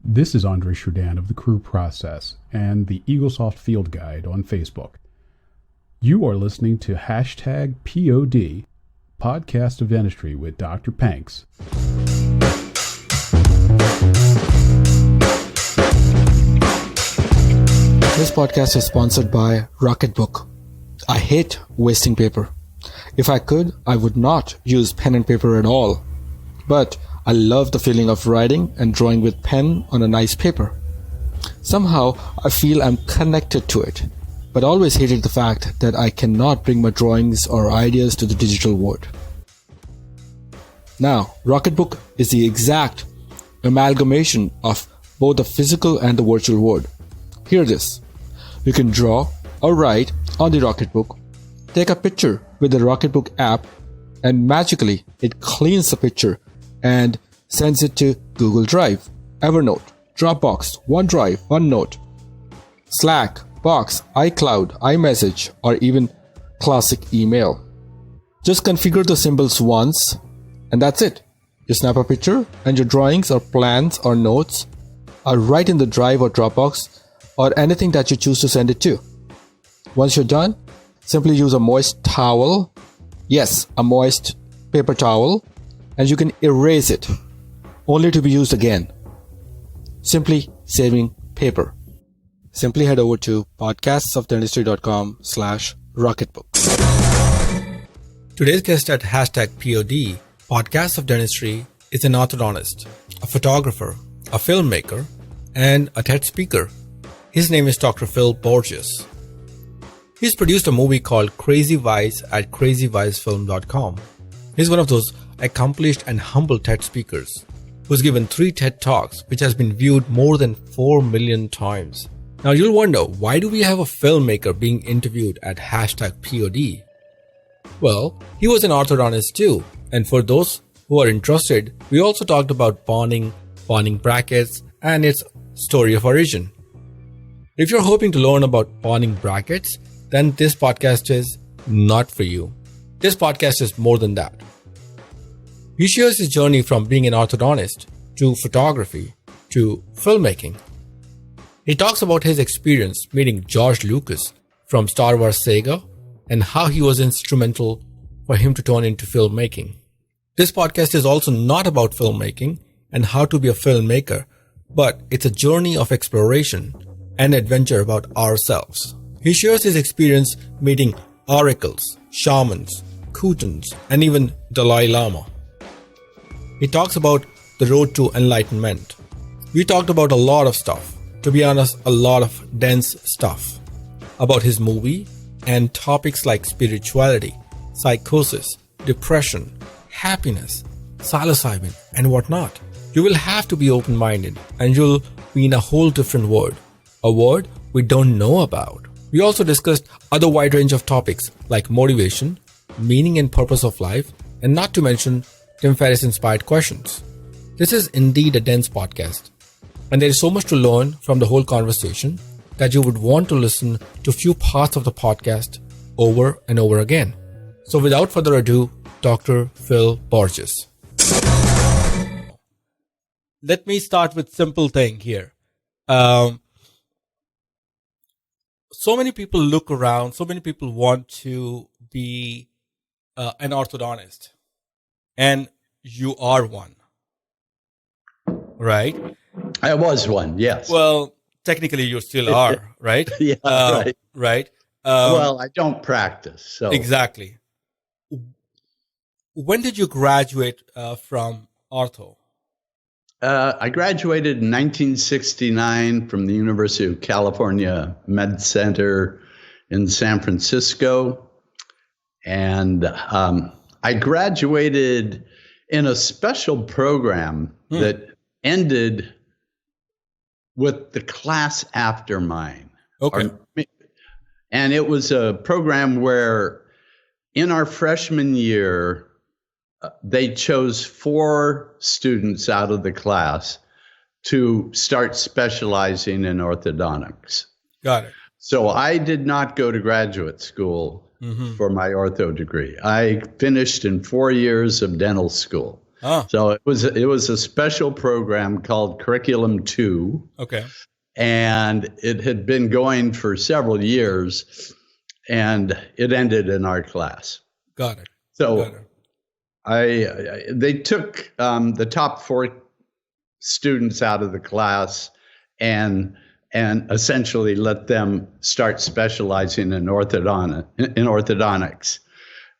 This is Andre Chardin of The Crew Process and the Eaglesoft Field Guide on Facebook. You are listening to hashtag POD, Podcast of Dentistry with Dr. Panks. This podcast is sponsored by Rocketbook. I hate wasting paper. If I could, I would not use pen and paper at all. But I love the feeling of writing and drawing with pen on a nice paper. Somehow, I feel I'm connected to it, but always hated the fact that I cannot bring my drawings or ideas to the digital world. Now, Rocketbook is the exact amalgamation of both the physical and the virtual world. Hear this. You can draw or write on the Rocketbook, take a picture with the Rocketbook app, and magically it cleans the picture and sends it to Google Drive, Evernote, Dropbox, OneDrive, OneNote, Slack, Box, iCloud, iMessage, or even classic email. Just configure the symbols once, and that's it. You snap a picture, and your drawings or plans or notes are right in the Drive or Dropbox or anything that you choose to send it to. Once you're done, simply use a moist towel. Yes, a moist paper towel, and you can erase it, only to be used again. Simply saving paper. Simply head over to podcastsofdentistry.com/rocketbook. Today's guest at hashtag POD, Podcast of Dentistry, is an orthodontist, a photographer, a filmmaker, and a TED speaker. His name is Dr. Phil Borges. He's produced a movie called Crazy Wise at crazywisefilm.com. He's one of those accomplished and humble TED speakers who's given 3 TED Talks, which has been viewed more than 4 million times. Now you'll wonder, why do we have a filmmaker being interviewed at hashtag POD? Well, he was an orthodontist too, and for those who are interested, we also talked about bonding brackets, and its story of origin. If you're hoping to learn about bonding brackets, then this podcast is not for you. This podcast is more than that. He shares his journey from being an orthodontist to photography to filmmaking. He talks about his experience meeting George Lucas from Star Wars Saga and how he was instrumental for him to turn into filmmaking. This podcast is also not about filmmaking and how to be a filmmaker, but it's a journey of exploration and adventure about ourselves. He shares his experience meeting oracles, shamans, Kutans, and even Dalai Lama. He talks about the road to enlightenment. We talked about a lot of stuff, to be honest, a lot of dense stuff, about his movie and topics like spirituality, psychosis, depression, happiness, psilocybin, and whatnot. You will have to be open-minded, and you'll be in a whole different world, a world we don't know about. We also discussed other wide range of topics like motivation, meaning and purpose of life, and not to mention Tim Ferriss-inspired questions. This is indeed a dense podcast, and there is so much to learn from the whole conversation that you would want to listen to a few parts of the podcast over and over again. So without further ado, Dr. Phil Borges. Let me start with simple thing here. So many people look around, so many people want to be an orthodontist, and you are one, right? I was one, yes. Well, technically you still are, right? Yeah, right. Right. Well, I don't practice, so. Exactly. When did you graduate from ortho? I graduated in 1969 from the University of California Med Center in San Francisco. And I graduated in a special program that ended with the class after mine. Okay. And it was a program where in our freshman year, they chose 4 students out of the class to start specializing in orthodontics. Got it. So I did not go to graduate school for my ortho degree. I finished in 4 years of dental school. Ah, So it was a special program called Curriculum 2, okay. and it had been going for several years, and it ended in our class. Got it. So they took the top 4 students out of the class and essentially let them start specializing in orthodontics.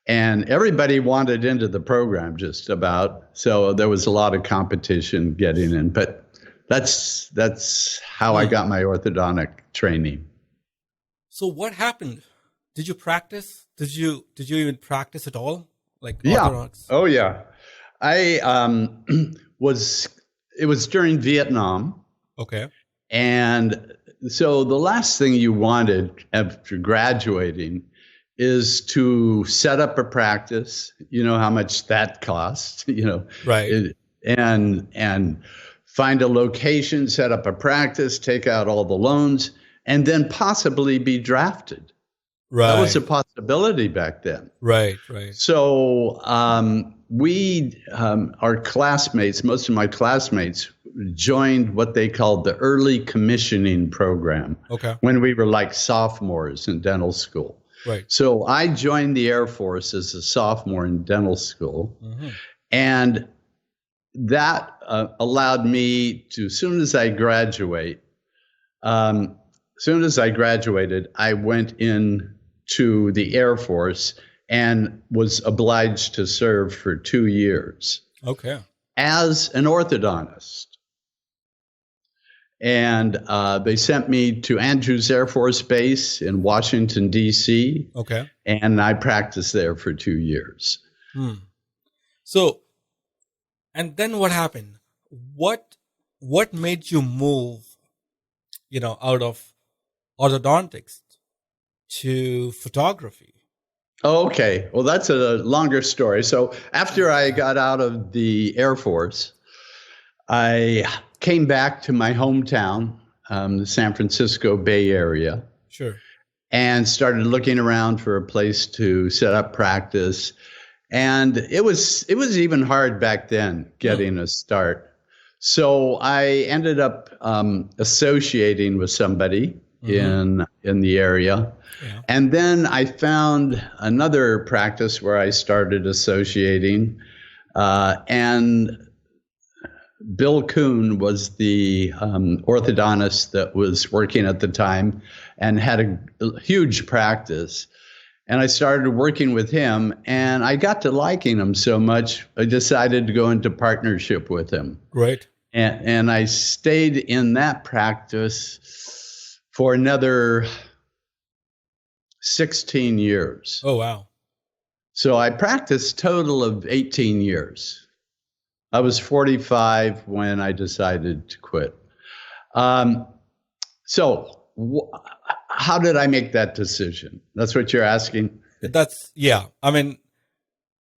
And everybody wanted into the program just about, so there was a lot of competition getting in. But that's how I got my orthodontic training. So what happened? Did you practice? Did you even practice at all? Like Yeah. orthodontics? Oh yeah. I it was during Vietnam. Okay. And so the last thing you wanted after graduating is to set up a practice. You know how much that costs, Right. And find a location, set up a practice, take out all the loans, and then possibly be drafted. Right. That was a possibility back then. Right. So our classmates, most of my classmates, joined what they called the early commissioning program. Okay. When we were like sophomores in dental school. Right. So I joined the Air Force as a sophomore in dental school, and that allowed me to, as soon as I graduated, I went in to the Air Force and was obliged to serve for 2 years. Okay. As an orthodontist. And they sent me to Andrews Air Force Base in Washington, D.C. Okay. And I practiced there for 2 years. So, and then what happened? What made you move, out of orthodontics to photography? Okay. Well, that's a longer story. So after I got out of the Air Force, I came back to my hometown, the San Francisco Bay Area. Sure. And started looking around for a place to set up practice. And it was even hard back then getting a start. So I ended up associating with somebody in the area. Yeah. And then I found another practice where I started associating, and Bill Kuhn was the orthodontist that was working at the time and had a huge practice. And I started working with him, and I got to liking him so much, I decided to go into partnership with him. Right. And I stayed in that practice for another 16 years. Oh, wow. So I practiced a total of 18 years. I was 45 when I decided to quit. How did I make that decision? That's what you're asking? Yeah. I mean,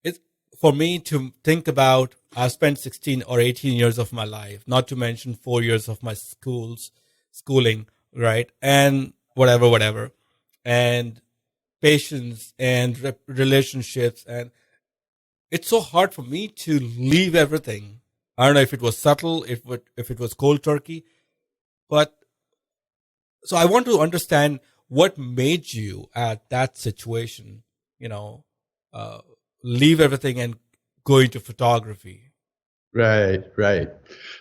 it's for me to think about, I spent 16 or 18 years of my life, not to mention 4 years of my schooling, right? And whatever. And patience and relationships. And it's so hard for me to leave everything. I don't know if it was subtle, if it was cold turkey, but so I want to understand what made you at that situation, leave everything and go into photography. Right.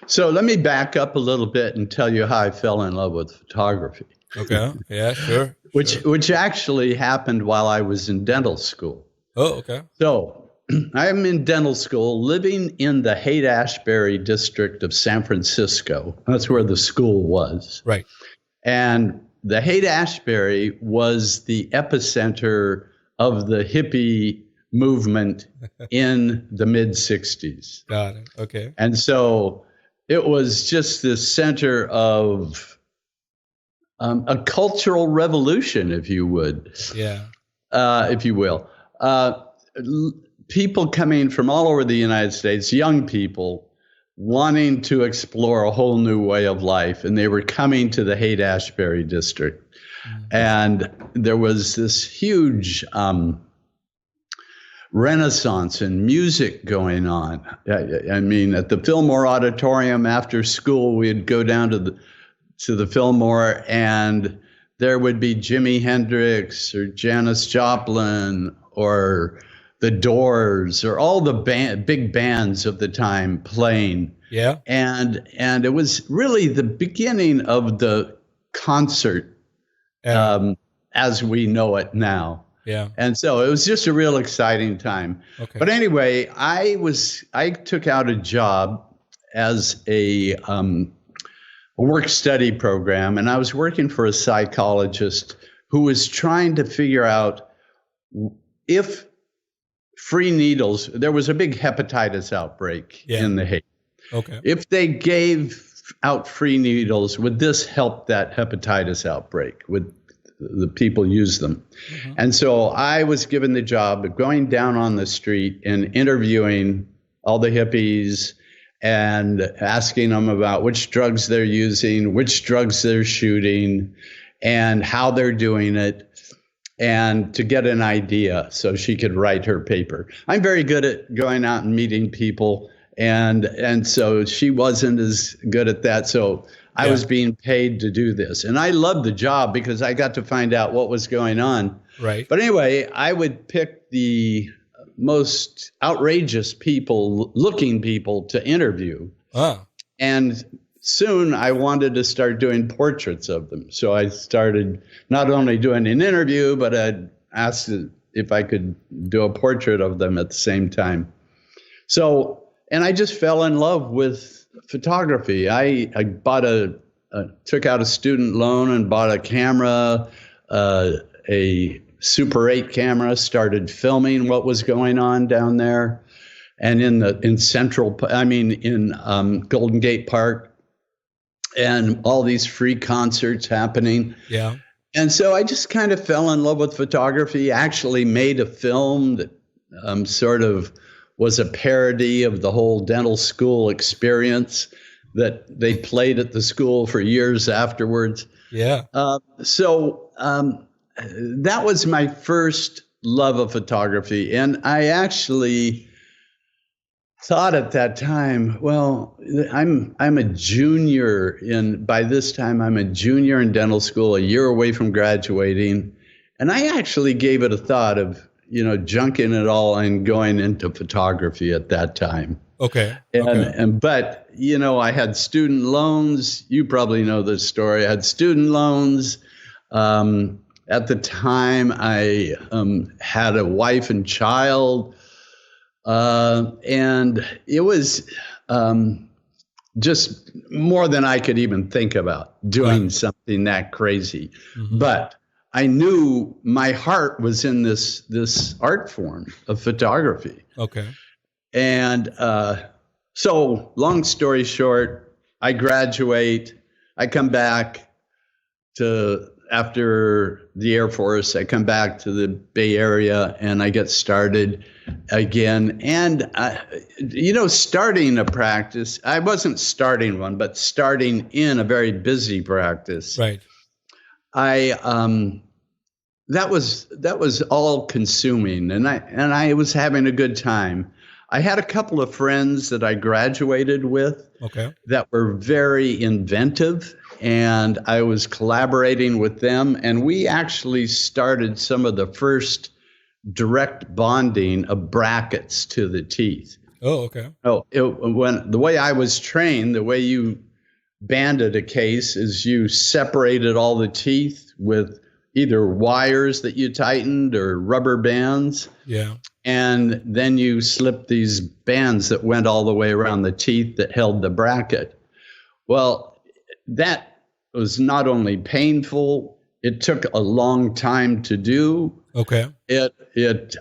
So let me back up a little bit and tell you how I fell in love with photography. Okay. Yeah, sure. Which actually happened while I was in dental school. Oh, okay. So I'm in dental school, living in the Haight-Ashbury district of San Francisco. That's where the school was. Right. And the Haight-Ashbury was the epicenter of the hippie movement in the mid-'60s. Got it. Okay. And so it was just this center of a cultural revolution, if you would. Yeah. If you will. People coming from all over the United States, young people, wanting to explore a whole new way of life. And they were coming to the Haight-Ashbury district. And there was this huge renaissance and music going on. I mean, at the Fillmore Auditorium after school, we'd go down to the Fillmore, and there would be Jimi Hendrix or Janis Joplin or the Doors or all the big bands of the time playing. Yeah. And it was really the beginning of the concert as we know it now. Yeah. And so it was just a real exciting time. Okay. But anyway, I took out a job as a work study program, and I was working for a psychologist who was trying to figure out if free needles, there was a big hepatitis outbreak in the Hague. Okay. If they gave out free needles, would this help that hepatitis outbreak? Would the people use them? Mm-hmm. And so I was given the job of going down on the street and interviewing all the hippies and asking them about which drugs they're using, which drugs they're shooting, and how they're doing it, and to get an idea so she could write her paper. I'm very good at going out and meeting people, and so she wasn't as good at that. So I was being paid to do this. And I loved the job because I got to find out what was going on. Right. But anyway, I would pick the most outrageous looking people to interview. And soon I wanted to start doing portraits of them. So I started not only doing an interview, but I asked if I could do a portrait of them at the same time. So, and I just fell in love with photography. I took out a student loan and bought a camera, a Super 8 camera, started filming what was going on down there, and in Golden Gate Park, and all these free concerts happening. Yeah. And so I just kind of fell in love with photography. Actually made a film that sort of was a parody of the whole dental school experience that they played at the school for years afterwards. Yeah. That was my first love of photography. And I actually thought at that time, well, I'm a junior by this time I'm a junior in dental school, a year away from graduating. And I actually gave it a thought of, junking it all and going into photography at that time. Okay. But I had student loans. You probably know this story. I had student loans. At the time, I had a wife and child, and it was just more than I could even think about doing something that crazy. Mm-hmm. But I knew my heart was in this art form of photography. Okay. And so, long story short, I graduate. I come back after the Air Force, I come back to the Bay Area and I get started again. And, starting a practice, I wasn't starting one, but starting in a very busy practice. Right. That was all consuming, and I was having a good time. I had a couple of friends that I graduated with that were very inventive, and I was collaborating with them, and we actually started some of the first direct bonding of brackets to the teeth. Oh, okay. When the way I was trained, the way you banded a case is you separated all the teeth with either wires that you tightened or rubber bands. Yeah. And then you slipped these bands that went all the way around the teeth that held the bracket. Well, that was not only painful, it took a long time to do. Okay. It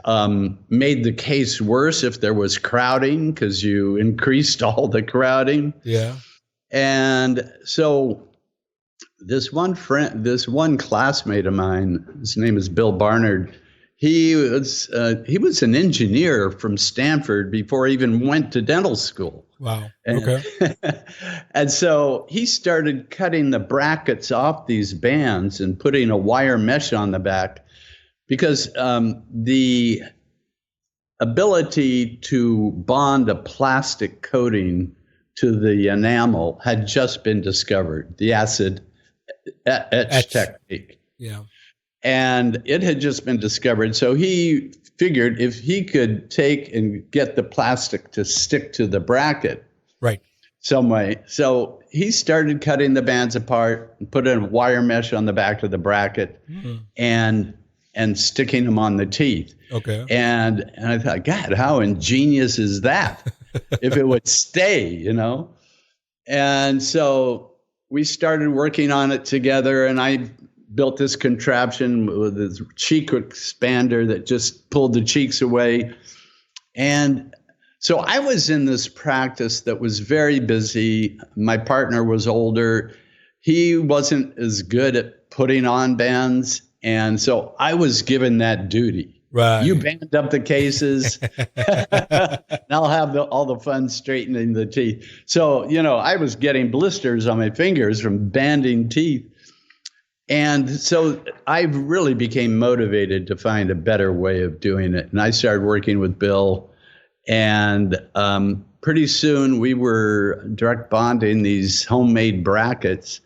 made the case worse if there was crowding because you increased all the crowding. Yeah. And so this one classmate of mine, his name is Bill Barnard. He was an engineer from Stanford before he even went to dental school. Wow. Okay. And so he started cutting the brackets off these bands and putting a wire mesh on the back because the ability to bond a plastic coating to the enamel had just been discovered, the acid etch technique. Yeah. And it had just been discovered. So he figured if he could take and get the plastic to stick to the bracket right, some way. So he started cutting the bands apart and put a wire mesh on the back of the bracket and sticking them on the teeth. Okay. And I thought, God, how ingenious is that? If it would stay, you know? And so we started working on it together, and I built this contraption with this cheek expander that just pulled the cheeks away. And so I was in this practice that was very busy. My partner was older. He wasn't as good at putting on bands. And so I was given that duty. Right. You band up the cases, and I'll have all the fun straightening the teeth. So, you know, I was getting blisters on my fingers from banding teeth. And so I really became motivated to find a better way of doing it. And I started working with Bill. And pretty soon we were direct bonding these homemade brackets.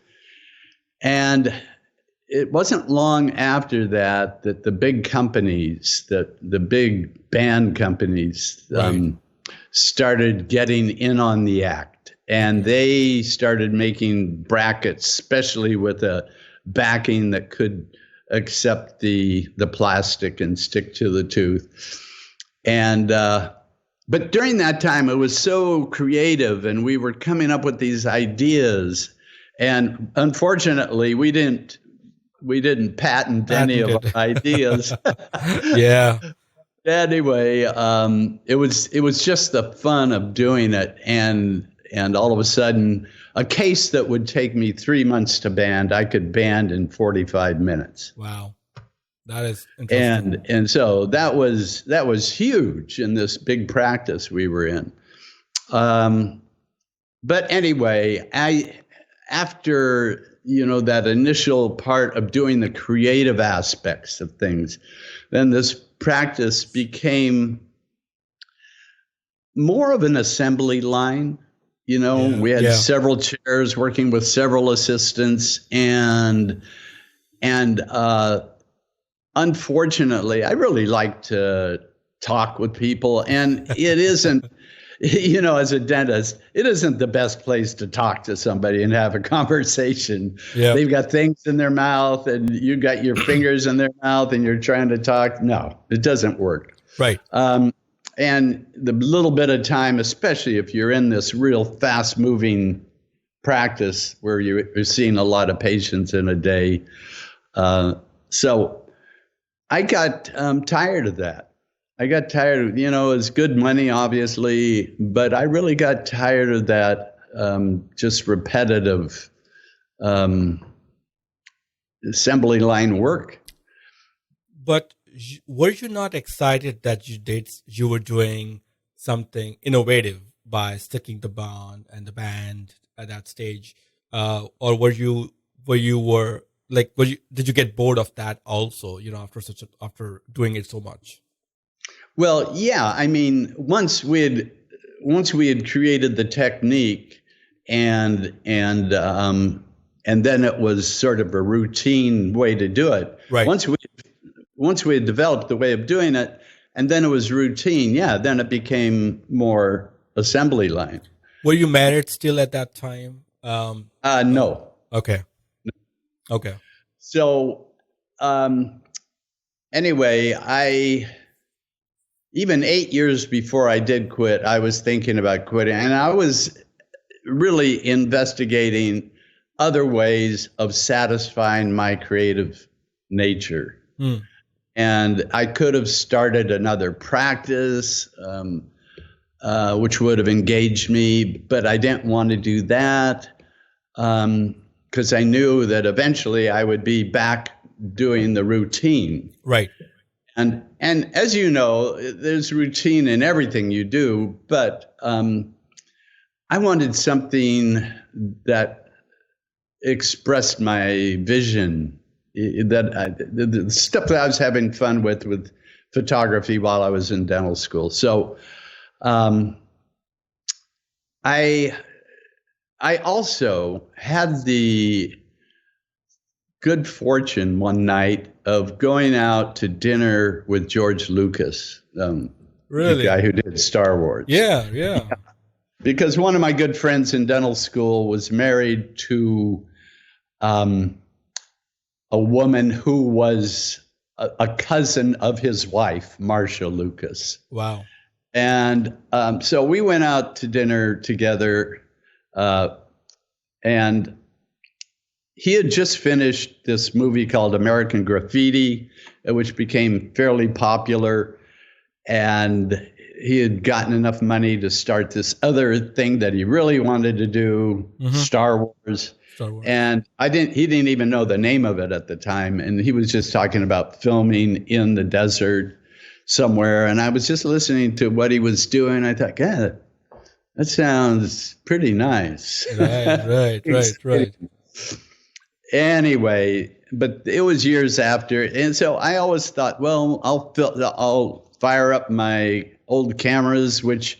And it wasn't long after that the big companies, the big band companies started getting in on the act. And they started making brackets, especially with a backing that could accept the plastic and stick to the tooth. And but during that time, it was so creative, and we were coming up with these ideas. And unfortunately, we didn't patent any of our ideas. Yeah. Anyway, it was just the fun of doing it, and all of a sudden, a case that would take me 3 months to band, I could band in 45 minutes. Wow, that is interesting. And so that was huge in this big practice we were in. But anyway, after that initial part of doing the creative aspects of things, then this practice became more of an assembly line. We had several chairs working with several assistants, and unfortunately, I really like to talk with people, and it isn't, as a dentist, it isn't the best place to talk to somebody and have a conversation. Yep. They've got things in their mouth, and you got your fingers in their mouth, and you're trying to talk. No, it doesn't work. Right. And the little bit of time, especially if you're in this real fast-moving practice where you're seeing a lot of patients in a day. So I got tired of that. I got tired of, it's good money, obviously, but I really got tired of that just repetitive assembly line work. But were you not excited that you were doing something innovative by sticking the bond and the band at that stage, or did you get bored of that also? After doing it so much. Well, yeah. I mean, once we had created the technique, and then it was sort of a routine way to do it. Right. Once we had developed the way of doing it, and then it was routine, then it became more assembly line. Were you married still at that time? No. Okay. Okay. So, anyway, even 8 years before I did quit, I was thinking about quitting, and I was really investigating other ways of satisfying my creative nature. And I could have started another practice, which would have engaged me, but I didn't want to do that because I knew that eventually I would be back doing the routine. Right. And as you know, there's routine in everything you do, but I wanted something that expressed my vision. The stuff that I was having fun with photography while I was in dental school. So I also had the good fortune one night of going out to dinner with George Lucas, really? the guy who did Star Wars. Yeah. Because one of my good friends in dental school was married to a woman who was a cousin of his wife, Marcia Lucas. Wow. And so we went out to dinner together, and he had just finished this movie called American Graffiti, which became fairly popular. And he had gotten enough money to start this other thing that he really wanted to do, Star Wars. And he didn't even know the name of it at the time. And he was just talking about filming in the desert somewhere. And I was just listening to what he was doing. I thought, yeah, that sounds pretty nice. Right. Anyway, but it was years after. And so I always thought, well, I'll fire up my old cameras, which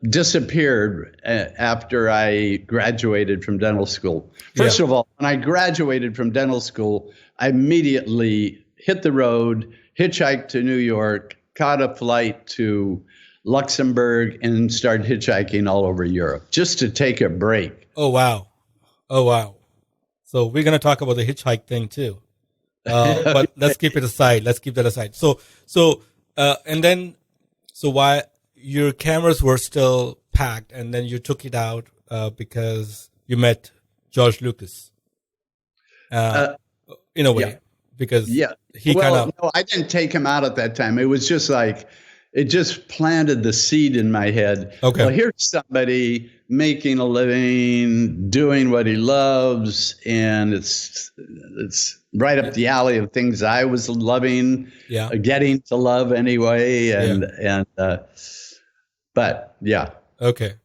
disappeared after I graduated from dental school. First of all, when I graduated from dental school, I immediately hit the road, hitchhiked to New York, caught a flight to Luxembourg, and started hitchhiking all over Europe just to take a break. Oh, wow. So we're going to talk about the hitchhike thing too. But let's keep it aside. Let's keep that aside. So why your cameras were still packed and then you took it out because you met George Lucas, in a way, because he No, I didn't take him out at that time. It was just like, it just planted the seed in my head. Okay. Well, here's somebody making a living, doing what he loves, and it's right up the alley of things I was loving, getting to love anyway, but yeah. Okay.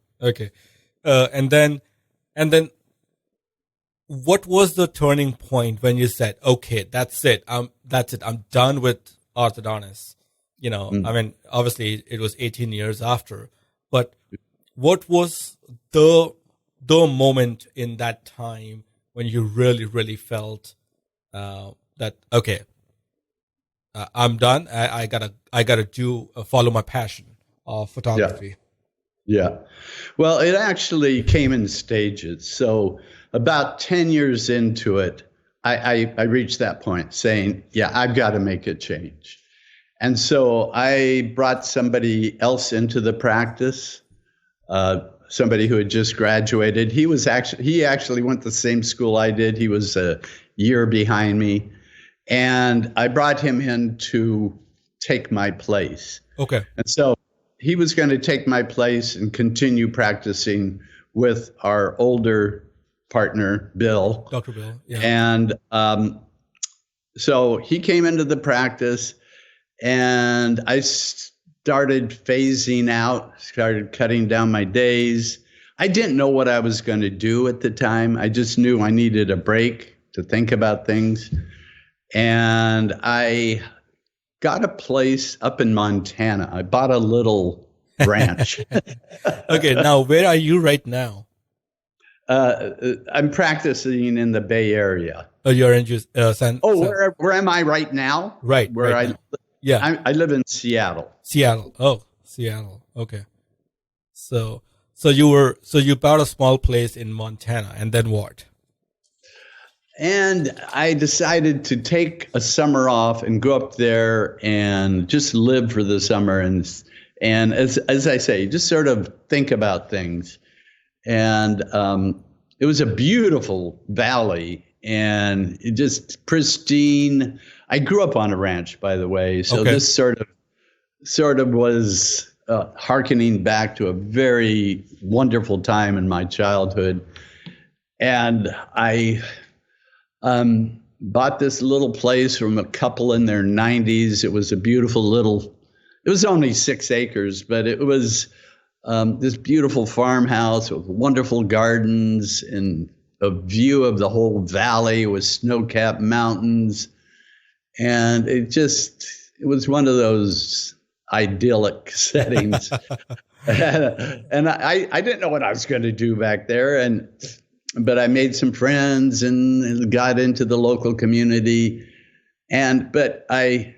And then what was the turning point when you said, okay, that's it. I'm done with orthodontist. I mean, obviously it was 18 years after, but what was the moment in that time when you really, really felt that, okay, I'm done. I gotta follow my passion of photography. Yeah. Well, it actually came in stages. So about 10 years into it, I reached that point saying, I've got to make a change. And so I brought somebody else into the practice, somebody who had just graduated. He actually went to the same school I did. He was a year behind me. And I brought him in to take my place. Okay. And so he was going to take my place and continue practicing with our older partner, Bill. Dr. Bill, yeah. And so he came into the practice, and I started phasing out, started cutting down my days. I didn't know what I was going to do at the time. I just knew I needed a break to think about things. And I got a place up in Montana. I bought a little ranch. Okay, now where are you right now? I'm practicing in the Bay Area. Oh, you're in San. Where am I right now? Right. Where right now. I live in Seattle. Seattle. Oh, Seattle. Okay. So you bought a small place in Montana, and then what? And I decided to take a summer off and go up there and just live for the summer, and as I say, just sort of think about things. And it was a beautiful valley, and it just pristine. I grew up on a ranch, by the way, so This sort of was hearkening back to a very wonderful time in my childhood. And I bought this little place from a couple in their 90s. It was a beautiful it was only 6 acres, but it was this beautiful farmhouse with wonderful gardens and a view of the whole valley with snow-capped mountains. And it just it was one of those idyllic settings. And I didn't know what I was going to do back there. But I made some friends and got into the local community. But I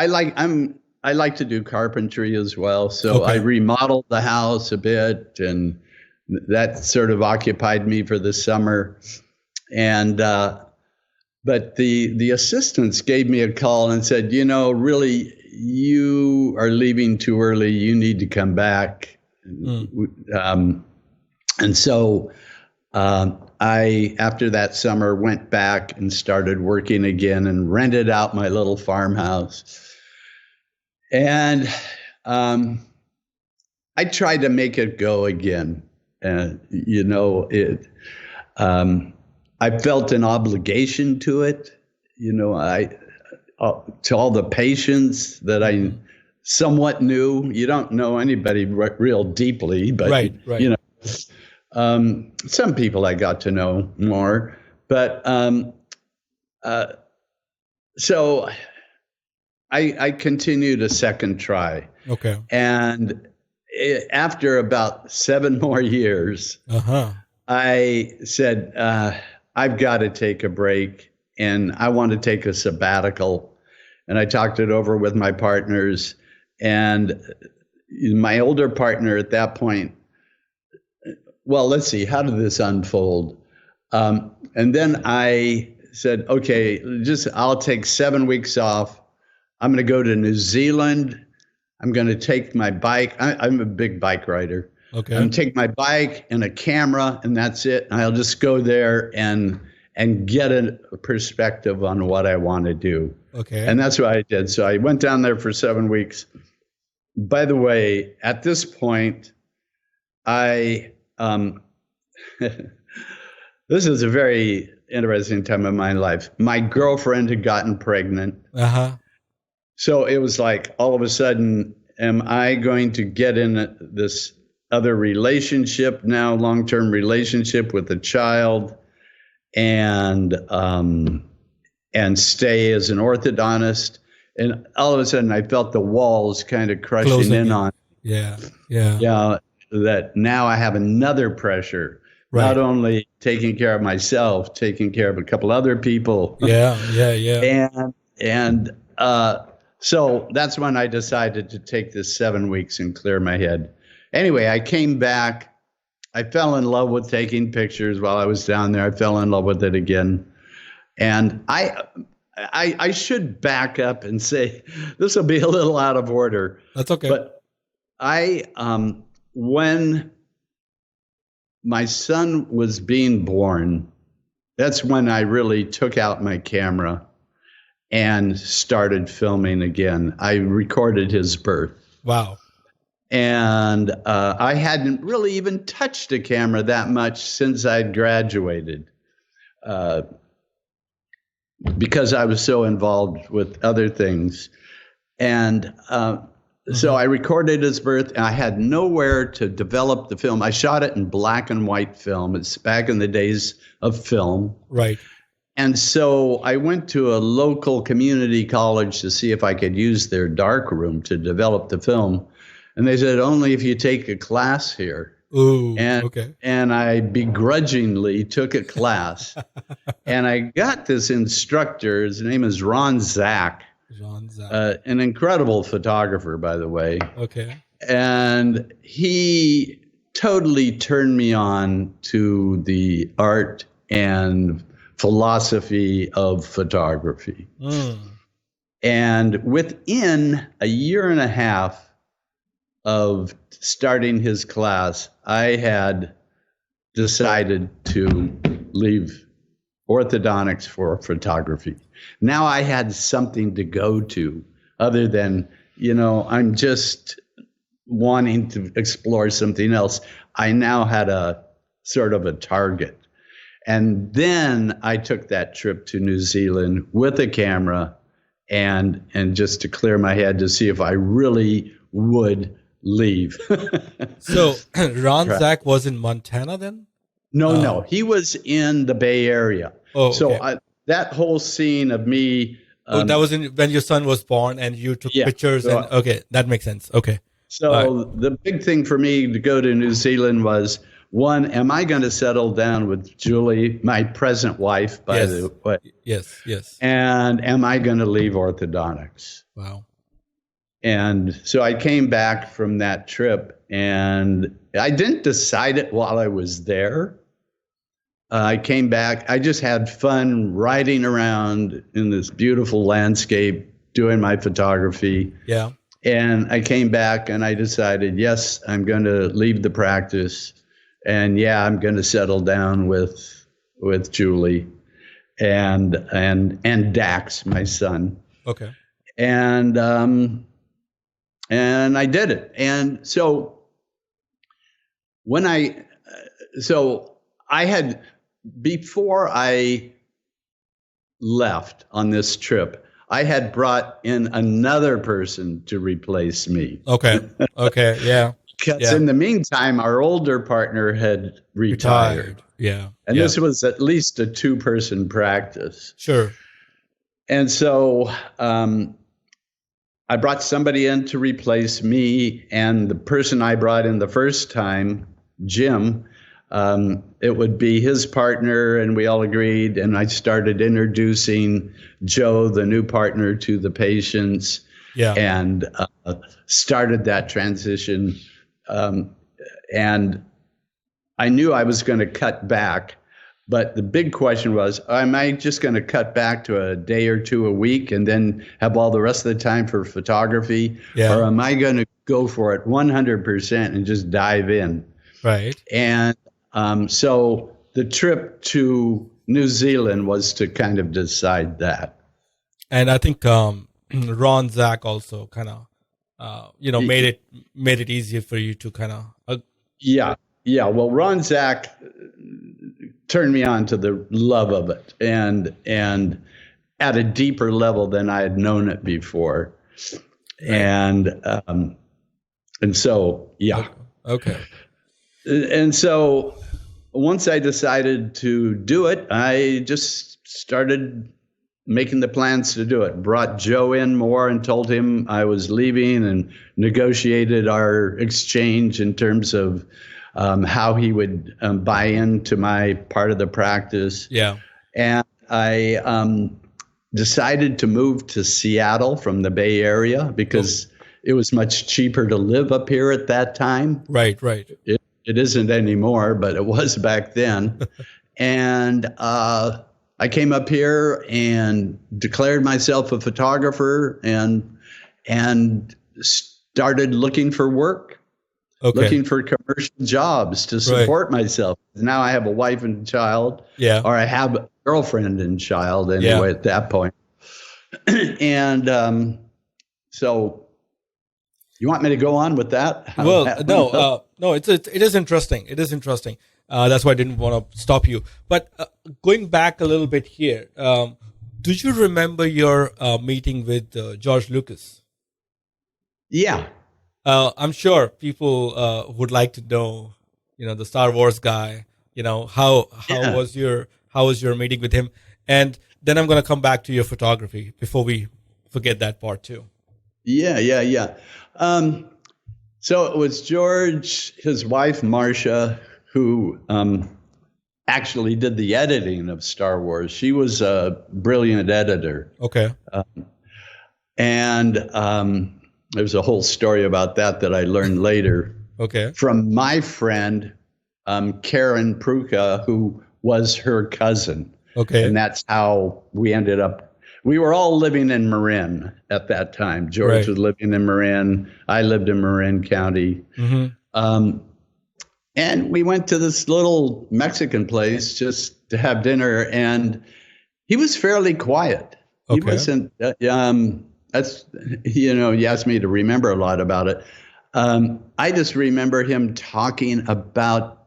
like to do carpentry as well. So I remodeled the house a bit, and that sort of occupied me for the summer. And but the assistants gave me a call and said, really, you are leaving too early. You need to come back. And so I, after that summer, went back and started working again and rented out my little farmhouse. And I tried to make it go again. I felt an obligation to it. To all the patients that I somewhat knew. You don't know anybody real deeply, but right. Some people I got to know more. But so I continued a second try. Okay. And after about 7 more years, I said, I've got to take a break, and I want to take a sabbatical. And I talked it over with my partners, and my older partner at that point, well, let's see, how did this unfold? And then I said, okay, I'll take 7 weeks off. I'm going to go to New Zealand. I'm going to take my bike. I'm a big bike rider. Okay. I'm going to take my bike and a camera, and that's it. And I'll just go there and get a perspective on what I want to do. Okay. And that's what I did. So I went down there for 7 weeks. By the way, at this point, this is a very interesting time in my life. My girlfriend had gotten pregnant. So it was like, all of a sudden, am I going to get in this other relationship now, long-term relationship with a child, and stay as an orthodontist? And all of a sudden, I felt the walls kind of crushing Closing in on. Yeah. That now I have another pressure. Right. Not only taking care of myself, taking care of a couple other people. Yeah. And so that's when I decided to take this 7 weeks and clear my head. Anyway, I came back. I fell in love with taking pictures while I was down there. I fell in love with it again. And I should back up and say this will be a little out of order. That's okay. But when my son was being born, that's when I really took out my camera and started filming again. I recorded his birth. Wow. And I hadn't really even touched a camera that much since I'd graduated, because I was so involved with other things. And so I recorded his birth, and I had nowhere to develop the film. I shot it in black and white film. It's back in the days of film. Right. And so I went to a local community college to see if I could use their dark room to develop the film. And they said, only if you take a class here. Ooh, and, okay. And I begrudgingly took a class. And I got this instructor. His name is Ron Zach. An incredible photographer, by the way. Okay. And he totally turned me on to the art and philosophy of photography. And within a year and a half of starting his class, I had decided to leave orthodontics for photography. Now I had something to go to other than, I'm just wanting to explore something else. I now had a sort of a target. And then I took that trip to New Zealand with a camera and just to clear my head to see if I really would leave. So Ron Zach was in Montana then? No, he was in the Bay Area. Oh, so okay. that whole scene of me That was when your son was born, and you took pictures. So, and okay, that makes sense. Okay. So the big thing for me to go to New Zealand was, one, am I going to settle down with Julie, my present wife, by the way? Yes. And am I going to leave orthodontics? Wow. And so I came back from that trip, and I didn't decide it while I was there. I came back. I just had fun riding around in this beautiful landscape, doing my photography. Yeah. And I came back and I decided, yes, I'm going to leave the practice. And yeah, I'm going to settle down with Julie and Dax, my son. Okay. And I did it. And so I had, before I left on this trip, I had brought in another person to replace me. Okay. Yeah. Because in the meantime, our older partner had retired. Yeah. And this was at least a 2-person practice. Sure. And so I brought somebody in to replace me, and the person I brought in the first time, Jim, it would be his partner, and we all agreed, and I started introducing Joe, the new partner, to the patients, and started that transition. And I knew I was going to cut back, but the big question was, am I just going to cut back to a day or two a week and then have all the rest of the time for photography? Or am I going to go for it 100% and just dive in? Right. And so the trip to New Zealand was to kind of decide that. And I think Ron Zach also kind of, made it easier for you to kind of. Yeah. Well, Ron Zach turned me on to the love of it, and at a deeper level than I had known it before, and so Okay. And so once I decided to do it, I just started making the plans to do it. Brought Joe in more and told him I was leaving, and negotiated our exchange in terms of how he would buy into my part of the practice. Yeah. And I decided to move to Seattle from the Bay Area because it was much cheaper to live up here at that time. Right. It isn't anymore, but it was back then. And I came up here and declared myself a photographer and started looking for work, looking for commercial jobs to support myself. Now I have a wife and child, or I have a girlfriend and child anyway at that point. And so you want me to go on with that? No, it is interesting. It is interesting. That's why I didn't want to stop you. But going back a little bit here, do you remember your meeting with George Lucas? Yeah. I'm sure people would like to know, the Star Wars guy. How was your meeting with him? And then I'm going to come back to your photography before we forget that part too. Yeah. So it was George, his wife, Marcia, who actually did the editing of Star Wars. She was a brilliant editor. Okay. And there's a whole story about that I learned later. Okay. From my friend, Karen Pruka, who was her cousin. Okay. And that's how we ended up. We were all living in Marin at that time. George was living in Marin. I lived in Marin County. Mm-hmm. And we went to this little Mexican place just to have dinner, and he was fairly quiet. Okay. He wasn't, that's, you asked me to remember a lot about it. I just remember him talking about,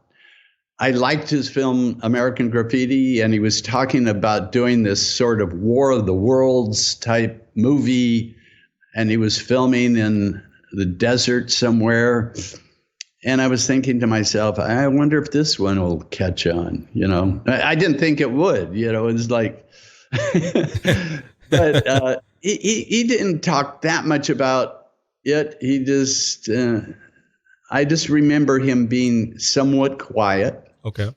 I liked his film American Graffiti, and he was talking about doing this sort of War of the Worlds type movie, and he was filming in the desert somewhere. And I was thinking to myself, I wonder if this one will catch on, I didn't think it would, it was like, But he didn't talk that much about it. He just, I just remember him being somewhat quiet. Okay.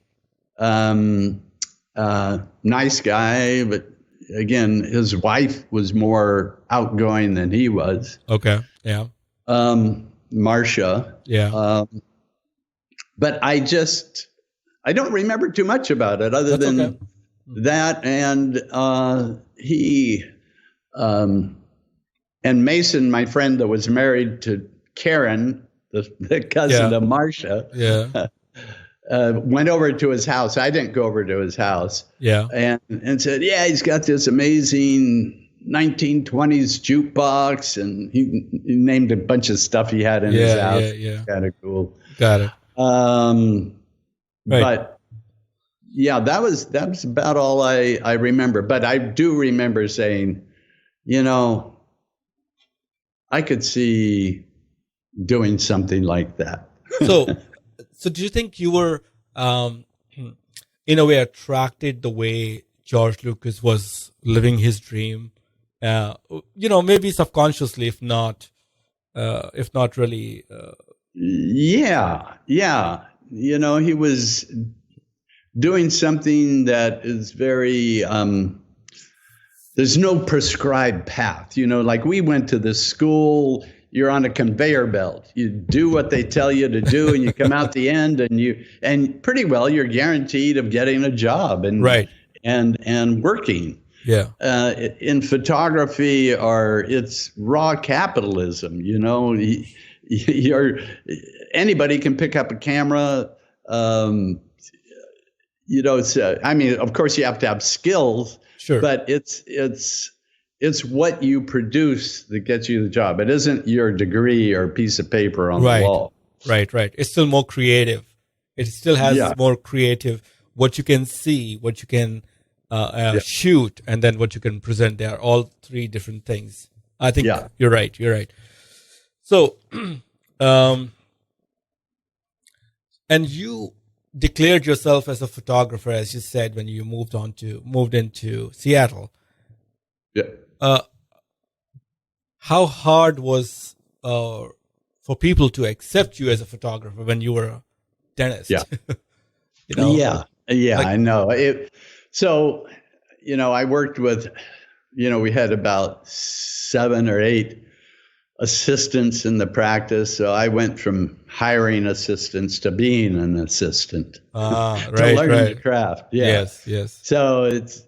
Nice guy, but again, his wife was more outgoing than he was. Okay. Yeah. Marcia. Yeah. But I don't remember too much about it other That's than okay. that. And he, and Mason, my friend that was married to Karen, the cousin of Marcia, went over to his house. I didn't go over to his house. Yeah. And said, yeah, he's got this amazing 1920s jukebox, and he named a bunch of stuff he had in his house. Yeah. Kind of cool. Got it. Right. But yeah, that was about all I remember. But I do remember saying, I could see doing something like that. So do you think you were, in a way, attracted the way George Lucas was living his dream? Maybe subconsciously, if not really. Yeah. He was doing something that is very, there's no prescribed path, like we went to this school, you're on a conveyor belt. You do what they tell you to do, and you come out the end, and pretty well you're guaranteed of getting a job and right. and working. Yeah. In photography, it's raw capitalism. Anybody can pick up a camera. Of course you have to have skills. Sure. But it's what you produce that gets you the job. It isn't your degree or piece of paper on the wall. Right. It's still more creative. It still has more creative, what you can see, what you can shoot, and then what you can present. They are all three different things. I think you're right. So, and you declared yourself as a photographer, as you said, when you moved into Seattle. Yeah. How hard was for people to accept you as a photographer when you were a dentist? Yeah. Like, I know. I worked with, we had about 7 or 8 assistants in the practice. So I went from hiring assistants to being an assistant to learning the craft. Yeah. Yes. So it's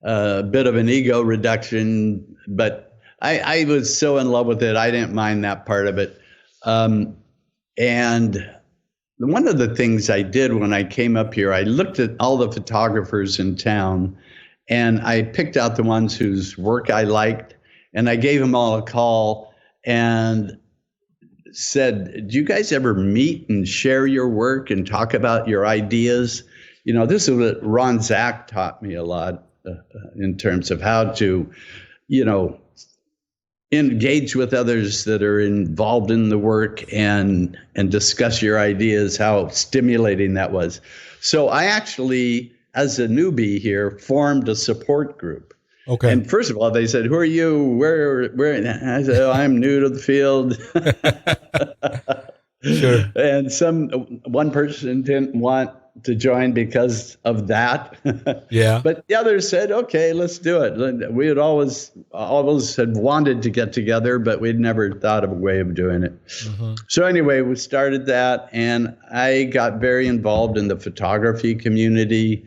a bit of an ego reduction, but I was so in love with it. I didn't mind that part of it. And one of the things I did when I came up here, I looked at all the photographers in town, and I picked out the ones whose work I liked, and I gave them all a call and said, do you guys ever meet and share your work and talk about your ideas? This is what Ron Zach taught me a lot in terms of how to, engage with others that are involved in the work and discuss your ideas, how stimulating that was. So I actually, as a newbie here, formed a support group. Okay. And first of all, they said, who are you? Where? I said, I'm new to the field. Sure. And one person didn't want to join because of that. Yeah. But the others said, okay, let's do it. We had always had wanted to get together, but we'd never thought of a way of doing it. Mm-hmm. So anyway, we started that, and I got very involved in the photography community.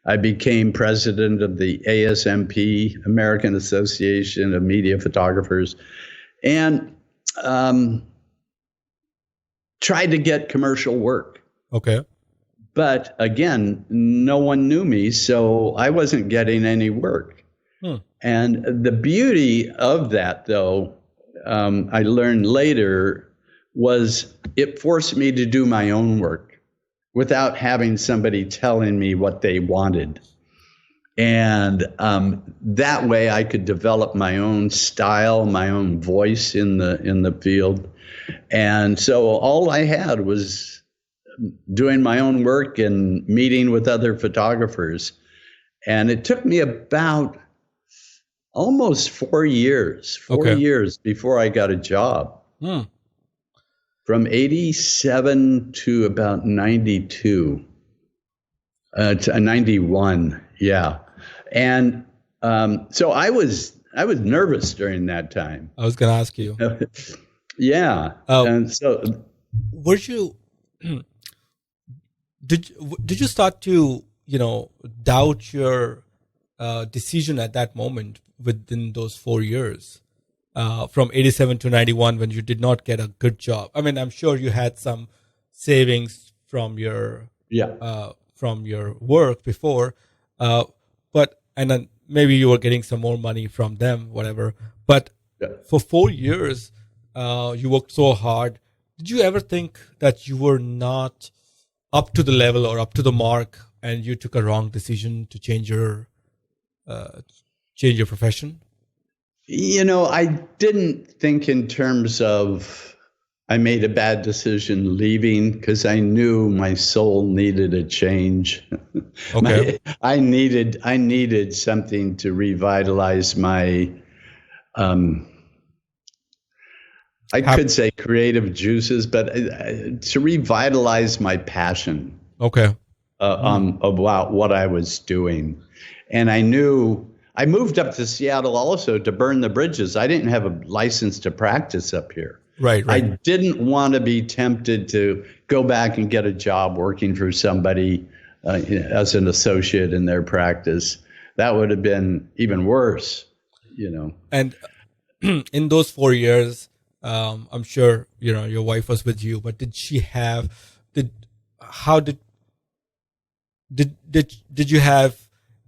I became president of the ASMP, American Association of Media Photographers, and tried to get commercial work. Okay. But again, no one knew me, so I wasn't getting any work. And the beauty of that, though, I learned later, was it forced me to do my own work without having somebody telling me what they wanted. And that way I could develop my own style, my own voice in the field. And so all I had was doing my own work and meeting with other photographers. And it took me about almost 4 years. Four Okay. years before I got a job. Hmm. From 87 to about 92. To 91, yeah. And so I was nervous during that time. I was going to ask you. Yeah. And so Were you did you start to, doubt your decision at that moment within those 4 years, from 87 to 91, when you did not get a good job? I mean, I'm sure you had some savings from your work before, and then maybe you were getting some more money from them, whatever. But for 4 years, you worked so hard. Did you ever think that you were not up to the level or up to the mark, and you took a wrong decision to change your profession? I didn't think in terms of I made a bad decision leaving, because I knew my soul needed a change. Okay. I needed something to revitalize my I could say creative juices, but to revitalize my passion. Okay. About what I was doing. And I knew I moved up to Seattle also to burn the bridges. I didn't have a license to practice up here. Right. I didn't want to be tempted to go back and get a job working for somebody as an associate in their practice. That would have been even worse, And in those 4 years, I'm sure, your wife was with you, but did you have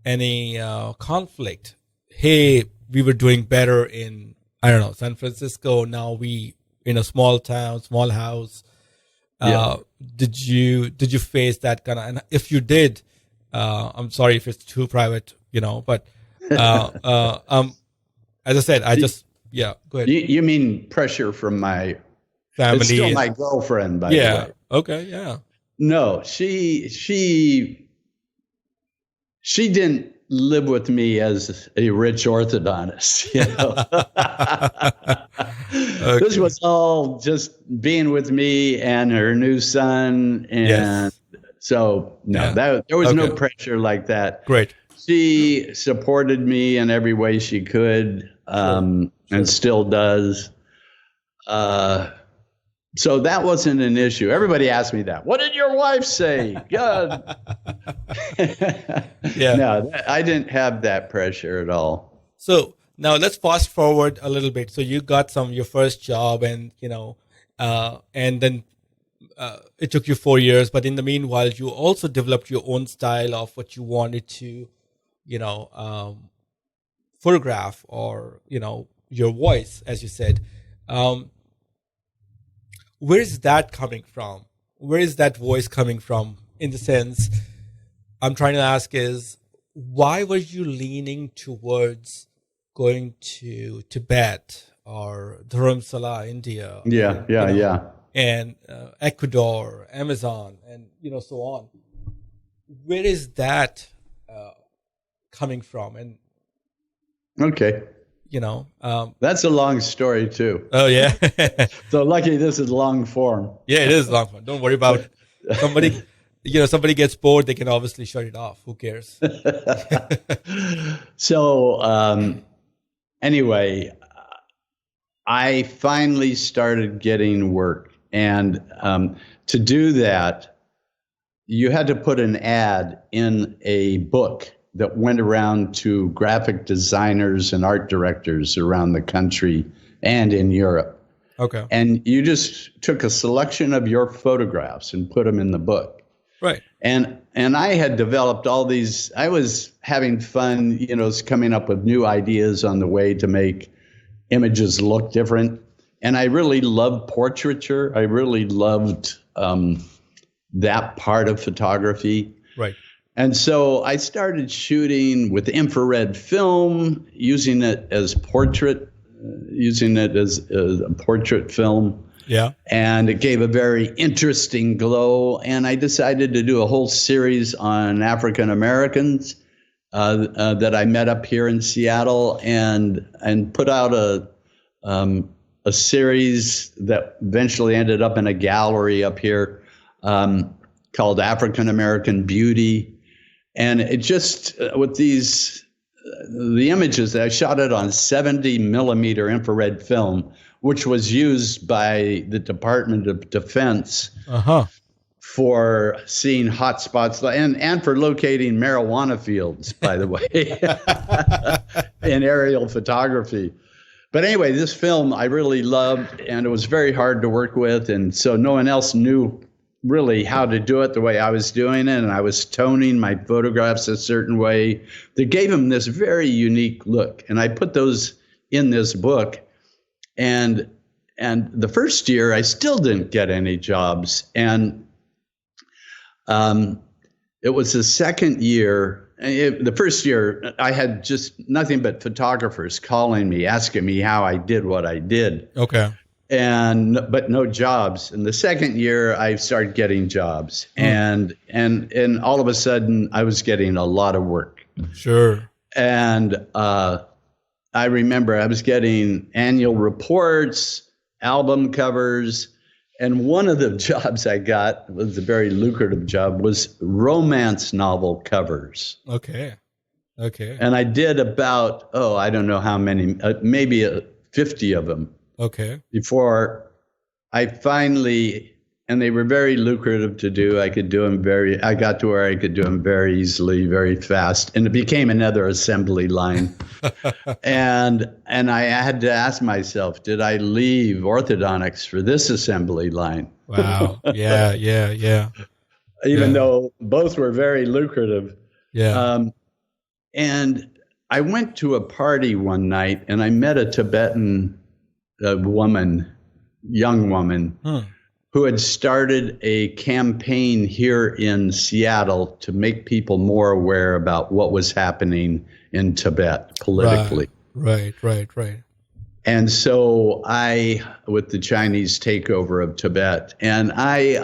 any conflict? Hey, we were doing better in, I don't know, San Francisco. Now we in a small town, small house. Did you face that kind of? And if you did, I'm sorry if it's too private, But as I said, go ahead. You mean pressure from my family? It's still my girlfriend, by the way. Okay. Yeah. No, she didn't live with me as a rich orthodontist. Okay. This was all just being with me and her new son, and so there was no pressure like that. Great. She supported me in every way she could, and still does. So that wasn't an issue. Everybody asked me that. What did your wife say? God. No, I didn't have that pressure at all. So now let's fast forward a little bit. So you got your first job, and and then it took you 4 years. But in the meanwhile, you also developed your own style of what you wanted to, photograph, or your voice, as you said. Where is that coming from? Where is that voice coming from? In the sense, I'm trying to ask is, why were you leaning towards going to Tibet or Dharamsala, India? And Ecuador, Amazon, and so on. Where is that coming from? And okay. That's a long story too. Oh yeah. So lucky this is long form. Yeah, it is long form. Don't worry about it. Somebody gets bored, they can obviously shut it off. Who cares? So anyway, I finally started getting work, and to do that, you had to put an ad in a book that went around to graphic designers and art directors around the country and in Europe. Okay. And you just took a selection of your photographs and put them in the book. Right. And I had developed all these, I was having fun, coming up with new ideas on the way to make images look different. And I really loved portraiture. I really loved that part of photography. Right. And so I started shooting with infrared film, using it as a portrait film. Yeah. And it gave a very interesting glow. And I decided to do a whole series on African Americans that I met up here in Seattle, and put out a series that eventually ended up in a gallery up here called African American Beauty. And it just, with the images, I shot it on 70 millimeter infrared film, which was used by the Department of Defense for seeing hot spots and for locating marijuana fields, by the way, in aerial photography. But anyway, this film I really loved, and it was very hard to work with. And so no one else knew really how to do it the way I was doing it. And I was toning my photographs a certain way that gave them this very unique look. And I put those in this book. And the first year, I still didn't get any jobs. And it was the second year. The first year, I had just nothing but photographers calling me, asking me how I did what I did. Okay. But no jobs. And the second year, I started getting jobs, and all of a sudden, I was getting a lot of work. Sure. And I remember I was getting annual reports, album covers. And one of the jobs I got was a very lucrative job, was romance novel covers. Okay. And I did about, I don't know how many, maybe 50 of them. Okay. Before I finally, and they were very lucrative to do. I got to where I could do them very easily, very fast. And it became another assembly line. and I had to ask myself, did I leave orthodontics for this assembly line? Wow. Yeah. Even though both were very lucrative. Yeah. And I went to a party one night, and I met a Tibetan young woman, who had started a campaign here in Seattle to make people more aware about what was happening in Tibet politically. Right. And so with the Chinese takeover of Tibet, and I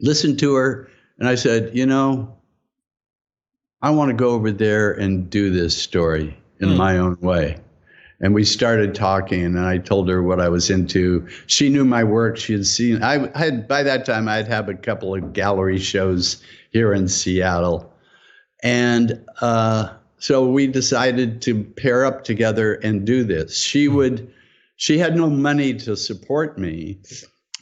listened to her, and I said, I want to go over there and do this story in my own way. And we started talking, and I told her what I was into. She knew my work. She had seen, by that time, I'd have a couple of gallery shows here in Seattle. And so we decided to pair up together and do this. She had no money to support me,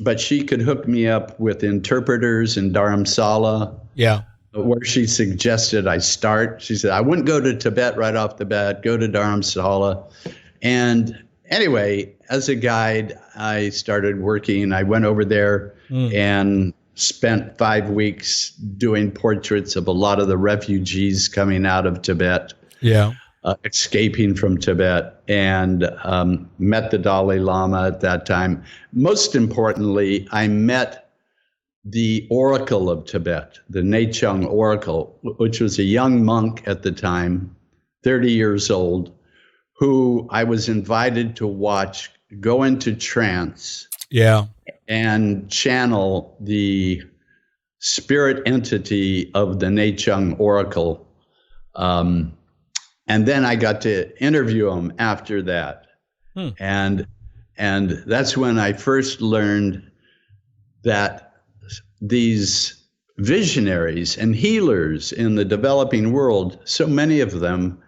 but she could hook me up with interpreters in Dharamsala. Yeah. Where she suggested I start. She said, I wouldn't go to Tibet right off the bat, go to Dharamsala. And anyway, as a guide, I started working. I went over there and spent 5 weeks doing portraits of a lot of the refugees coming out of Tibet, escaping from Tibet, and met the Dalai Lama at that time. Most importantly, I met the Oracle of Tibet, the Nechung Oracle, which was a young monk at the time, 30 years old, who I was invited to watch go into trance and channel the spirit entity of the Nechung Oracle. And then I got to interview him after that. And that's when I first learned that these visionaries and healers in the developing world, so many of them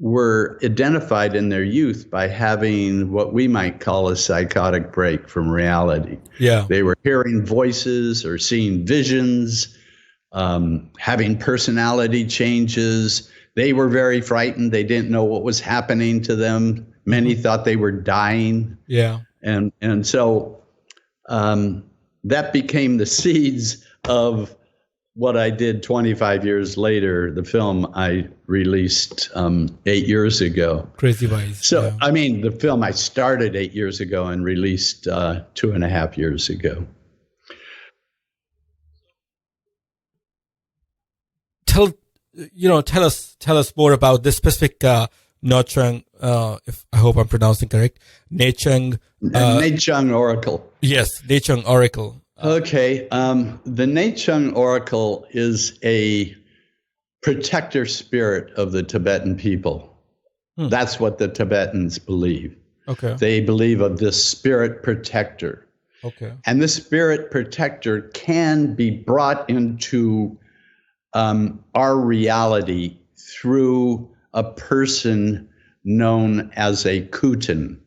were identified in their youth by having what we might call a psychotic break from reality. Yeah. They were hearing voices or seeing visions, having personality changes. They were very frightened. They didn't know what was happening to them. Many thought they were dying. Yeah. And so that became the seeds of what I did 25 years later, the film I released 8 years ago. Crazy Wise. So, I mean, the film I started 8 years ago and released 2.5 years ago. Tell us more about this specific Nechung, if I hope I'm pronouncing correct. Nechung Oracle. Yes, Nechung Oracle. Okay. The Nechung Oracle is a protector spirit of the Tibetan people. That's what the Tibetans believe. Okay. They believe of this spirit protector. Okay. And this spirit protector can be brought into our reality through a person known as a Kutan.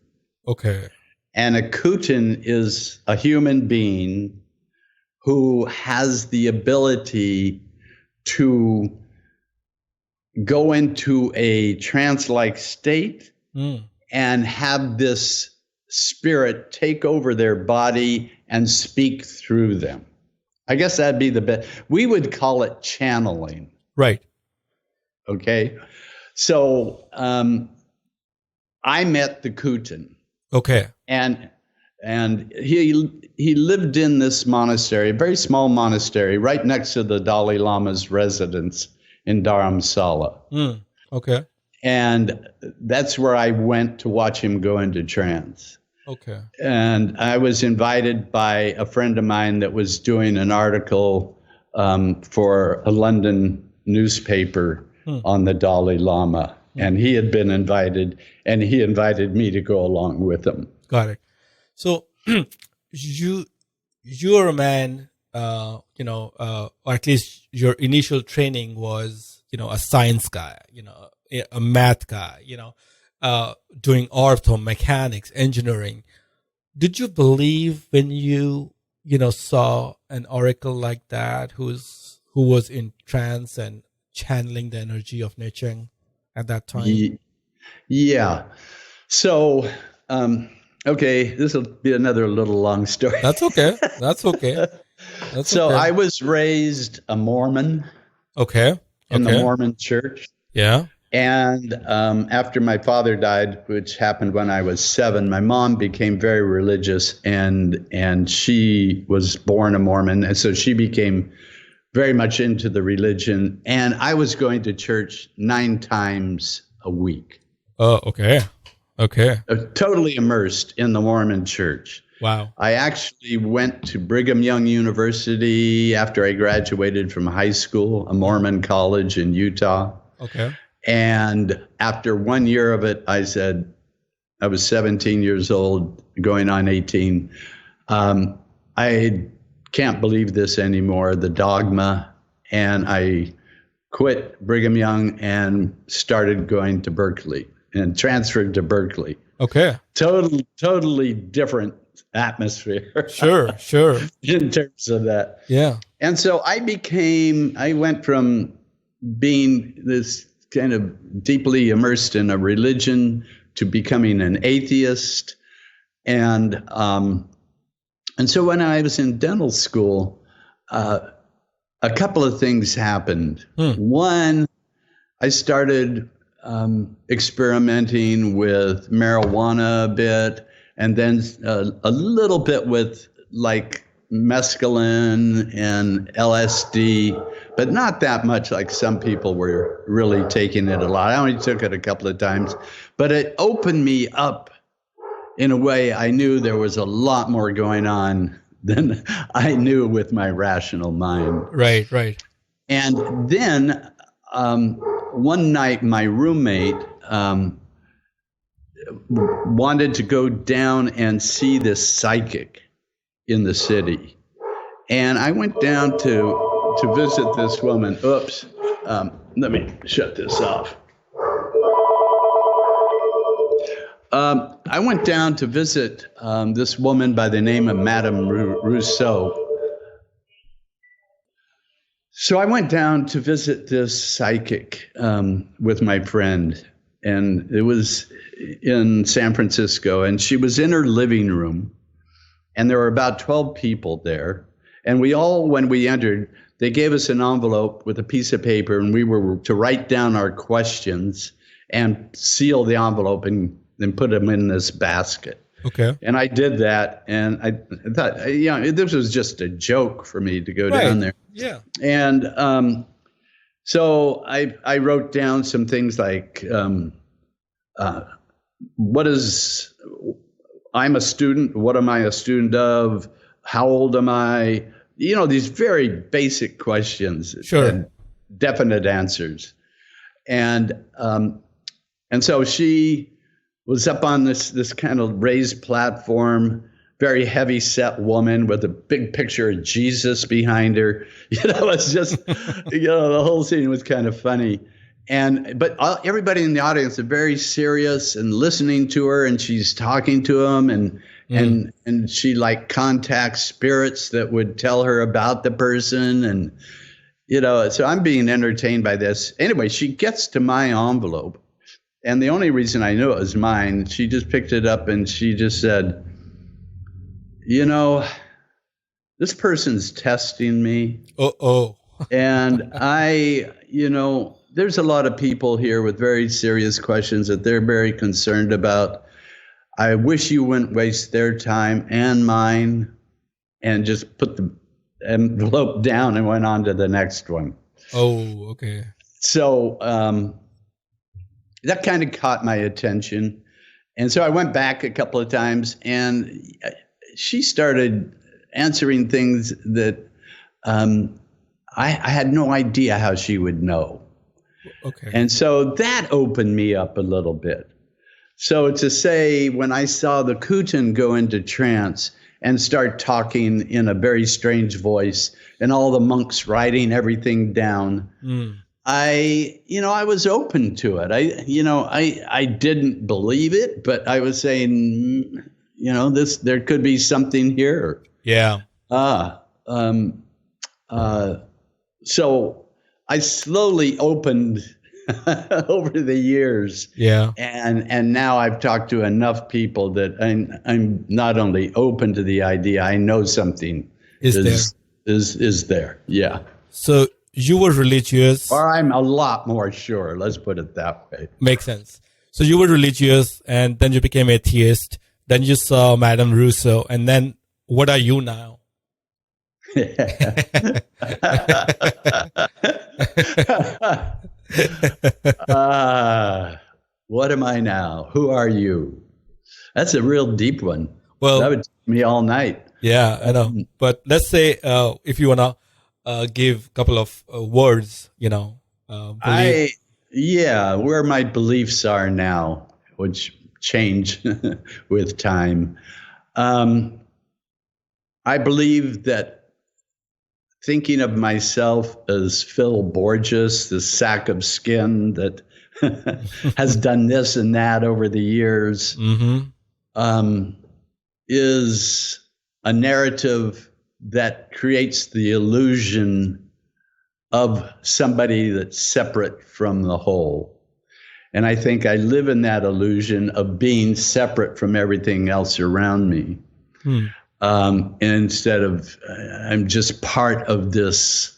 Okay. And a Kutan is a human being who has the ability to go into a trance-like state and have this spirit take over their body and speak through them. I guess that'd be the best. We would call it channeling. Right. Okay. So I met the Kutan. Okay. And he lived in this monastery, a very small monastery, right next to the Dalai Lama's residence in Dharamsala. Okay. And that's where I went to watch him go into trance. Okay. And I was invited by a friend of mine that was doing an article for a London newspaper on the Dalai Lama. And he had been invited, and he invited me to go along with him. Got it. So you're a man, or at least your initial training was, a science guy, a math guy, doing ortho, mechanics, engineering. Did you believe when you, saw an oracle like that who was in trance and channeling the energy of nature at that time? Yeah. So, okay, this will be another little long story. That's okay. That's okay. So I was raised a Mormon. Okay. In the Mormon church. Yeah. And after my father died, which happened when I was 7, my mom became very religious, and she was born a Mormon. And so she became very much into the religion. And I was going to church 9 times a week. Oh, okay. Okay. Totally immersed in the Mormon church. Wow. I actually went to Brigham Young University after I graduated from high school, a Mormon college in Utah. Okay. And after 1 year of it, I said, I was 17 years old, going on 18. I can't believe this anymore, the dogma. And I quit Brigham Young and started going to Berkeley and transferred to Berkeley. Okay. Totally different atmosphere. Sure. In terms of that. Yeah. And so I went from being this kind of deeply immersed in a religion to becoming an atheist. And so when I was in dental school, a couple of things happened. One, I started experimenting with marijuana a bit, and then a little bit with like mescaline and LSD, but not that much like some people were really taking it a lot. I only took it a couple of times, but it opened me up in a way. I knew there was a lot more going on than I knew with my rational mind. Right. And then one night, my roommate wanted to go down and see this psychic in the city. And I went down to visit this woman. Oops. Let me shut this off. I went down to visit this woman by the name of Madame Rousseau. So I went down to visit this psychic with my friend, and it was in San Francisco, and she was in her living room, and there were about 12 people there. And we all, when we entered, they gave us an envelope with a piece of paper, and we were to write down our questions and seal the envelope and then put them in this basket. Okay. And I did that, and I thought, this was just a joke for me to go down there. Yeah. And so I wrote down some things like, I'm a student. What am I a student of? How old am I? These very basic questions. Sure. definite answers. And so she was up on this kind of raised platform, very heavy set woman with a big picture of Jesus behind her. It's just, the whole scene was kind of funny. But everybody in the audience are very serious and listening to her, and she's talking to them, and she like contacts spirits that would tell her about the person, and so I'm being entertained by this. Anyway, she gets to my envelope, and the only reason I knew it was mine, she just picked it up and she just said, this person's testing me. And there's a lot of people here with very serious questions that they're very concerned about. I wish you wouldn't waste their time and mine, and just put the envelope down and went on to the next one. Oh, okay. So that kind of caught my attention. And so I went back a couple of times, and she started answering things that I had no idea how she would know. Okay. And so that opened me up a little bit. So to say, when I saw the Kutan go into trance and start talking in a very strange voice, and all the monks writing everything down, I was open to it. I didn't believe it, but I was saying, there could be something here. Yeah. So I slowly opened over the years. Yeah. And now I've talked to enough people that I'm not only open to the idea, I know something is there. Yeah. So you were religious. Or I'm a lot more sure. Let's put it that way. Makes sense. So you were religious, and then you became atheist. Then you saw Madame Rousseau, and then what are you now? What am I now? Who are you? That's a real deep one. Well, that would take me all night. Yeah, I know. But let's say if you wanna give a couple of words, where my beliefs are now, which change with time. I believe that thinking of myself as Phil Borges, the sack of skin that has done this and that over the years, is a narrative that creates the illusion of somebody that's separate from the whole. And I think I live in that illusion of being separate from everything else around me. Instead of, I'm just part of this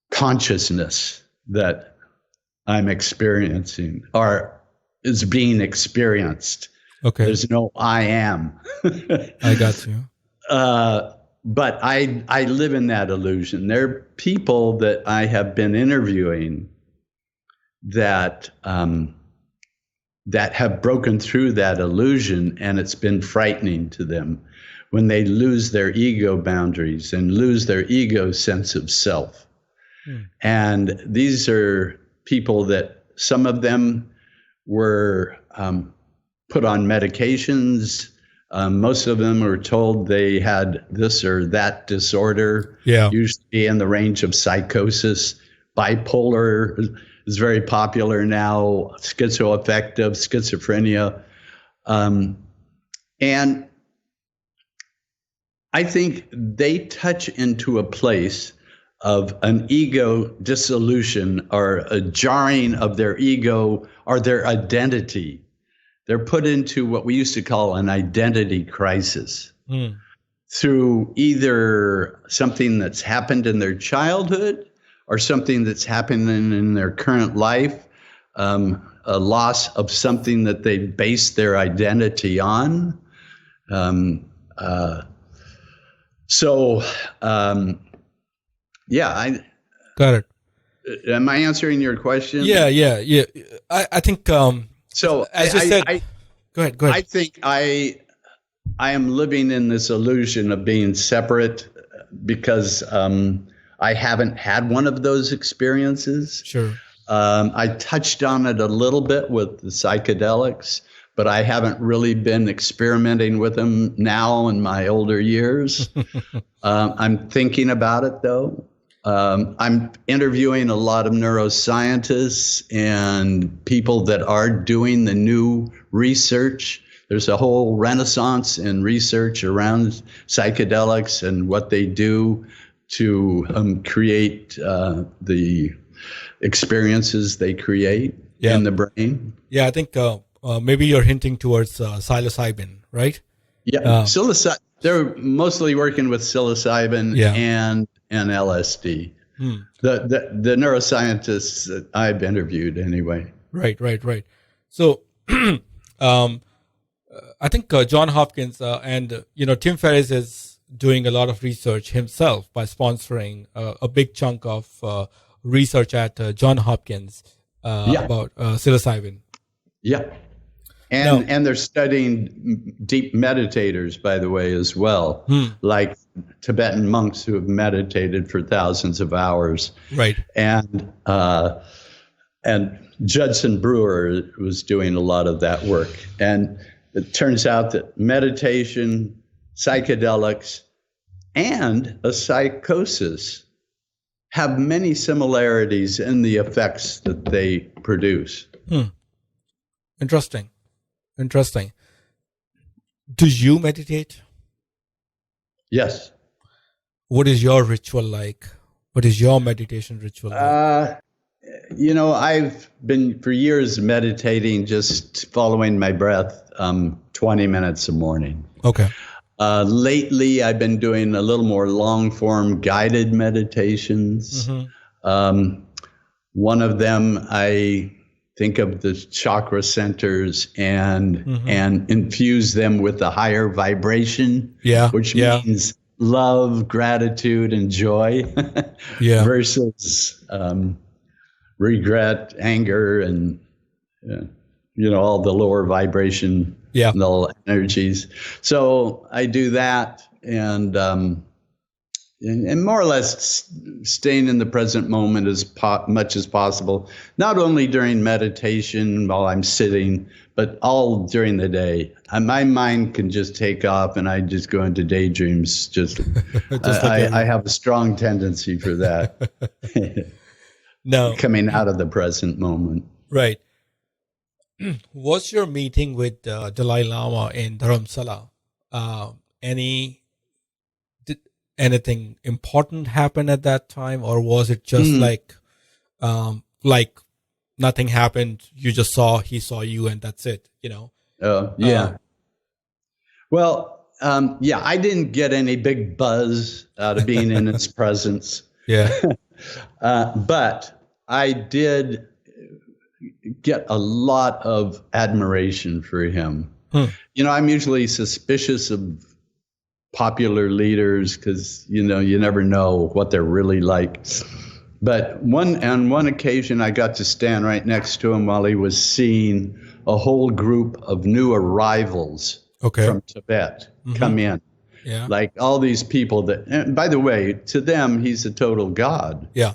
consciousness that I'm experiencing, or is being experienced. Okay. There's no I am. I got you. But I live in that illusion. There are people that I have been interviewing that have broken through that illusion, and it's been frightening to them when they lose their ego boundaries and lose their ego sense of self. And these are people that some of them were put on medications. Most of them were told they had this or that disorder, usually in the range of psychosis. Bipolar is very popular now, schizoaffective, schizophrenia. And I think they touch into a place of an ego dissolution, or a jarring of their ego or their identity. They're put into what we used to call an identity crisis through either something that's happened in their childhood or something that's happening in their current life, a loss of something that they base their identity on. I got it. Am I answering your question? Yeah. I think. So as you said, go ahead. I think I am living in this illusion of being separate because I haven't had one of those experiences. Sure. I touched on it a little bit with the psychedelics, but I haven't really been experimenting with them now in my older years. I'm thinking about it, though. I'm interviewing a lot of neuroscientists and people that are doing the new research. There's a whole renaissance in research around psychedelics and what they do to create the experiences they create in the brain. Yeah, I think maybe you're hinting towards psilocybin, right? Yeah, they're mostly working with psilocybin and LSD. The neuroscientists that I've interviewed, anyway. Right. So, I think John Hopkins and Tim Ferriss is doing a lot of research himself by sponsoring a big chunk of research at John Hopkins about psilocybin. Yeah. And they're studying deep meditators, by the way, as well, like Tibetan monks who have meditated for thousands of hours. Right. And Judson Brewer was doing a lot of that work. And it turns out that meditation, psychedelics, and a psychosis have many similarities in the effects that they produce. Interesting. Do you meditate? Yes. What is your ritual like? What is your meditation ritual like? I've been for years meditating, just following my breath, 20 minutes a morning. Okay. Lately, I've been doing a little more long-form guided meditations. One of them, I think of the chakra centers and infuse them with the higher vibration, which means love, gratitude, and joy, versus regret, anger, and all the lower vibration energies. So I do that, and more or less staying in the present moment as much as possible, not only during meditation while I'm sitting, but all during the day. My mind can just take off and I just go into daydreams. I have a strong tendency for that. No. Coming out of the present moment. Right. Was your meeting with Dalai Lama in Dharamsala, anything important happen at that time, or was it just like nothing happened? You just he saw you, and that's it. Oh, yeah. Well, I didn't get any big buzz out of being in his presence. Yeah. But I did get a lot of admiration for him. I'm usually suspicious of popular leaders because, you never know what they're really like. But on one occasion, I got to stand right next to him while he was seeing a whole group of new arrivals from Tibet come in. Yeah. Like all these people and by the way, to them, he's a total god. Yeah.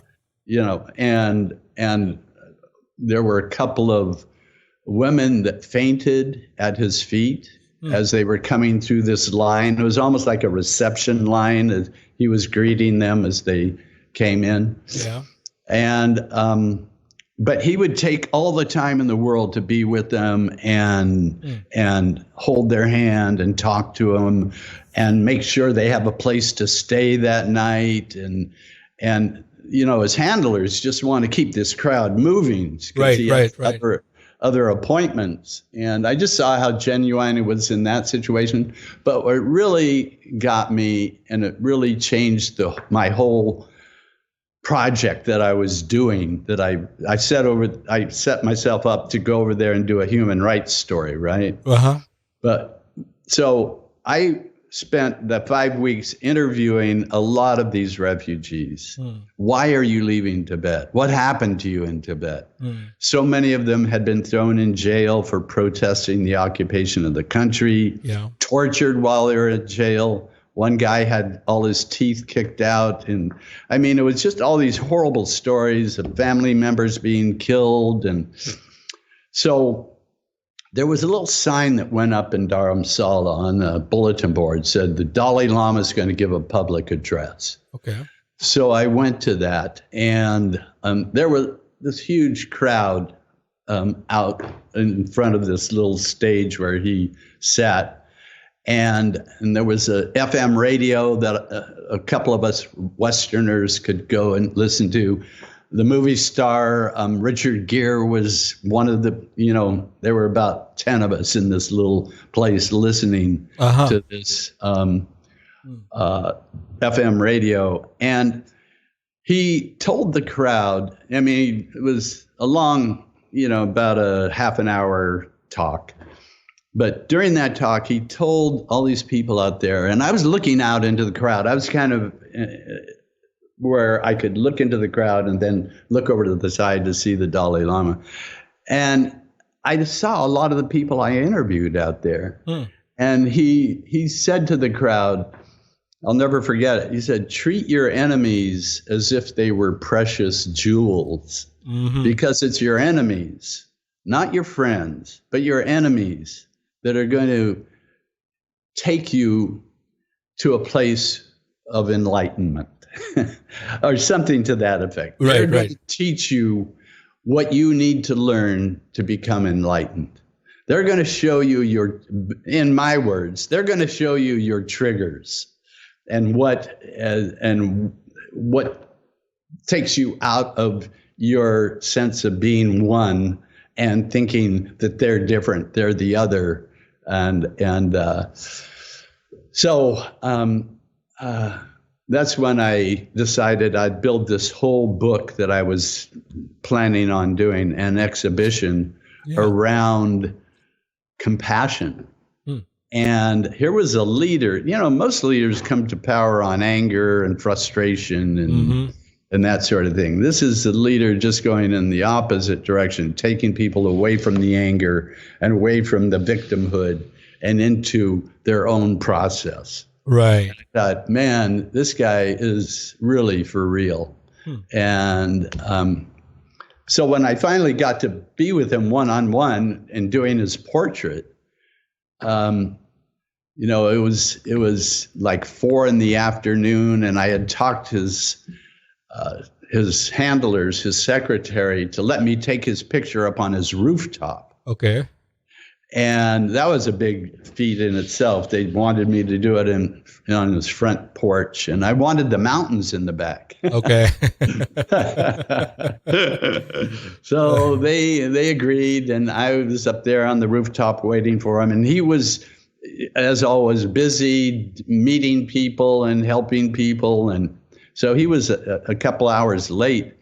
And there were a couple of women that fainted at his feet as they were coming through this line. It was almost like a reception line as he was greeting them as they came in. Yeah. And but he would take all the time in the world to be with them and hold their hand and talk to them and make sure they have a place to stay that night. And his handlers just want to keep this crowd moving. Right. Other appointments. And I just saw how genuine it was in that situation. But what really got me, and it really changed my whole project that I was doing, that I set myself up to go over there and do a human rights story, right? But so I spent the 5 weeks interviewing a lot of these refugees. Why are you leaving Tibet? What happened to you in Tibet? So many of them had been thrown in jail for protesting the occupation of the country, tortured while they were in jail, one guy had all his teeth kicked out. And I mean, it was just all these horrible stories of family members being killed. And so there was a little sign that went up in Dharamsala on a bulletin board, said the Dalai Lama is going to give a public address. Okay. So I went to that, and there was this huge crowd out in front of this little stage where he sat. And there was a FM radio that a couple of us Westerners could go and listen to. The movie star, Richard Gere, was one of the, there were about 10 of us in this little place listening to this FM radio. And he told the crowd, I mean, it was a long, about a half an hour talk. But during that talk, he told all these people out there, and I was looking out into the crowd. I was kind of where I could look into the crowd and then look over to the side to see the Dalai Lama. And I saw a lot of the people I interviewed out there. And he said to the crowd, I'll never forget it. He said, treat your enemies as if they were precious jewels, because it's your enemies, not your friends, but your enemies that are going to take you to a place of enlightenment or something to that effect. They're going to teach you what you need to learn to become enlightened. They're going to show you in my words, they're going to show you your triggers and what takes you out of your sense of being one and thinking that they're different, they're the other. So that's when I decided I'd build this whole book that I was planning on doing, an exhibition around compassion. And here was a leader. Most leaders come to power on anger and frustration and that sort of thing. This is the leader just going in the opposite direction, taking people away from the anger and away from the victimhood and into their own process. Right. I thought, man, this guy is really for real. And so when I finally got to be with him one-on-one and doing his portrait, it was like 4 PM, and I had talked his handlers, his secretary, to let me take his picture up on his rooftop. Okay. And that was a big feat in itself. They wanted me to do it on his front porch, and I wanted the mountains in the back. Okay. So they agreed, and I was up there on the rooftop waiting for him, and he was, as always, busy meeting people and helping people, and so he was a couple hours late,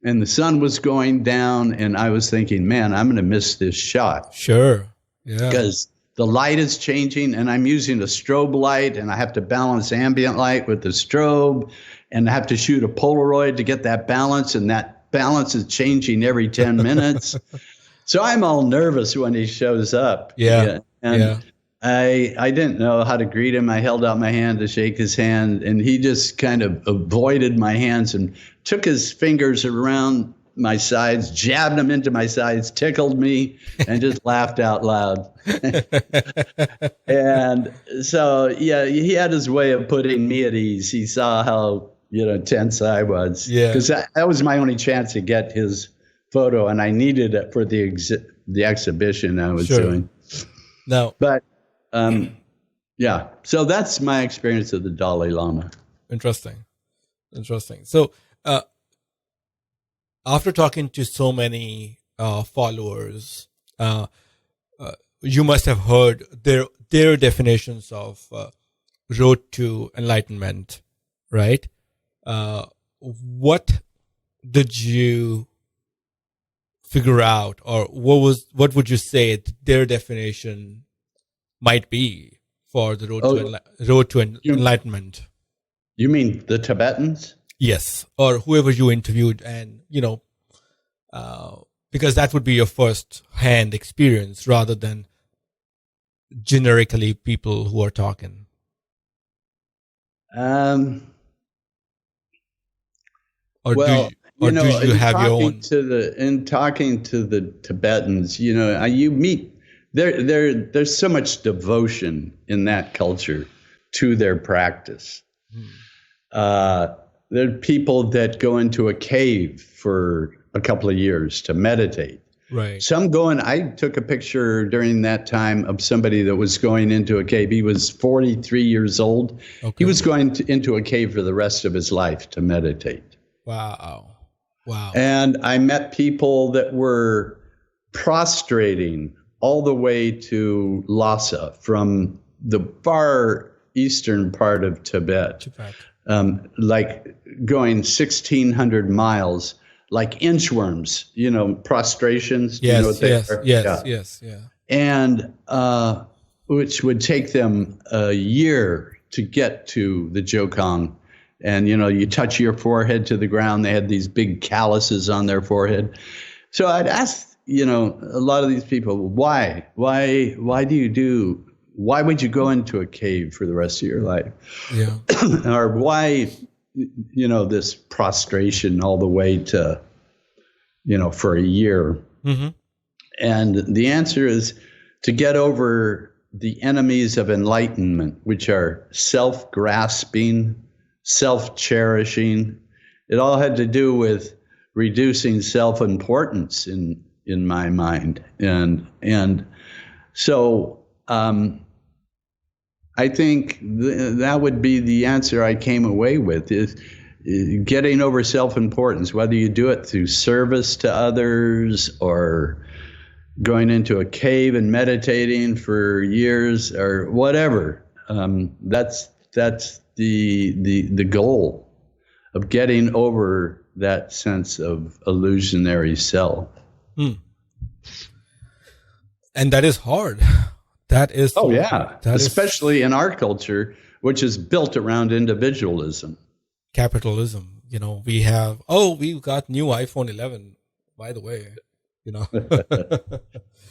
and the sun was going down, and I was thinking, man, I'm going to miss this shot. Sure. Yeah. Because the light is changing, and I'm using a strobe light, and I have to balance ambient light with the strobe, and I have to shoot a Polaroid to get that balance, and that balance is changing every 10 minutes. So I'm all nervous when he shows up. Yeah. And I didn't know how to greet him. I held out my hand to shake his hand, and he just kind of avoided my hands and took his fingers around my sides, jabbed them into my sides, tickled me, and just laughed out loud. And so, he had his way of putting me at ease. He saw how, tense I was. Yeah. Because that was my only chance to get his photo, and I needed it for the exhibition I was doing. No. But, so that's my experience of the Dalai Lama. Interesting. So, after talking to so many followers, you must have heard their definitions of road to enlightenment, right? What did you figure out, or what would you say their definition might be for the road to enlightenment? You mean the Tibetans? Yes, or whoever you interviewed, and because that would be your first-hand experience rather than generically people who are talking. Um, Or well, do you have your own? In talking to the Tibetans, you meet there's so much devotion in that culture to their practice. There are people that go into a cave for a couple of years to meditate. Right. I took a picture during that time of somebody that was going into a cave. He was 43 years old. Okay. He was going into a cave for the rest of his life to meditate. Wow. And I met people that were prostrating all the way to Lhasa from the far eastern part of Tibet. Like going 1,600 miles, like inchworms, prostrations. Yes, yes. And which would take them a year to get to the Jokang. And, you touch your forehead to the ground. They had these big calluses on their forehead. So I'd ask, a lot of these people, why would you go into a cave for the rest of your life? Yeah. Or why, this prostration all the way to, for a year? Mm-hmm. And the answer is to get over the enemies of enlightenment, which are self-grasping, self-cherishing. It all had to do with reducing self-importance in my mind. And so I think that would be the answer I came away with, is getting over self-importance, whether you do it through service to others or going into a cave and meditating for years or whatever. That's the goal of getting over that sense of illusionary self. And that is hard. That is especially in our culture, which is built around individualism. Capitalism. We've got new iPhone 11, by the way.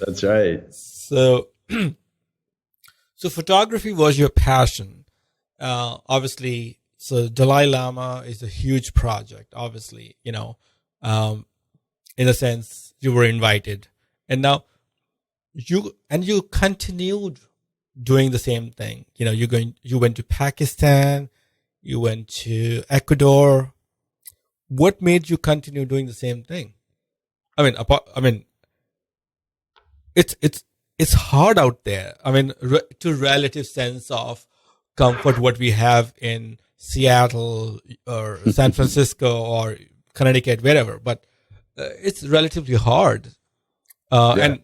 That's right. So photography was your passion. Obviously, so Dalai Lama is a huge project, obviously, in a sense you were invited, and now you continued doing the same thing. You went to Pakistan, you went to Ecuador. What made you continue doing the same thing? It's hard out there. To relative sense of comfort, what we have in Seattle or San Francisco or Connecticut, wherever, but it's relatively hard. And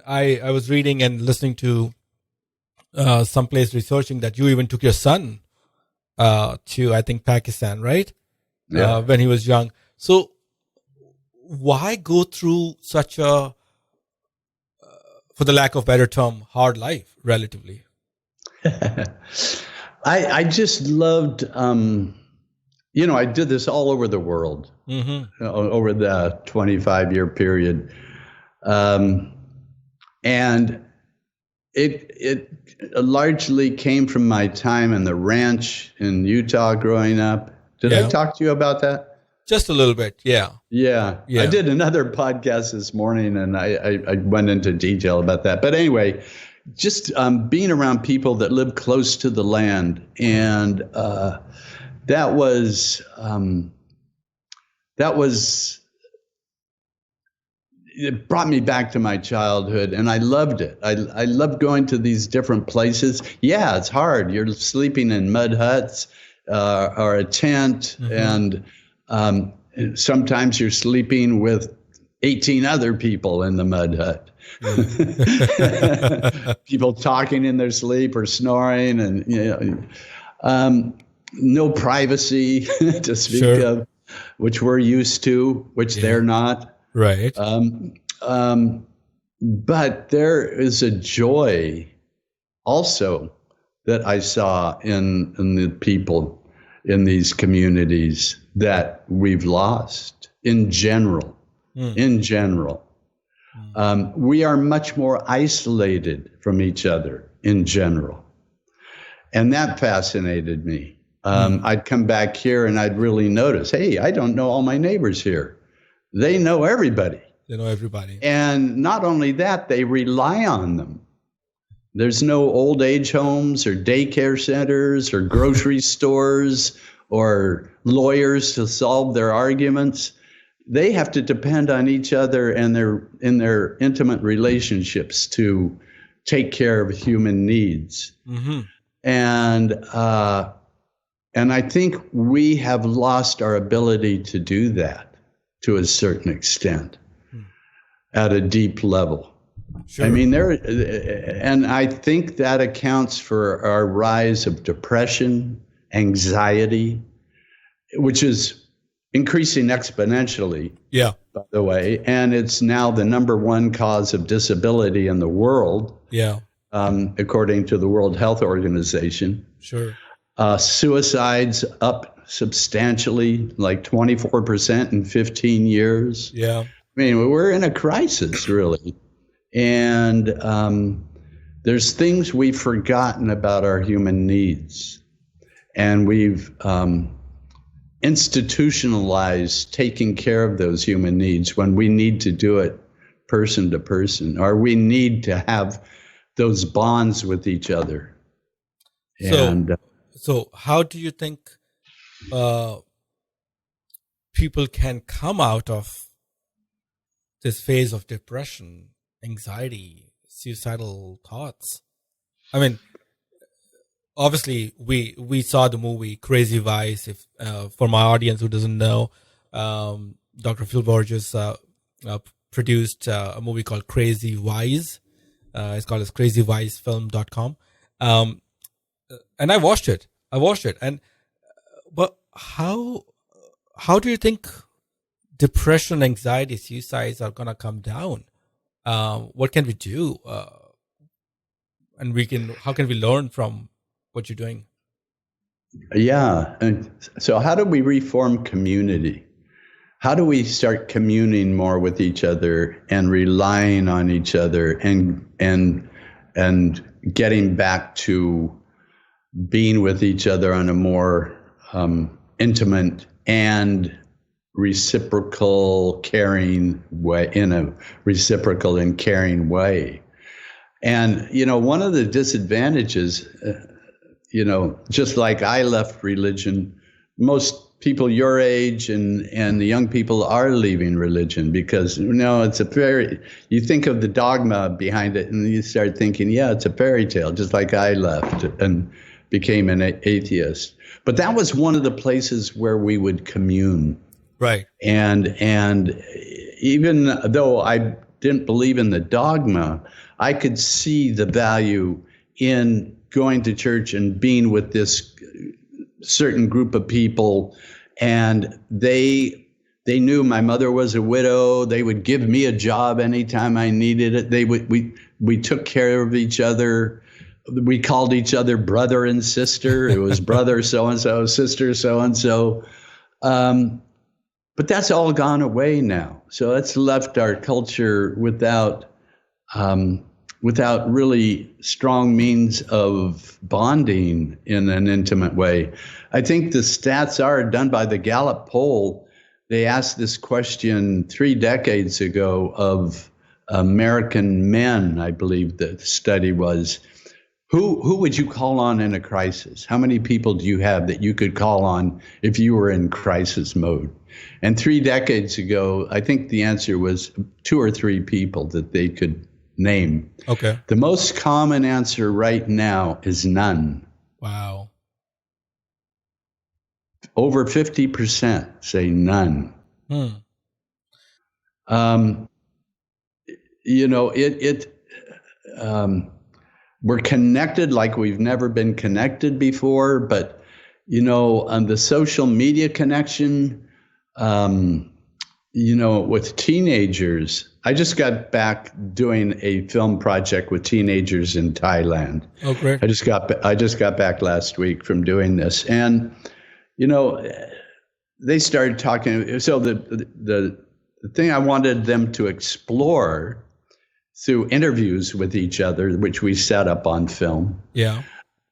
I was reading and listening to someplace researching that you even took your son to, I think, Pakistan, right? Yeah. When he was young. So why go through such a, for the lack of better term, hard life, relatively? I just loved, I did this all over the world, over the 25-year period. And it largely came from my time in the ranch in Utah growing up. Did I talk to you about that? Just a little bit, yeah. Yeah. I did another podcast this morning, and I went into detail about that. But anyway, just being around people that live close to the land, and that was it brought me back to my childhood, and I loved it. I loved going to these different places. Yeah, it's hard. You're sleeping in mud huts or a tent, and sometimes you're sleeping with 18 other people in the mud hut. People talking in their sleep or snoring, and no privacy to speak of, which we're used to, which they're not. Right. But there is a joy also that I saw in the people in these communities that we've lost in general. In general. We are much more isolated from each other in general. And that fascinated me. I'd come back here and I'd really notice, hey, I don't know all my neighbors here. They know everybody. They know everybody. And not only that, they rely on them. There's no old age homes or daycare centers or grocery stores or lawyers to solve their arguments. They have to depend on each other and in their intimate relationships to take care of human needs. Mm-hmm. And I think we have lost our ability to do that to a certain extent at a deep level. Sure. I mean, and I think that accounts for our rise of depression, anxiety, which is increasing exponentially, by the way. And it's now the number one cause of disability in the world, according to the World Health Organization. Sure. Suicides up substantially, like 24% in 15 years. Yeah. I mean, we're in a crisis, really. And there's things we've forgotten about our human needs. And we've institutionalized taking care of those human needs when we need to do it person to person, or we need to have those bonds with each other. So how do you think people can come out of this phase of depression, anxiety, suicidal thoughts? I mean, obviously, we saw the movie Crazy Wise. If for my audience who doesn't know, Dr. Phil Borges produced a movie called Crazy Wise. It's called crazywisefilm.com. And I watched it. But how do you think depression, anxiety, suicides are gonna come down? What can we do? And how can we learn from what you're doing? Yeah. And so how do we reform community? How do we start communing more with each other and relying on each other and getting back to being with each other on a more intimate and reciprocal, caring way, in a reciprocal and caring way? And, one of the disadvantages, just like I left religion, most people your age and the young people are leaving religion because, you think of the dogma behind it and you start thinking, it's a fairy tale, just like I left and became an atheist. But that was one of the places where we would commune. Right. And even though I didn't believe in the dogma, I could see the value in going to church and being with this certain group of people. And they knew my mother was a widow. They would give me a job anytime I needed it. We took care of each other. We called each other brother and sister. It was brother so-and-so, sister so-and-so. But that's all gone away now. So that's left our culture without really strong means of bonding in an intimate way. I think the stats are done by the Gallup poll. They asked this question 3 decades ago of American men, I believe the study was. Who would you call on in a crisis? How many people do you have that you could call on if you were in crisis mode? And 3 decades ago, I think the answer was 2 or 3 people that they could name. Okay. The most common answer right now is none. Wow. Over 50% say none. We're connected like we've never been connected before, but on the social media connection, with teenagers, I just got back doing a film project with teenagers in Thailand. Oh, great. I just got back last week from doing this, and they started talking. So the thing I wanted them to explore through interviews with each other, which we set up on film, yeah,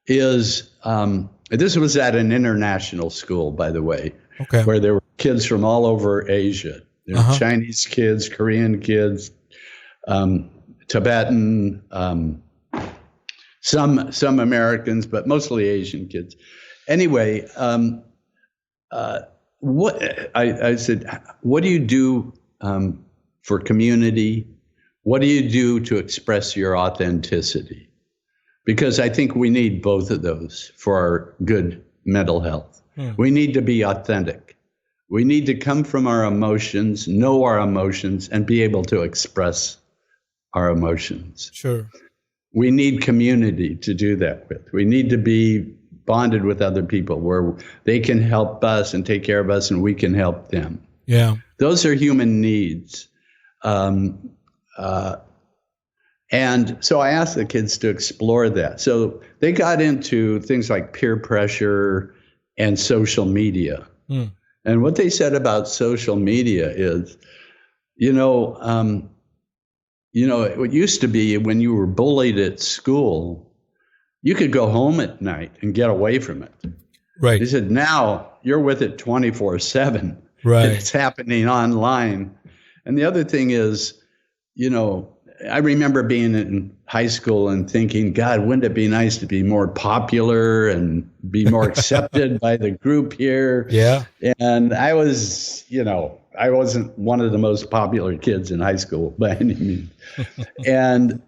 is This was at an international school, by the way, Okay. where there were kids from all over Asia. There were Chinese kids, Korean kids, Tibetan, some Americans, but mostly Asian kids. Anyway, I said, what do you do for community? What do you do to express your authenticity? Because I think we need both of those for our good mental health. We need to be authentic. We need to come from our emotions, know our emotions, and be able to express our emotions. Sure. We need community to do that with. We need to be bonded with other people where they can help us and take care of us and we can help them. Yeah. Those are human needs. And so I asked the kids to explore that. So they got into things like peer pressure and social media. And what they said about social media is, it used to be when you were bullied at school, you could go home at night and get away from it. Right. He said, now you're with it 24/7. Right. It's happening online. And the other thing is, I remember being in high school and thinking, God, wouldn't it be nice to be more popular and be more accepted by the group here? Yeah. And I was, I wasn't one of the most popular kids in high school by any means. And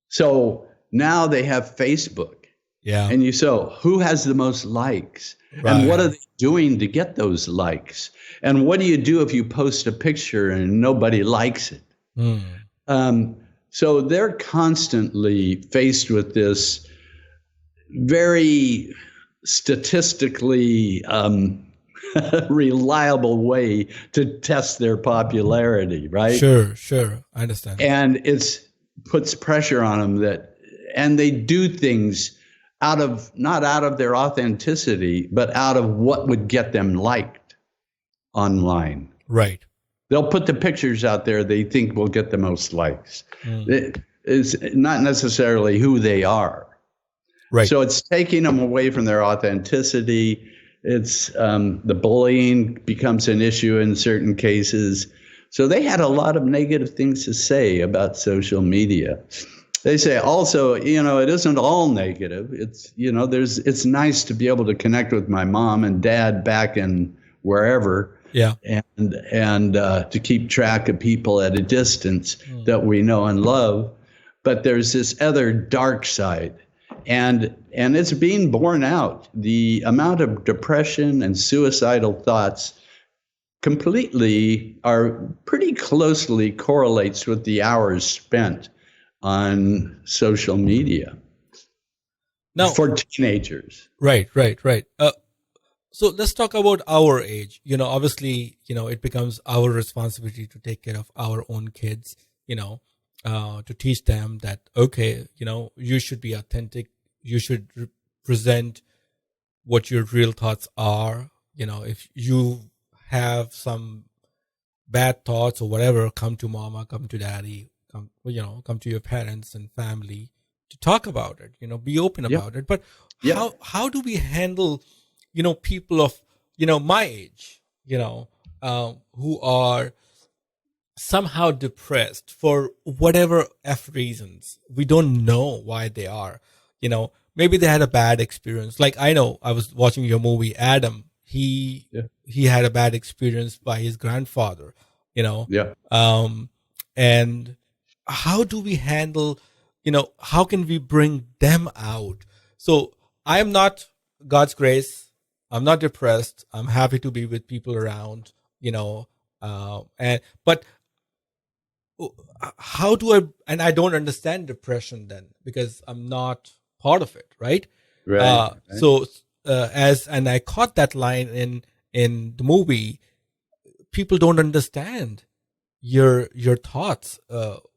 so now they have Facebook. Yeah. And who has the most likes? Right. And what are they doing to get those likes? And what do you do if you post a picture and nobody likes it? So they're constantly faced with this very statistically reliable way to test their popularity, right? Sure. I understand. And it puts pressure on them and they do things not out of their authenticity, but out of what would get them liked online. Right. They'll put the pictures out there they think will get the most likes. It's not necessarily who they are. Right. So it's taking them away from their authenticity. It's the bullying becomes an issue in certain cases. So they had a lot of negative things to say about social media. They say also, it isn't all negative. It's, it's nice to be able to connect with my mom and dad back in wherever. Yeah. And to keep track of people at a distance that we know and love. But there's this other dark side. And it's being borne out. The amount of depression and suicidal thoughts pretty closely correlates with the hours spent on social media. Now, for teenagers. Right. So let's talk about our age. Obviously, it becomes our responsibility to take care of our own kids, to teach them that, okay, you should be authentic. You should present what your real thoughts are. If you have some bad thoughts or whatever, come to mama, come to daddy, come to your parents and family to talk about it, be open about it. But how do we handle people of, my age, who are somehow depressed for whatever F reasons. We don't know why they are, maybe they had a bad experience. Like I know I was watching your movie, Adam. He had a bad experience by his grandfather, and how do we handle, how can we bring them out? So I am not, God's grace, I'm not depressed. I'm happy to be with people around, but how do and I don't understand depression then because I'm not part of it. Right. So, and I caught that line in the movie, people don't understand your thoughts,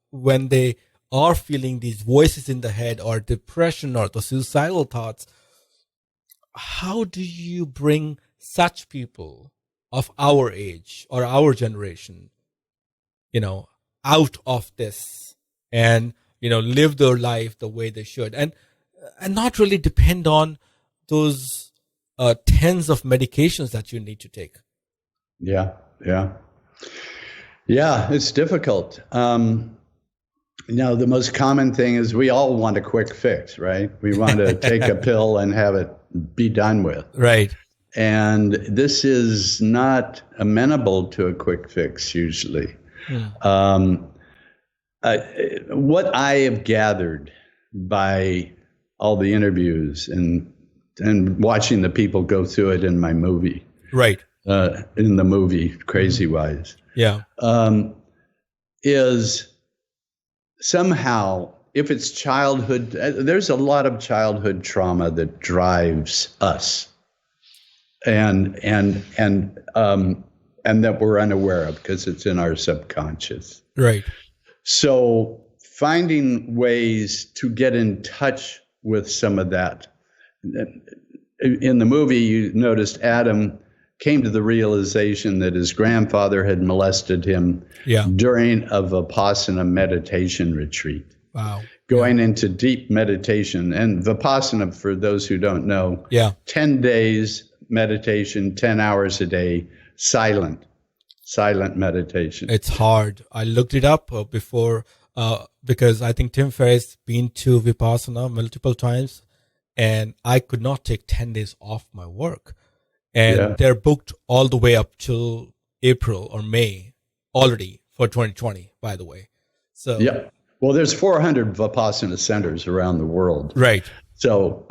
when they are feeling these voices in the head or depression or the suicidal thoughts. How do you bring such people of our age or our generation, out of this and, live their life the way they should and not really depend on those tens of medications that you need to take. Yeah. It's difficult. The most common thing is we all want a quick fix, right? We want to take a pill and have it be done with. Right. And this is not amenable to a quick fix usually. What I have gathered by all the interviews and watching the people go through it in my movie, right? In the movie Crazy Wise, is somehow, if it's childhood, there's a lot of childhood trauma that drives us, and that we're unaware of because it's in our subconscious. Right. So finding ways to get in touch with some of that. In the movie, you noticed Adam came to the realization that his grandfather had molested him during a Vipassana meditation retreat. Wow. Going into deep meditation. And Vipassana, for those who don't know, 10 days meditation, 10 hours a day, silent meditation. It's hard. I looked it up before because I think Tim Ferriss been to Vipassana multiple times, and I could not take 10 days off my work. And they're booked all the way up till April or May already for 2020, by the way. So well, there's 400 Vipassana centers around the world. Right. So,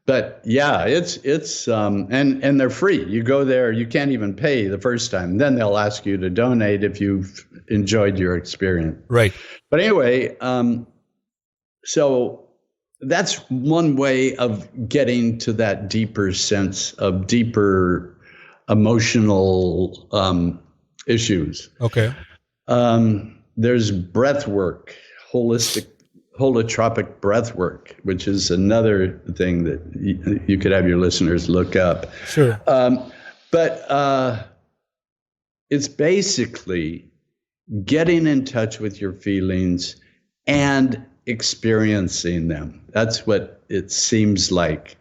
but it's and they're free. You go there, you can't even pay the first time. Then they'll ask you to donate if you've enjoyed your experience. Right. But anyway, so that's one way of getting to that deeper sense of deeper emotional issues. Okay. There's breath work, holotropic breath work, which is another thing that you could have your listeners look up. Sure. But it's basically getting in touch with your feelings and experiencing them. That's what it seems like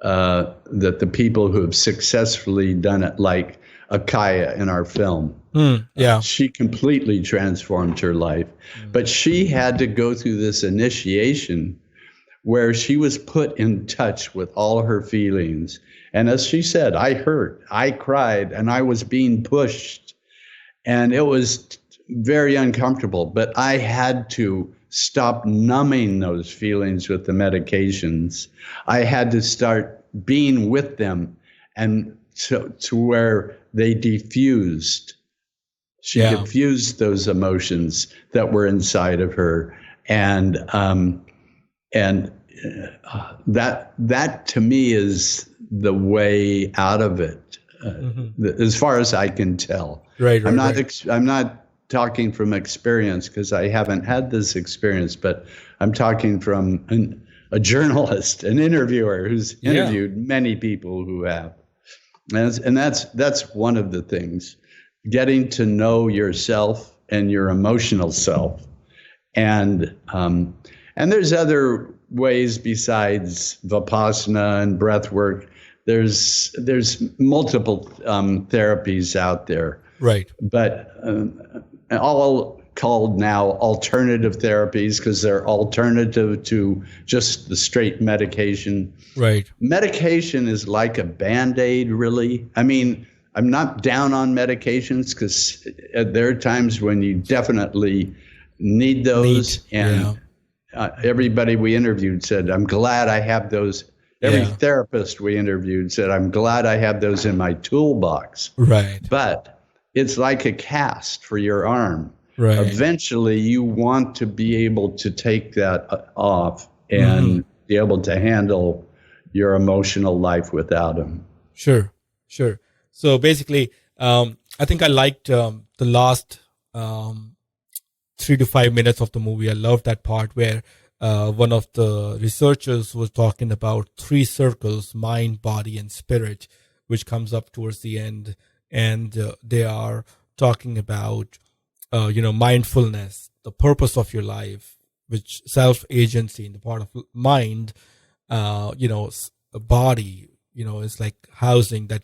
that the people who have successfully done it, like Akaya in our film. She completely transformed her life. But she had to go through this initiation where she was put in touch with all her feelings. And as she said, I hurt, I cried, and I was being pushed. And it was very uncomfortable. But I had to stop numbing those feelings with the medications. I had to start being with them, and to where they diffused. She diffused those emotions that were inside of her, and that to me is the way out of it, as far as I can tell. Right. I'm not talking from experience because I haven't had this experience, but I'm talking from a journalist, an interviewer who's interviewed many people who have. And that's one of the things, getting to know yourself and your emotional self. And there's other ways besides Vipassana and breath work. There's multiple therapies out there. Right. But all called now alternative therapies because they're alternative to just the straight medication. Right. Medication is like a Band-Aid, really. I mean, I'm not down on medications because there are times when you definitely need those. Everybody we interviewed said, I'm glad I have those. Every therapist we interviewed said, I'm glad I have those in my toolbox. Right. But it's like a cast for your arm. Right. Eventually, you want to be able to take that off and be able to handle your emotional life without them. Sure. So basically, I think I liked the last 3 to 5 minutes of the movie. I loved that part where one of the researchers was talking about 3 circles: mind, body, and spirit, which comes up towards the end. And they are talking about mindfulness, the purpose of your life, which self-agency in the part of mind, body, is like housing that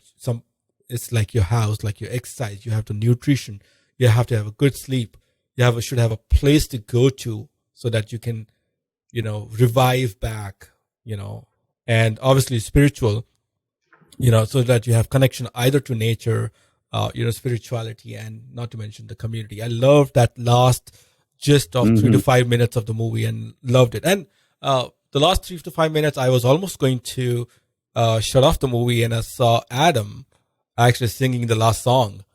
it's like your house, like your exercise. You have the nutrition. You have to have a good sleep. Should have a place to go to so that you can, revive back, and obviously spiritual, so that you have connection either to nature, spirituality, and not to mention the community. I loved that last gist of 3 to 5 minutes of the movie and loved it. And the last 3 to 5 minutes, I was almost going to shut off the movie, and I saw Adam actually singing the last song.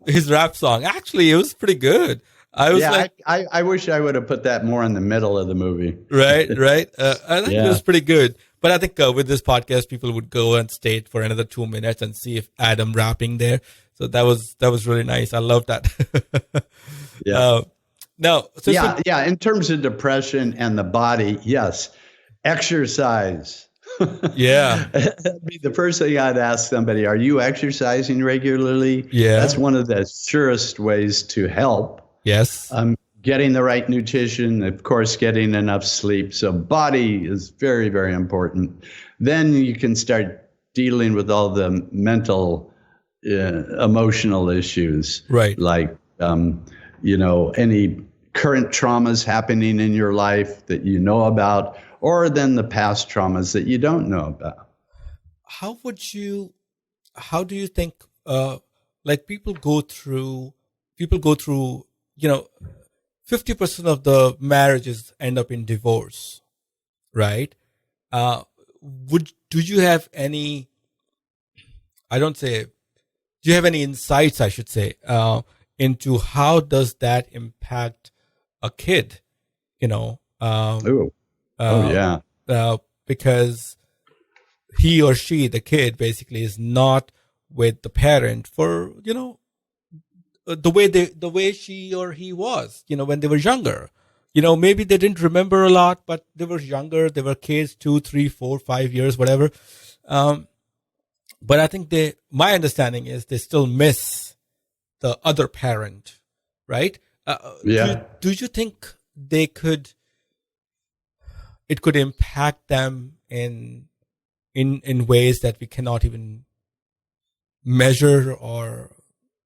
His rap song. Actually, it was pretty good. I was I wish I would have put that more in the middle of the movie. Right. I think it was pretty good. But I think with this podcast, people would go and stay for another 2 minutes and see if Adam rapping there. So that was really nice. I love that. Yeah. So in terms of depression and the body, yes, exercise. Yeah. That'd be the first thing I'd ask somebody, are you exercising regularly? Yeah. That's one of the surest ways to help. Yes. Getting the right nutrition, of course, getting enough sleep. So body is very, very important. Then you can start dealing with all the mental, emotional issues. Right. Like, any current traumas happening in your life that you know about, or then the past traumas that you don't know about. How do you think, like people go through, 50% of the marriages end up in divorce, right? Do you have any, do you have any insights, I should say, into how does that impact a kid, because he or she, the kid, basically is not with the parent for, the way she or he was, when they were younger. Maybe they didn't remember a lot, but they were younger. They were kids, 2, 3, 4, 5 years, whatever. But I think my understanding is they still miss the other parent, right? Do you think it could impact them in ways that we cannot even measure or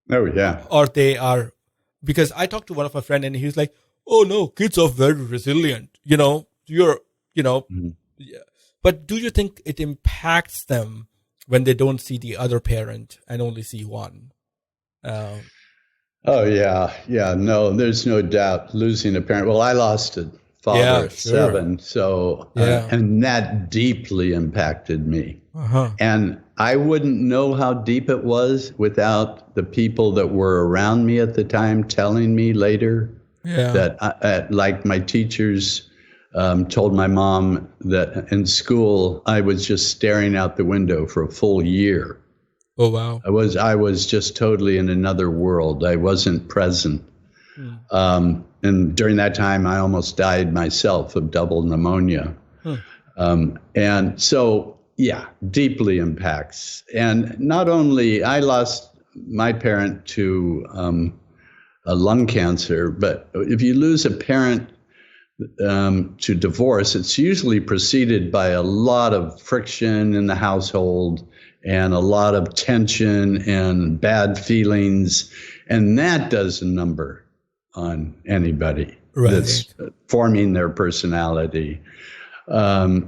they are, because I talked to one of my friends and he was like, oh no, kids are very resilient. But do you think it impacts them when they don't see the other parent and only see one? No, there's no doubt losing a parent. Well, I lost a father at 7, so and that deeply impacted me. And I wouldn't know how deep it was without the people that were around me at the time telling me later that, like my teachers told my mom that in school I was just staring out the window for a full year. Oh, wow. I was just totally in another world. I wasn't present. And during that time, I almost died myself of double pneumonia. And so, deeply impacts. And not only, I lost my parent to a lung cancer, but if you lose a parent to divorce, it's usually preceded by a lot of friction in the household and a lot of tension and bad feelings. And that does a number on anybody that's forming their personality. I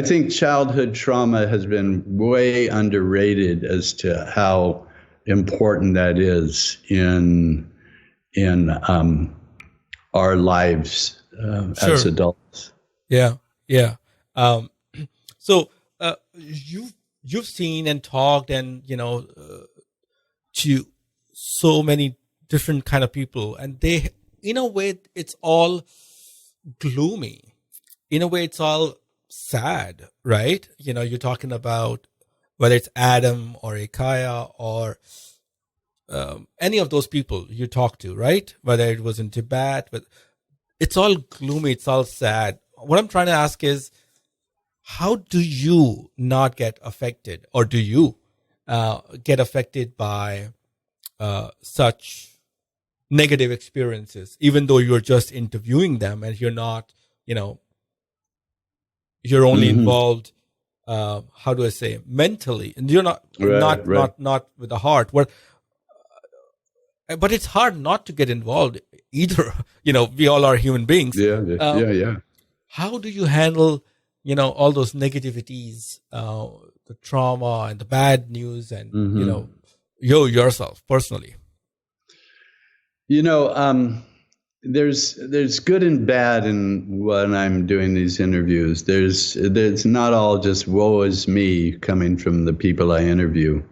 think childhood trauma has been way underrated as to how important that is in our lives as adults. So you've seen and talked and to so many different kind of people, and they, in a way, it's all gloomy. In a way, it's all sad, right? You're talking about whether it's Adam or Ikaya or any of those people you talk to, right? Whether it was in Tibet, but it's all gloomy, it's all sad. What I'm trying to ask is, how do you not get affected, or do you get affected by such negative experiences, even though you're just interviewing them and you're not, you're only involved, how do I say, mentally, and you're not, not with the heart. But it's hard not to get involved either. We all are human beings. Yeah. How do you handle, all those negativities, the trauma and the bad news, and yourself personally? There's good and bad in when I'm doing these interviews. There's not all just woe is me coming from the people I interview.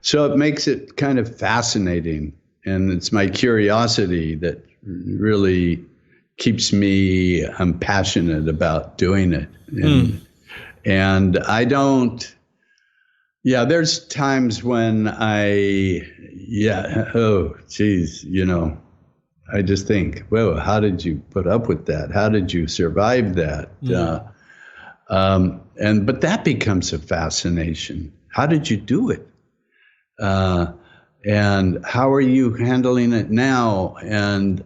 So it makes it kind of fascinating, and it's my curiosity that really keeps me passionate about doing it. And I don't. Yeah, there's times when I just think, whoa, how did you put up with that? How did you survive that? But that becomes a fascination. How did you do it? And how are you handling it now? And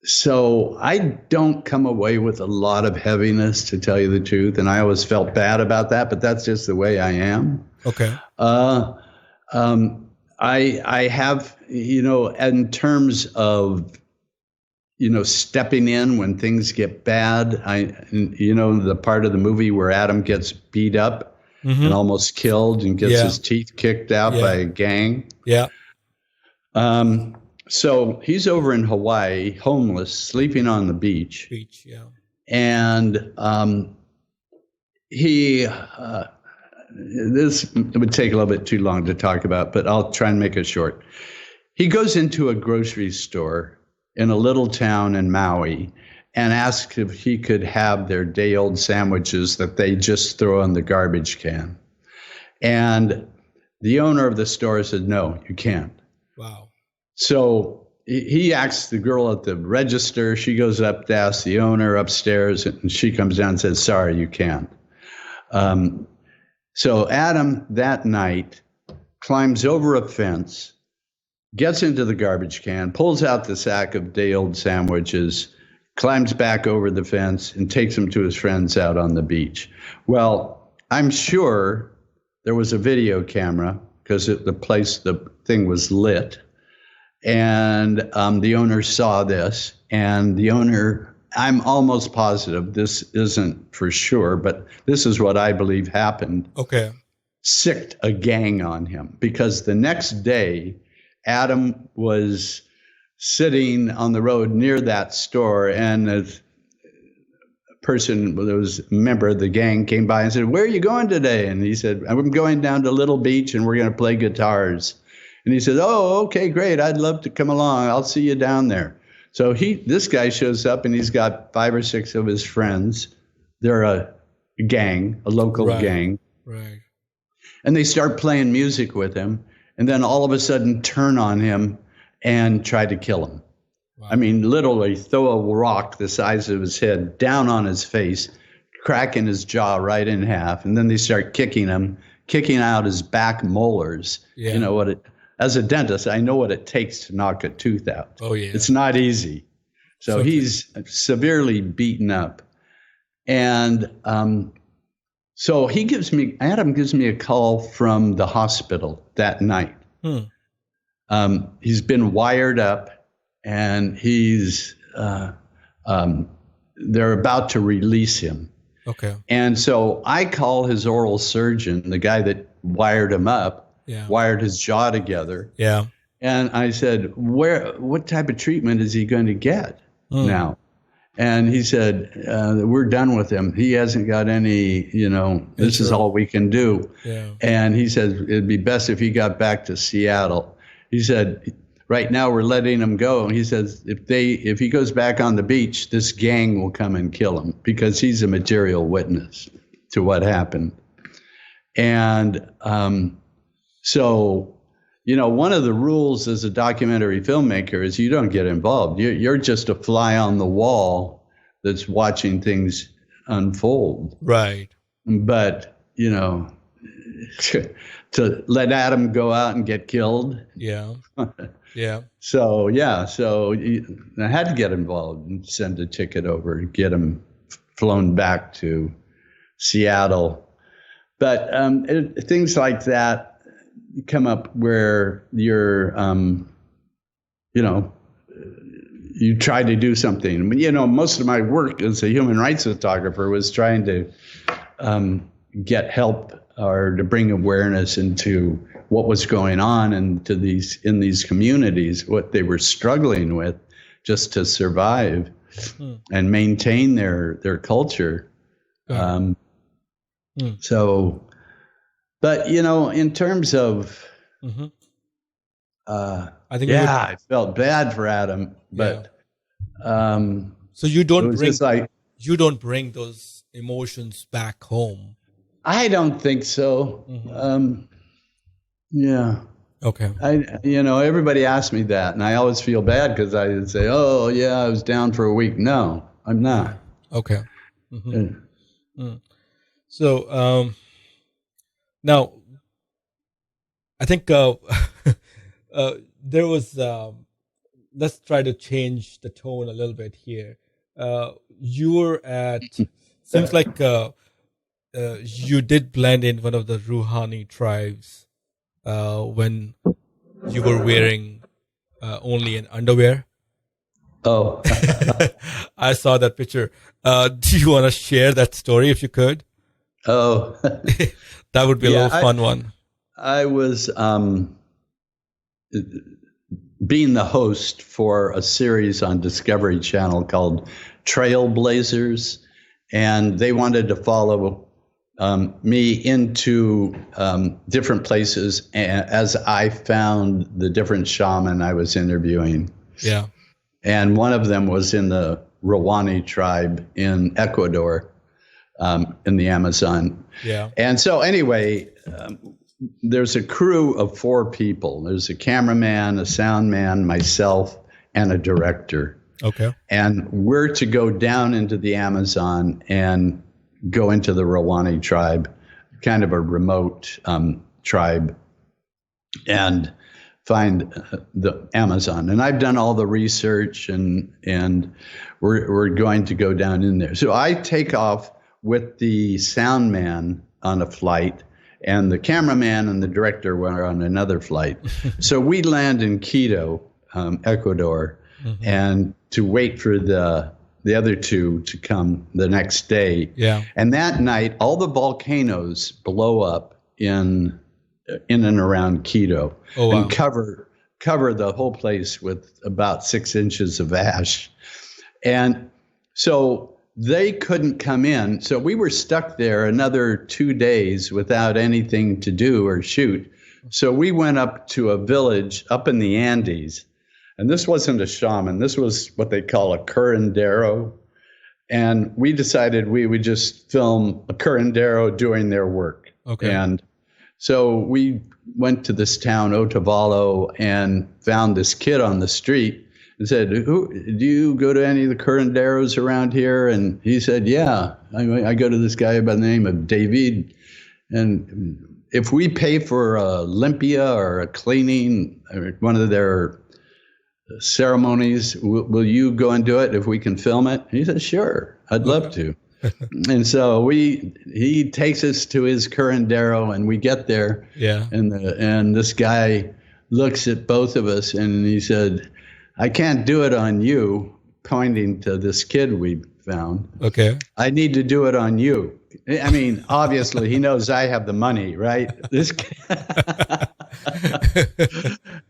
so I don't come away with a lot of heaviness, to tell you the truth. And I always felt bad about that, but that's just the way I am. Okay. I have, in terms of, stepping in when things get bad, the part of the movie where Adam gets beat up and almost killed and gets his teeth kicked out by a gang. Yeah. So he's over in Hawaii, homeless, sleeping on the beach. And this would take a little bit too long to talk about, but I'll try and make it short. He goes into a grocery store in a little town in Maui and asks if he could have their day-old sandwiches that they just throw in the garbage can. And the owner of the store said, no, you can't. Wow. So he asks the girl at the register. She goes up to ask the owner upstairs, and she comes down and says, sorry, you can't. So Adam that night climbs over a fence, gets into the garbage can, pulls out the sack of day-old sandwiches, climbs back over the fence, and takes them to his friends out on the beach. Well, I'm sure there was a video camera because the thing was lit. And the owner saw this, and the owner, I'm almost positive, this isn't for sure, but this is what I believe happened. Okay. Sicked a gang on him, because the next day, Adam was sitting on the road near that store, and a person, there was a member of the gang, came by and said, where are you going today? And he said, I'm going down to Little Beach, and we're going to play guitars. And he said, oh, okay, great. I'd love to come along. I'll see you down there. So this guy shows up, and he's got 5 or 6 of his friends. They're a gang, a local gang. Right. And they start playing music with him, and then all of a sudden turn on him and try to kill him. Wow. I mean, literally throw a rock the size of his head down on his face, cracking his jaw right in half. And then they start kicking him, kicking out his back molars. Yeah. As a dentist, I know what it takes to knock a tooth out. Oh, yeah. It's not easy. So he's severely beaten up. And so Adam gives me a call from the hospital that night. He's been wired up, and they're about to release him. Okay. And so I call his oral surgeon, the guy that wired him up, wired his jaw together. Yeah. And I said, what type of treatment is he going to get now? And he said, we're done with him. He hasn't got any, this is all we can do. Yeah. And he said, it'd be best if he got back to Seattle. He said, right now we're letting him go. And he says, if he goes back on the beach, this gang will come and kill him, because he's a material witness to what happened. And so, one of the rules as a documentary filmmaker is you don't get involved. You're just a fly on the wall that's watching things unfold. Right. But, to let Adam go out and get killed. Yeah. Yeah. So I had to get involved and send a ticket over, get him flown back to Seattle. But things like that come up where you're, you try to do something. Most of my work as a human rights photographer was trying to get help or to bring awareness into what was going on and in these communities, what they were struggling with just to survive and maintain their culture. So, but in terms of, I think I felt bad for Adam, but so you don't bring those emotions back home. I don't think so. Yeah. Okay. Everybody asks me that, and I always feel bad because I would say, "Oh, yeah, I was down for a week." No, I'm not. Okay. So now, I think there was. Let's try to change the tone a little bit here. You were at. Seems like you did blend in one of the Rouhani tribes when you were wearing only an underwear. Oh, I saw that picture. Do you want to share that story if you could? Oh, that would be a little fun one. I was being the host for a series on Discovery Channel called Trailblazers, and they wanted to follow me into different places as I found the different shaman I was interviewing. Yeah. And one of them was in the Rouhani tribe in Ecuador, in the Amazon. Yeah. And so anyway, there's a crew of 4 people. There's a cameraman, a sound man, myself, and a director. Okay. And we're to go down into the Amazon and go into the Rouhani tribe, kind of a remote tribe, and find the Amazon. And I've done all the research, and we're going to go down in there. So I take off with the sound man on a flight, and the cameraman and the director were on another flight. So we land in Quito, Ecuador, and to wait for the other 2 to come the next day. Yeah. And that night, all the volcanoes blow up in and around Quito and cover the whole place with about 6 inches of ash. And so they couldn't come in. So we were stuck there another 2 days without anything to do or shoot. So we went up to a village up in the Andes. And this wasn't a shaman. This was what they call a curandero. And we decided we would just film a curandero doing their work. Okay. And so we went to this town, Otavalo, and found this kid on the street and said, do you go to any of the curanderos around here? And he said, yeah, I go to this guy by the name of David. And if we pay for a limpia or a cleaning or one of their ceremonies, will you go and do it if we can film it? He said, sure, I'd love to. And so he takes us to his curandero, and we get there. Yeah. And this guy looks at both of us, and he said, I can't do it on you, pointing to this kid we found. Okay. I need to do it on you. I mean, obviously, he knows I have the money, right? This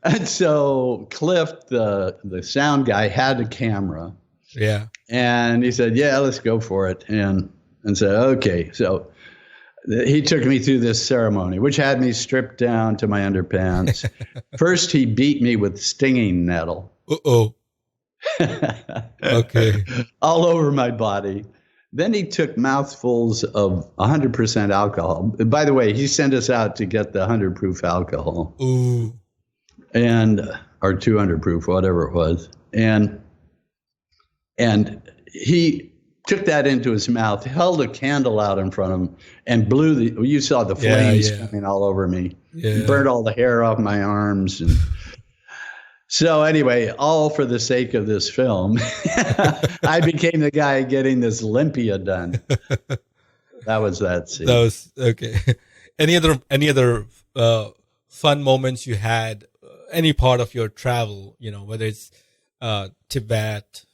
And so Cliff, the sound guy, had a camera. Yeah. And he said, yeah, let's go for it. And said, okay. So he took me through this ceremony, which had me stripped down to my underpants. First, he beat me with stinging nettle. Uh-oh. Okay. All over my body. Then he took mouthfuls of 100% alcohol. By the way, he sent us out to get the 100 proof alcohol. Ooh. Or 200 proof, whatever it was. And he took that into his mouth, held a candle out in front of him, and you saw the flames coming all over me, burned all the hair off my arms. And so anyway, all for the sake of this film, I became the guy getting this limpia done. That was that scene. That was okay. Any other fun moments you had? Any part of your travel? Whether it's Tibet,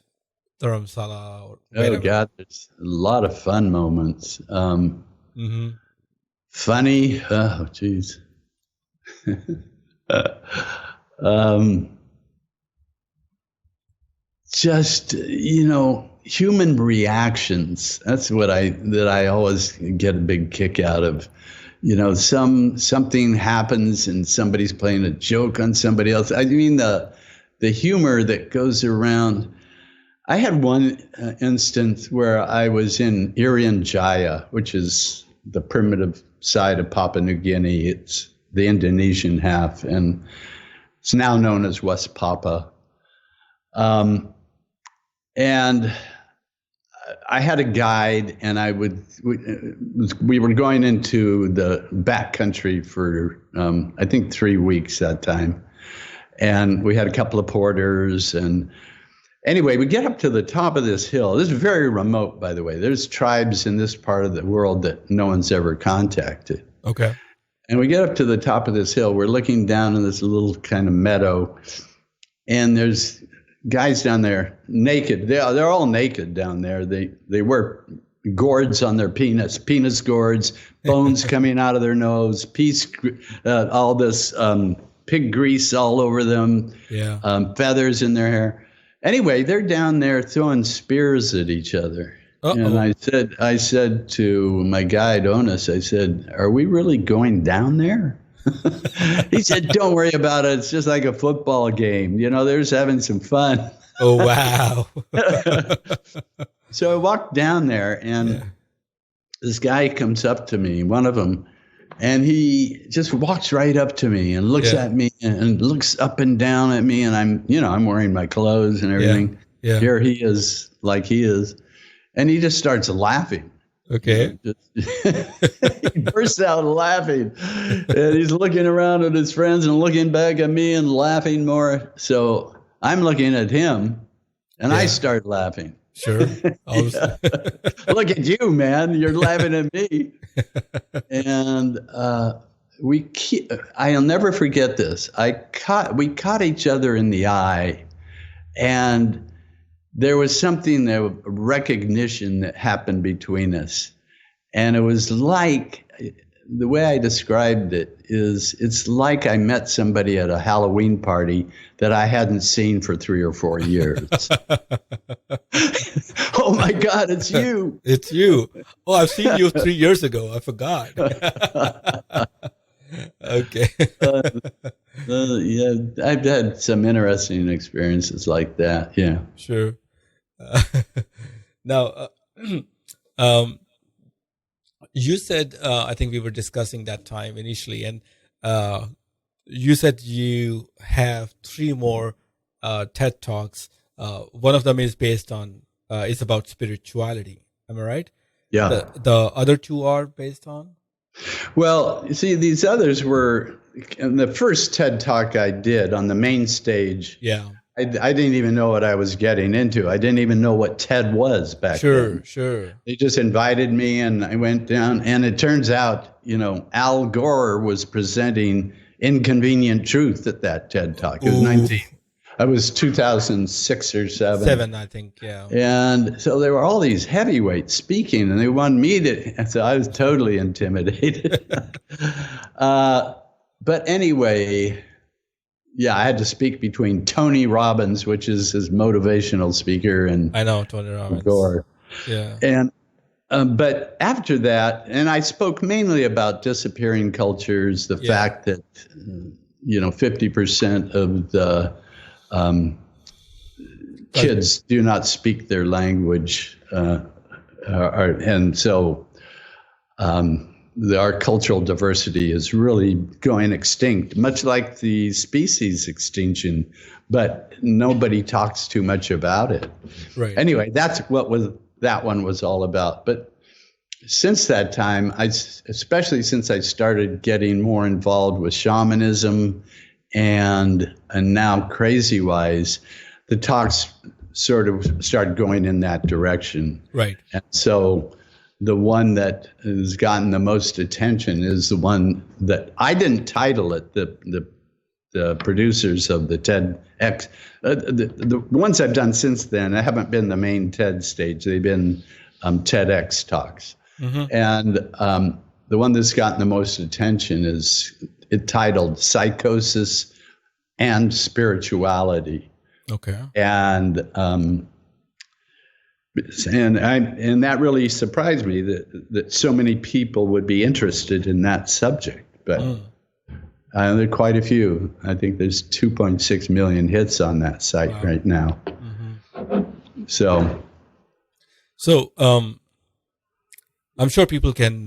Dharamsala, or whatever. Oh God, there's a lot of fun moments. Funny, oh geez. Just human reactions. That's what I always get a big kick out of. Something happens and somebody's playing a joke on somebody else. I mean the humor that goes around. I had one instance where I was in Irian Jaya, which is the primitive side of Papua New Guinea. It's the Indonesian half, and it's now known as West Papua. And I had a guide, and we were going into the backcountry for I think 3 weeks that time, and we had a couple of porters. And anyway, we get up to the top of this hill. This is very remote, by the way. There's tribes in this part of the world that no one's ever contacted. Okay. And we get up to the top of this hill. We're looking down in this little kind of meadow, and there's guys down there naked. They're all naked down there. They wear gourds on their penis gourds, bones coming out of their nose, all this pig grease all over them, feathers in their hair. Anyway, they're down there throwing spears at each other. Uh-oh. And I said to my guide, Onus, I said, "Are we really going down there?" He said, "Don't worry about it. It's just like a football game. They're just having some fun." Oh, wow. So I walked down there, and this guy comes up to me, one of them, and he just walks right up to me and looks at me and looks up and down at me. And I'm wearing my clothes and everything. Yeah. Here he is, like he is. And he just starts laughing. Okay. He bursts out laughing, and he's looking around at his friends and looking back at me and laughing more. So I'm looking at him, and I start laughing. Sure. Look at you, man. You're laughing at me. And I'll never forget this. We caught each other in the eye, and there was something, a recognition that happened between us. And it was like, the way I described it is, it's like I met somebody at a Halloween party that I hadn't seen for 3 or 4 years. Oh my God, it's you. It's you. Oh, I've seen you 3 years ago. I forgot. Okay. Yeah, I've had some interesting experiences like that. Yeah. Sure. Now, you said, I think we were discussing that time initially, and you said you have 3 more TED Talks. One of them is based on, it's about spirituality. Am I right? Yeah. The other 2 are based on? Well, you see, these others were, in the first TED Talk I did on the main stage. Yeah. I didn't even know what I was getting into. I didn't even know what TED was back then. Sure. They just invited me, and I went down, and it turns out, Al Gore was presenting Inconvenient Truth at that TED Talk. It was 2006 or 7. 7, I think, yeah. And so there were all these heavyweights speaking, and they wanted me to, so I was totally intimidated. But anyway, yeah, I had to speak between Tony Robbins, which is his motivational speaker, and I know Tony Robbins. Gore. Yeah. And but after that, and I spoke mainly about disappearing cultures, the fact that 50% of the kids do not speak their language, and so our cultural diversity is really going extinct, much like the species extinction, but nobody talks too much about it. Right. Anyway, that's that one was all about. But since that time, especially since I started getting more involved with shamanism and now Crazywise, the talks sort of started going in that direction. Right. And so the one that has gotten the most attention is the one that I didn't title it. The producers of the TEDx, the ones I've done since then, I haven't been the main TED stage. They've been TEDx talks. Mm-hmm. And the one that's gotten the most attention is titled Psychosis and Spirituality. Okay. And that really surprised me that so many people would be interested in that subject. But there are quite a few. I think there's 2.6 million hits on that site right now. Mm-hmm. So I'm sure people can,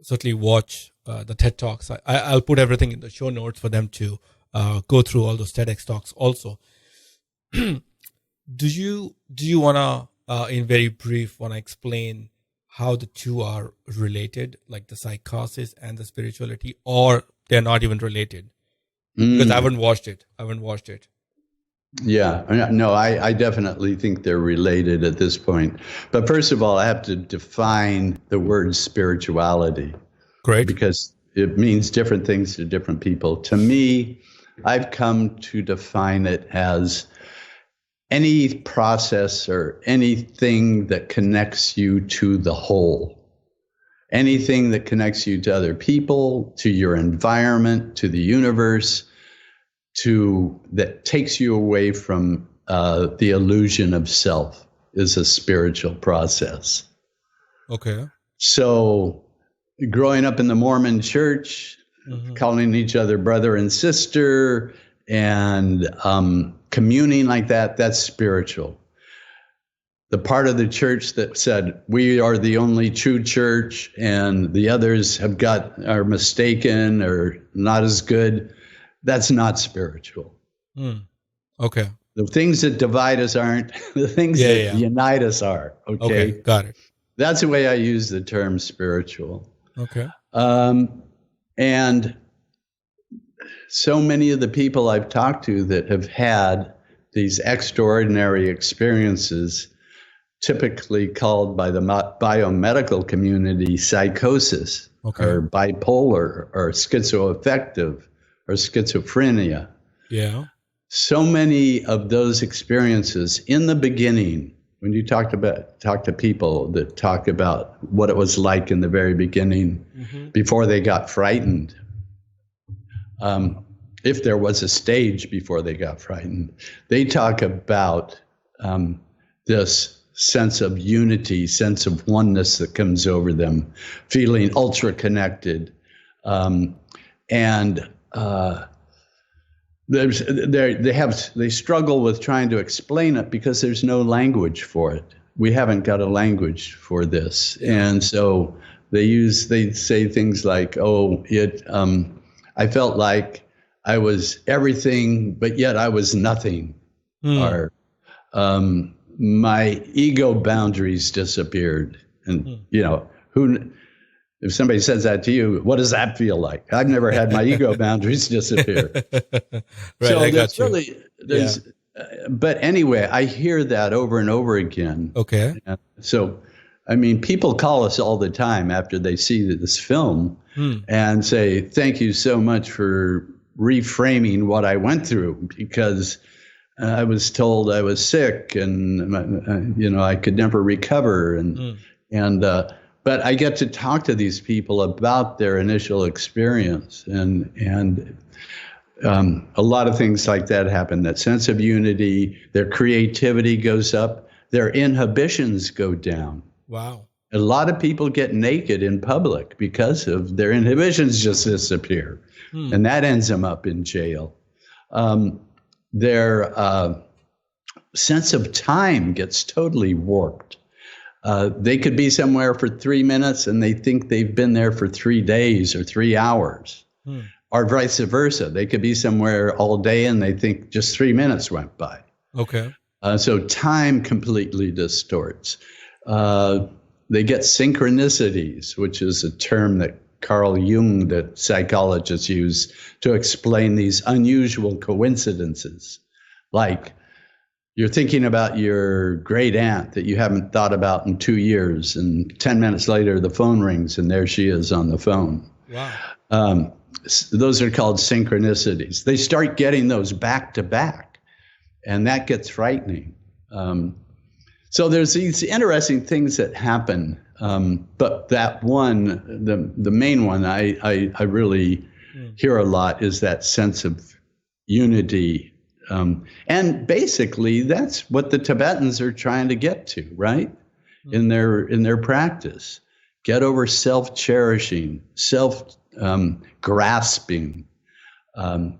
certainly watch the TED Talks. I'll put everything in the show notes for them to go through all those TEDx talks also. Do you want to, in very brief, want to explain how the two are related, like the psychosis and the spirituality, or they're not even related? Because I haven't watched it. Yeah, no, I definitely think they're related at this point. But first of all, I have to define the word spirituality. Great. Because it means different things to different people. To me, I've come to define it as any process or anything that connects you to the whole. Anything that connects you to other people, to your environment, to the universe, that takes you away from the illusion of self is a spiritual process. Okay. So growing up in the Mormon church, calling each other brother and sister and communing like that, that's spiritual. The part of the church that said we are the only true church and the others are mistaken or not as good, that's not spiritual. Okay. The things that divide us aren't. The things that unite us are. Okay, got it. That's the way I use the term spiritual. Okay. And so many of the people I've talked to that have had these extraordinary experiences, typically called by the biomedical community psychosis, or bipolar, or schizoaffective, or schizophrenia. Yeah. So many of those experiences in the beginning, when you talk to people that talk about what it was like in the very beginning, before they got frightened, if there was a stage before they got frightened, they talk about this sense of unity, sense of oneness that comes over them, feeling ultra connected, and they struggle with trying to explain it because there's no language for it. We haven't got a language for this, and so they say things like, I felt like I was everything, but yet I was nothing, or my ego boundaries disappeared, and if somebody says that to you, what does that feel like? I've never had my ego boundaries disappear. Right, so I got you. But anyway, I hear that over and over again. Okay. So, I mean, people call us all the time after they see this film and say, thank you so much for reframing what I went through, because I was told I was sick and, I could never recover. But I get to talk to these people about their initial experience, and a lot of things like that happen. That sense of unity, their creativity goes up, their inhibitions go down. Wow. A lot of people get naked in public because of their inhibitions just disappear, and that ends them up in jail. Their sense of time gets totally warped. They could be somewhere for 3 minutes and they think they've been there for 3 days or 3 hours, or vice versa. They could be somewhere all day and they think just 3 minutes went by. Okay. So time completely distorts. They get synchronicities, which is a term that Carl Jung, that psychologists use to explain these unusual coincidences. Like you're thinking about your great aunt that you haven't thought about in 2 years, and 10 minutes later the phone rings and there she is on the phone. Wow. Those are called synchronicities. They start getting those back to back, and that gets frightening. So there's these interesting things that happen, but that one, the main one I really hear a lot is that sense of unity, and basically that's what the Tibetans are trying to get to, right? In their practice, get over self-cherishing, grasping,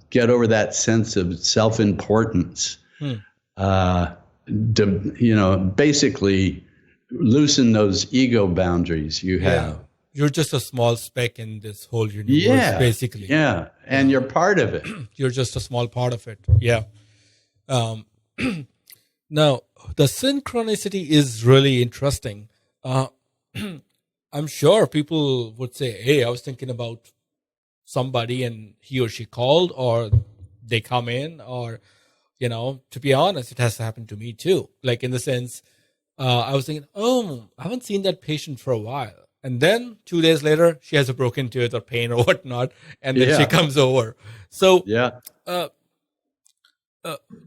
get over that sense of self-importance. Basically loosen those ego boundaries you have. You're just a small speck in this whole universe, basically. Yeah, and you're part of it. You're just a small part of it. Yeah. Now, the synchronicity is really interesting. I'm sure people would say, hey, I was thinking about somebody and he or she called, or they come in, or, to be honest, it has happened to me too. Like in the sense, I was thinking, oh, I haven't seen that patient for a while. And then 2 days later, she has a broken tooth or pain or whatnot. And then she comes over. So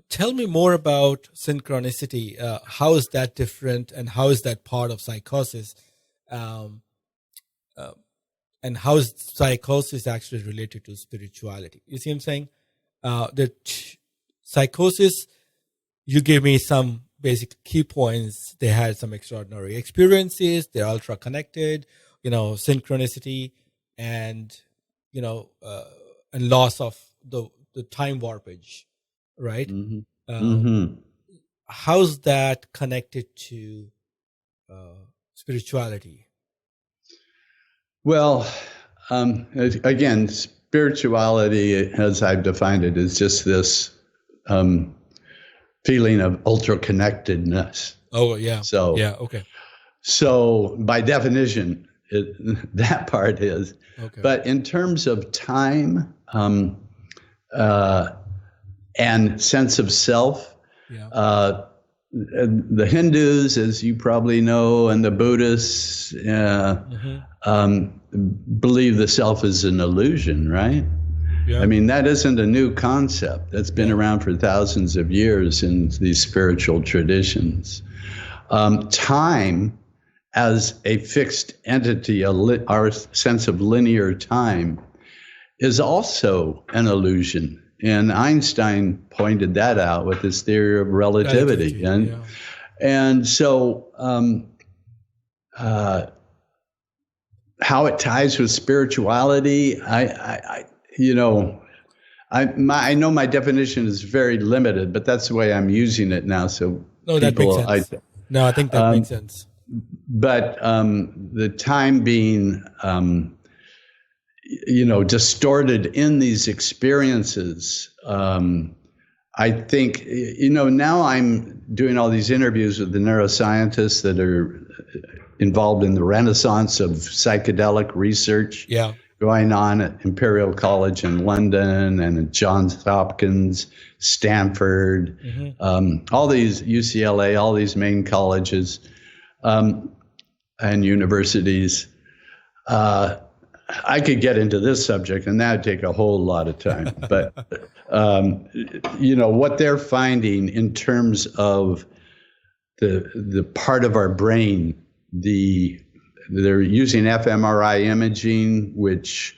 tell me more about synchronicity. How is that different, and how is that part of psychosis? And how is psychosis actually related to spirituality? You see what I'm saying? Psychosis, you gave me some basic key points. They had some extraordinary experiences. They're ultra connected, synchronicity, and and loss of the time warpage, right? How's that connected to spirituality? Well, again, spirituality, as I've defined it, is just this feeling of ultra connectedness. Oh, yeah. Okay. So by definition, that part is. Okay. But in terms of time and sense of self, the Hindus, as you probably know, and the Buddhists believe the self is an illusion, right? Yeah. I mean, that isn't a new concept. That's been around for thousands of years in these spiritual traditions. Time as a fixed entity, our sense of linear time, is also an illusion. And Einstein pointed that out with his theory of relativity. And so how it ties with spirituality, I know my definition is very limited, but that's the way I'm using it now. So that makes sense. I think that makes sense. But the time being, distorted in these experiences. I think, now I'm doing all these interviews with the neuroscientists that are involved in the renaissance of psychedelic research going on at Imperial College in London and at Johns Hopkins, Stanford, all these, UCLA, all these main colleges and universities. I could get into this subject, and that would take a whole lot of time. But, what they're finding in terms of the part of our brain, they're using fMRI imaging, which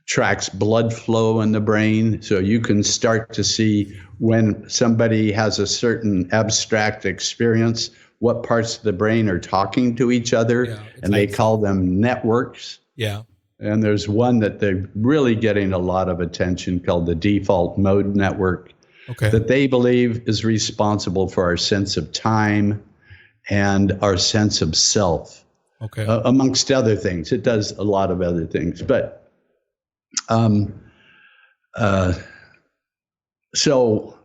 tracks blood flow in the brain. So you can start to see when somebody has a certain abstract experience, what parts of the brain are talking to each other, and they call them networks. Yeah. And there's one that they're really getting a lot of attention called the default mode network, that they believe is responsible for our sense of time and our sense of self, amongst other things. It does a lot of other things. But so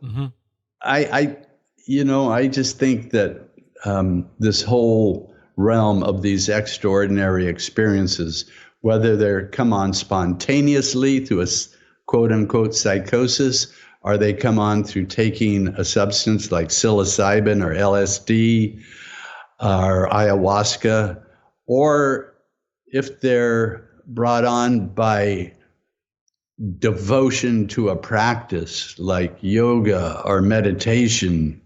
I I just think that this whole realm of these extraordinary experiences, whether they come on spontaneously through a quote unquote psychosis, or they come on through taking a substance like psilocybin or LSD or ayahuasca, or if they're brought on by devotion to a practice like yoga or meditation.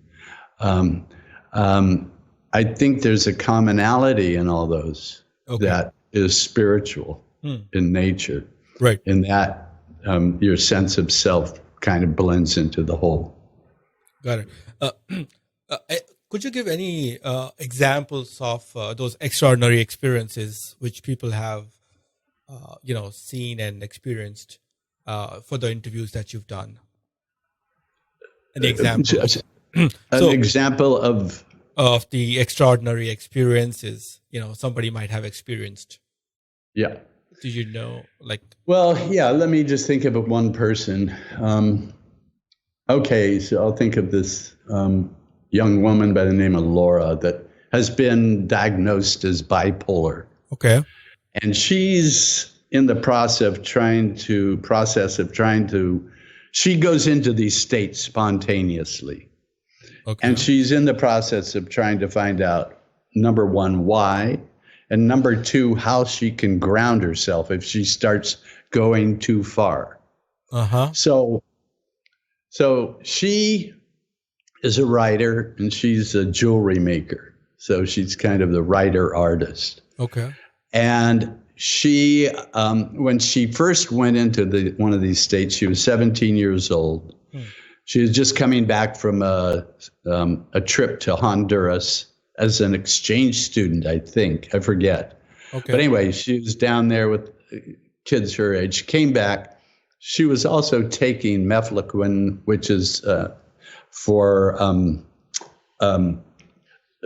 I think there's a commonality in all those that is spiritual in nature. Right. In that your sense of self kind of blends into the whole. Got it. Could you give any examples of those extraordinary experiences which people have, seen and experienced for the interviews that you've done? An example. An example of the extraordinary experiences, somebody might have experienced. Yeah. Do you know, like? Well, yeah, let me just think of one person. So I'll think of this young woman by the name of Laura that has been diagnosed as bipolar. Okay. And she's in the process of trying to, she goes into these states spontaneously. Okay. And she's in the process of trying to find out, number one, why, and number two, how she can ground herself if she starts going too far. Uh-huh. So she is a writer and she's a jewelry maker. So she's kind of the writer artist. Okay. And she, when she first went into one of these states, she was 17 years old. She was just coming back from a trip to Honduras as an exchange student, I think. I forget. Okay. But anyway, she was down there with kids her age. She came back. She was also taking mefloquine, which is for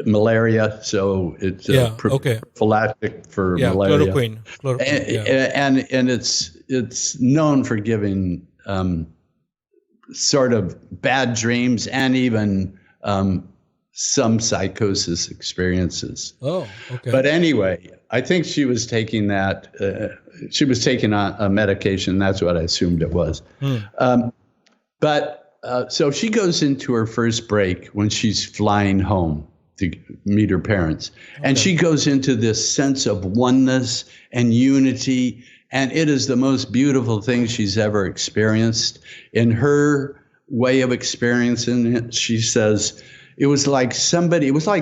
malaria. So it's prophylactic for malaria. Chloroquine. And it's known for giving sort of bad dreams and even some psychosis experiences. Oh, okay. But anyway, I think she was taking that. She was taking a medication. That's what I assumed it was. So she goes into her first break when she's flying home to meet her parents. Okay. And she goes into this sense of oneness and unity. And it is the most beautiful thing she's ever experienced. In her way of experiencing it, she says, it was like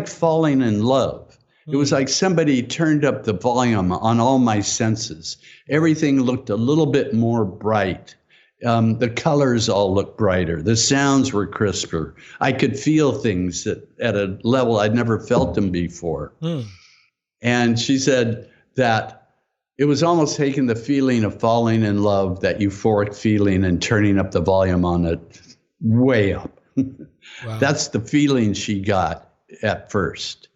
falling in love. It was like somebody turned up the volume on all my senses. Everything looked a little bit more bright. The colors all looked brighter. The sounds were crisper. I could feel things at a level I'd never felt them before. And she said that it was almost taking the feeling of falling in love, that euphoric feeling, and turning up the volume on it way up. Wow. That's the feeling she got at first.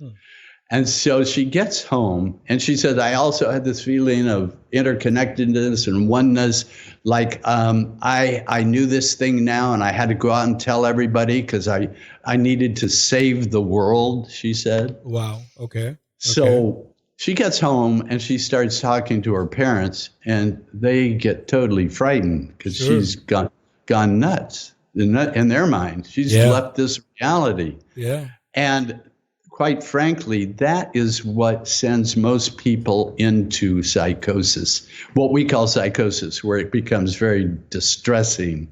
And so she gets home and she said, I also had this feeling of interconnectedness and oneness. Like I knew this thing now and I had to go out and tell everybody because I needed to save the world, she said. Wow. Okay. So she gets home and she starts talking to her parents and they get totally frightened because she's gone nuts in their mind. She's left this reality. Yeah. And quite frankly, that is what sends most people into psychosis, what we call psychosis, where it becomes very distressing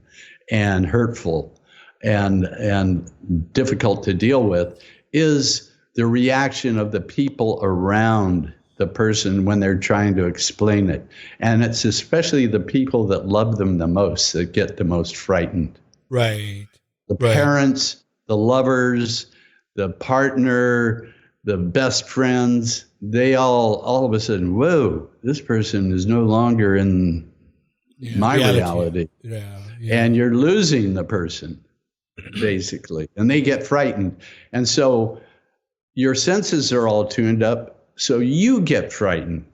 and hurtful and difficult to deal with, is the reaction of the people around the person when they're trying to explain it. And it's especially the people that love them the most that get the most frightened. Right. The parents, the lovers, the partner, the best friends, they all of a sudden, whoa, this person is no longer in my reality. Yeah. And you're losing the person, basically. And they get frightened. And so your senses are all tuned up, so you get frightened.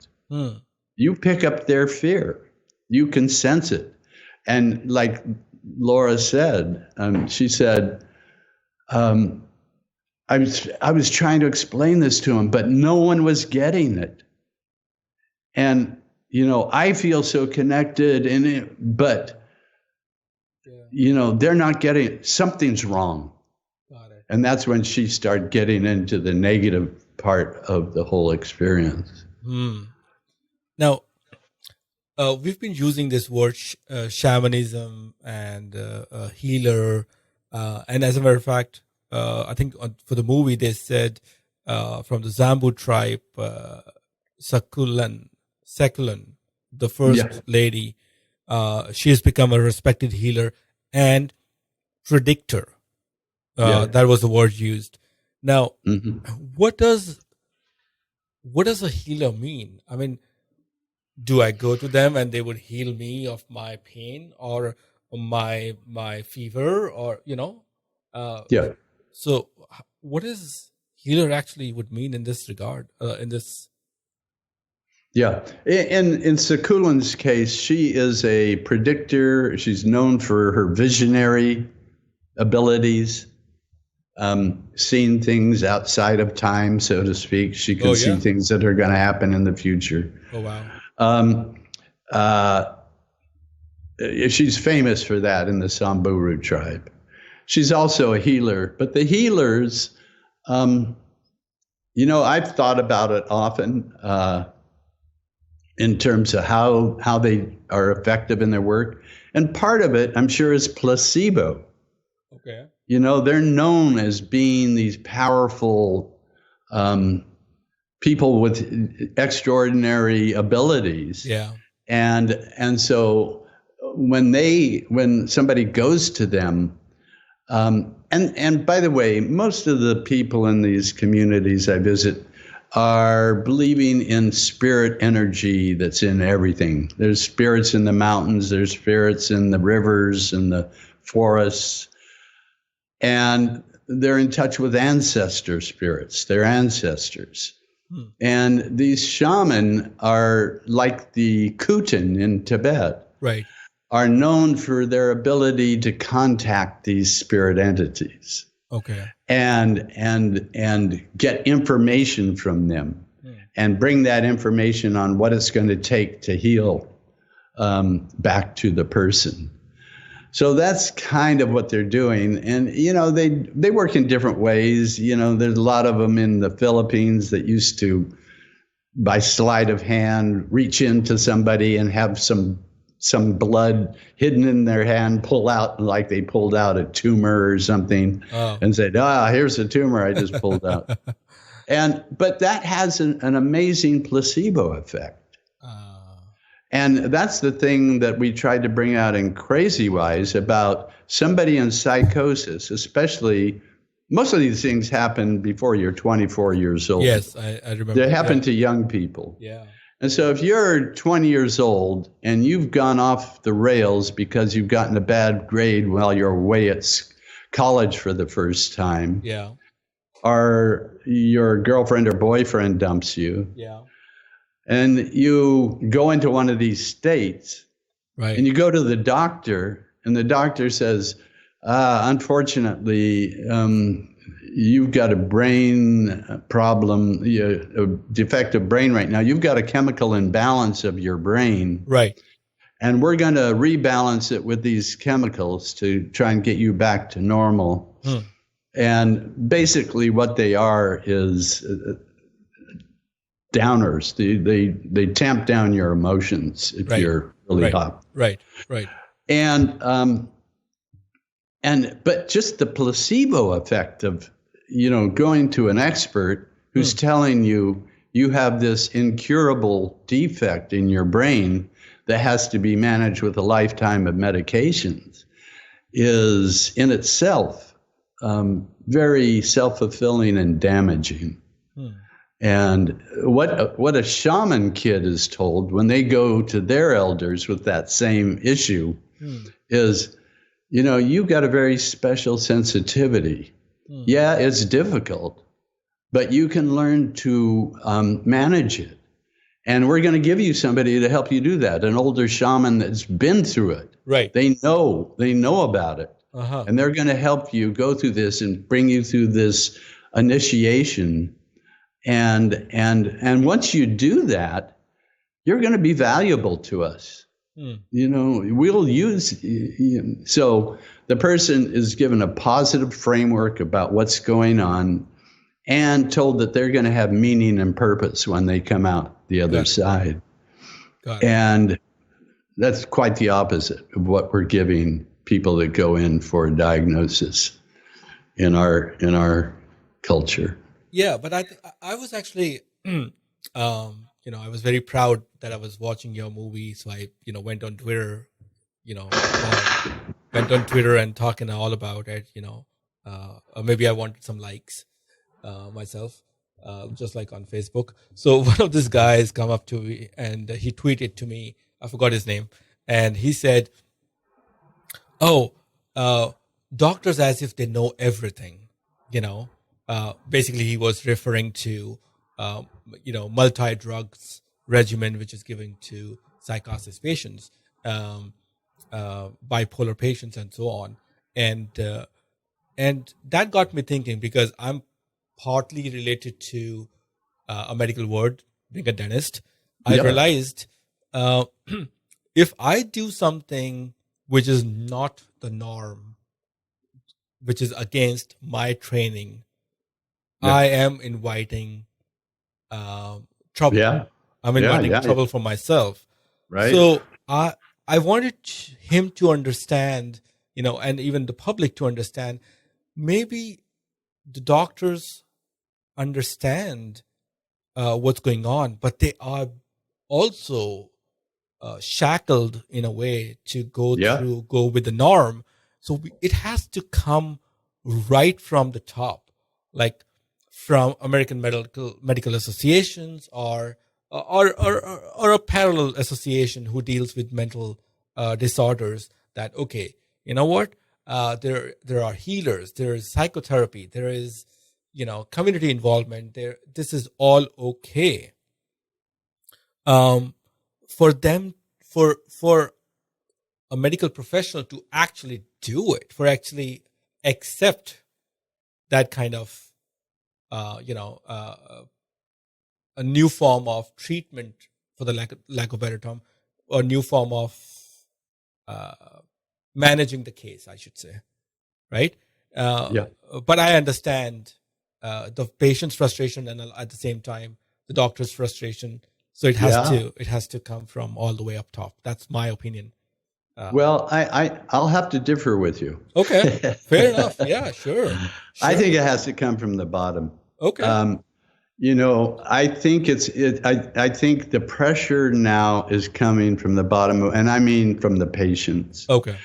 You pick up their fear. You can sense it. And like Laura said, she said, um, I was trying to explain this to him, but no one was getting it. And, I feel so connected in it, but, they're not getting it. Something's wrong. Got it. And that's when she started getting into the negative part of the whole experience. Now, we've been using this word shamanism and healer. And as a matter of fact, I think for the movie, they said from the Zambu tribe, Sekulan, the first lady, she has become a respected healer and predictor. That was the word used. Now, what does a healer mean? I mean, do I go to them and they would heal me of my pain or my fever or, So what is healer actually would mean in this regard, Yeah. In Sekulan's case, she is a predictor. She's known for her visionary abilities, seeing things outside of time, so to speak. She can see things that are going to happen in the future. Oh, wow. She's famous for that in the Samburu tribe. She's also a healer, but the healers, I've thought about it often in terms of how they are effective in their work. And part of it, I'm sure, is placebo. Okay. They're known as being these powerful people with extraordinary abilities. Yeah. And so when somebody goes to them, and by the way, most of the people in these communities I visit are believing in spirit energy that's in everything. There's spirits in the mountains, there's spirits in the rivers and the forests, and they're in touch with ancestor spirits, their ancestors. And these shaman are like the Kutan in Tibet. Right. Are known for their ability to contact these spirit entities. Okay. And get information from them and bring that information on what it's going to take to heal back to the person. So that's kind of what they're doing. And, they work in different ways. There's a lot of them in the Philippines that used to, by sleight of hand, reach into somebody and have some blood hidden in their hand, pull out like they pulled out a tumor or something, and said, here's a tumor I just pulled out. But that has an amazing placebo effect. And that's the thing that we tried to bring out in Crazy Wise about somebody in psychosis, especially. Most of these things happen before you're 24 years old. Yes, I remember. They happen to young people. Yeah. And so if you're 20 years old and you've gone off the rails because you've gotten a bad grade while you're away at college for the first time, or your girlfriend or boyfriend dumps you, and you go into one of these states, right, and you go to the doctor, and the doctor says, unfortunately, you've got a brain problem, a defective brain right now. You've got a chemical imbalance of your brain. Right. And we're going to rebalance it with these chemicals to try and get you back to normal. And basically what they are is downers. They tamp down your emotions if you're really up. Right. But just the placebo effect of, going to an expert who's telling you have this incurable defect in your brain that has to be managed with a lifetime of medications is in itself very self-fulfilling and damaging. And what a shaman kid is told when they go to their elders with that same issue is, you've got a very special sensitivity. Yeah, it's difficult, but you can learn to manage it. And we're going to give you somebody to help you do that, an older shaman that's been through it. Right. They know about it. and they're going to help you go through this and bring you through this initiation. And once you do that, you're going to be valuable to us. We'll use. So the person is given a positive framework about what's going on, and told that they're going to have meaning and purpose when they come out the other side. And that's quite the opposite of what we're giving people that go in for a diagnosis in our culture. Yeah, but I was actually, I was very proud that I was watching your movie. So I, went on Twitter, and talking all about it, or maybe I wanted some likes myself, just like on Facebook. So one of these guys come up to me and he tweeted to me, I forgot his name. And he said, doctors as if they know everything, basically he was referring to, multi-drugs regimen, which is given to psychosis patients, bipolar patients and so on. And that got me thinking, because I'm partly related to a medical word, being a dentist. I realized if I do something which is not the norm, which is against my training, I am inviting trouble. Yeah. I'm inviting trouble for myself. Right. So I wanted him to understand, and even the public to understand, maybe the doctors understand what's going on, but they are also shackled in a way to go with the norm. So it has to come right from the top, like from American medical associations or a parallel association who deals with mental disorders. That you know what? There are healers. There is psychotherapy. There is community involvement. This is all okay. For a medical professional to actually do it, for actually accept that kind of a new form of treatment, for the lack of a better term, or new form of managing the case, I should say, right? But I understand the patient's frustration, and at the same time the doctor's frustration. So it has to come from all the way up top. That's my opinion. Well, I'll have to differ with you. Okay, fair enough. Yeah, sure. I think it has to come from the bottom. Okay. I think I think the pressure now is coming from the bottom, and I mean from the patients. Okay.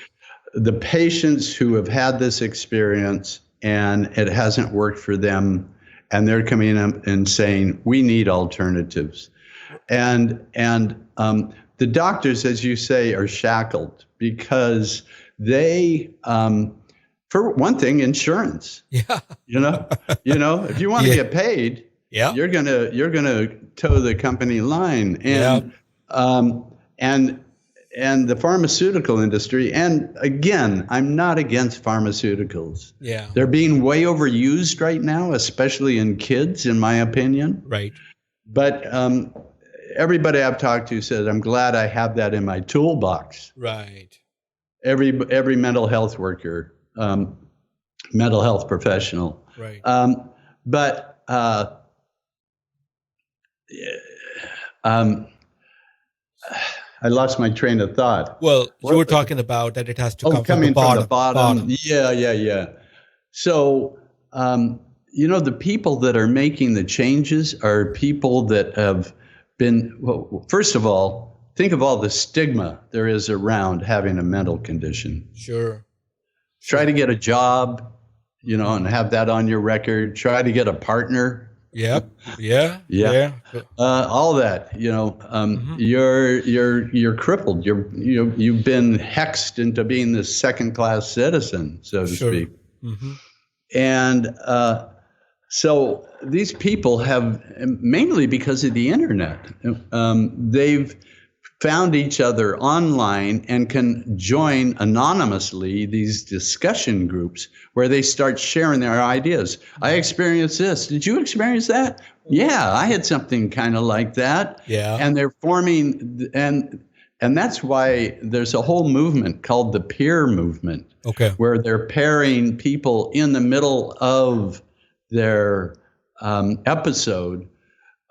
The patients who have had this experience and it hasn't worked for them, and they're coming up and saying, we need alternatives. And the doctors, as you say, are shackled because they, for one thing, insurance. Yeah. If you want to get paid, you're gonna toe the company line, and the pharmaceutical industry. And again, I'm not against pharmaceuticals. Yeah, they're being way overused right now, especially in kids, in my opinion. Right. But everybody I've talked to says, I'm glad I have that in my toolbox. Right. Every mental health worker, mental health professional. Right. But I lost my train of thought. Well, you were talking about that it has to come from the bottom. Yeah. So, the people that are making the changes are people that have been, well, first of all, think of all the stigma there is around having a mental condition. Sure. Try to get a job, and have that on your record. Try to get a partner. Yep. Yeah. All that, you're crippled. You've been hexed into being this second-class citizen, so to speak. Mm-hmm. And so these people have, mainly because of the internet, they've found each other online and can join anonymously these discussion groups where they start sharing their ideas. I experienced this. Did you experience that? Yeah, I had something kind of like that. Yeah. And they're forming, and that's why there's a whole movement called the peer movement, Okay. where they're pairing people in the middle of their episode,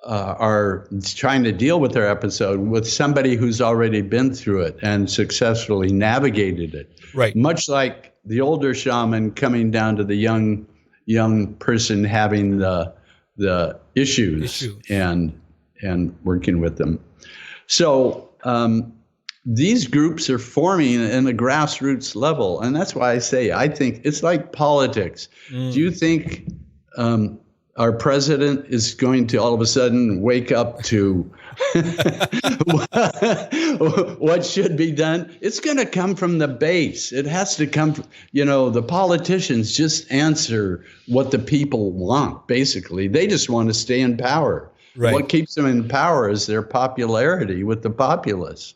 are trying to deal with their episode with somebody who's already been through it and successfully navigated it. Right. Much like the older shaman coming down to the young person having the issues. and working with them. So these groups are forming in a grassroots level, and that's why I think it's like politics. Do you think our president is going to all of a sudden wake up to what should be done? It's going to come from the base. It has to come from, the politicians just answer what the people want, basically. They just want to stay in power. Right. What keeps them in power is their popularity with the populace.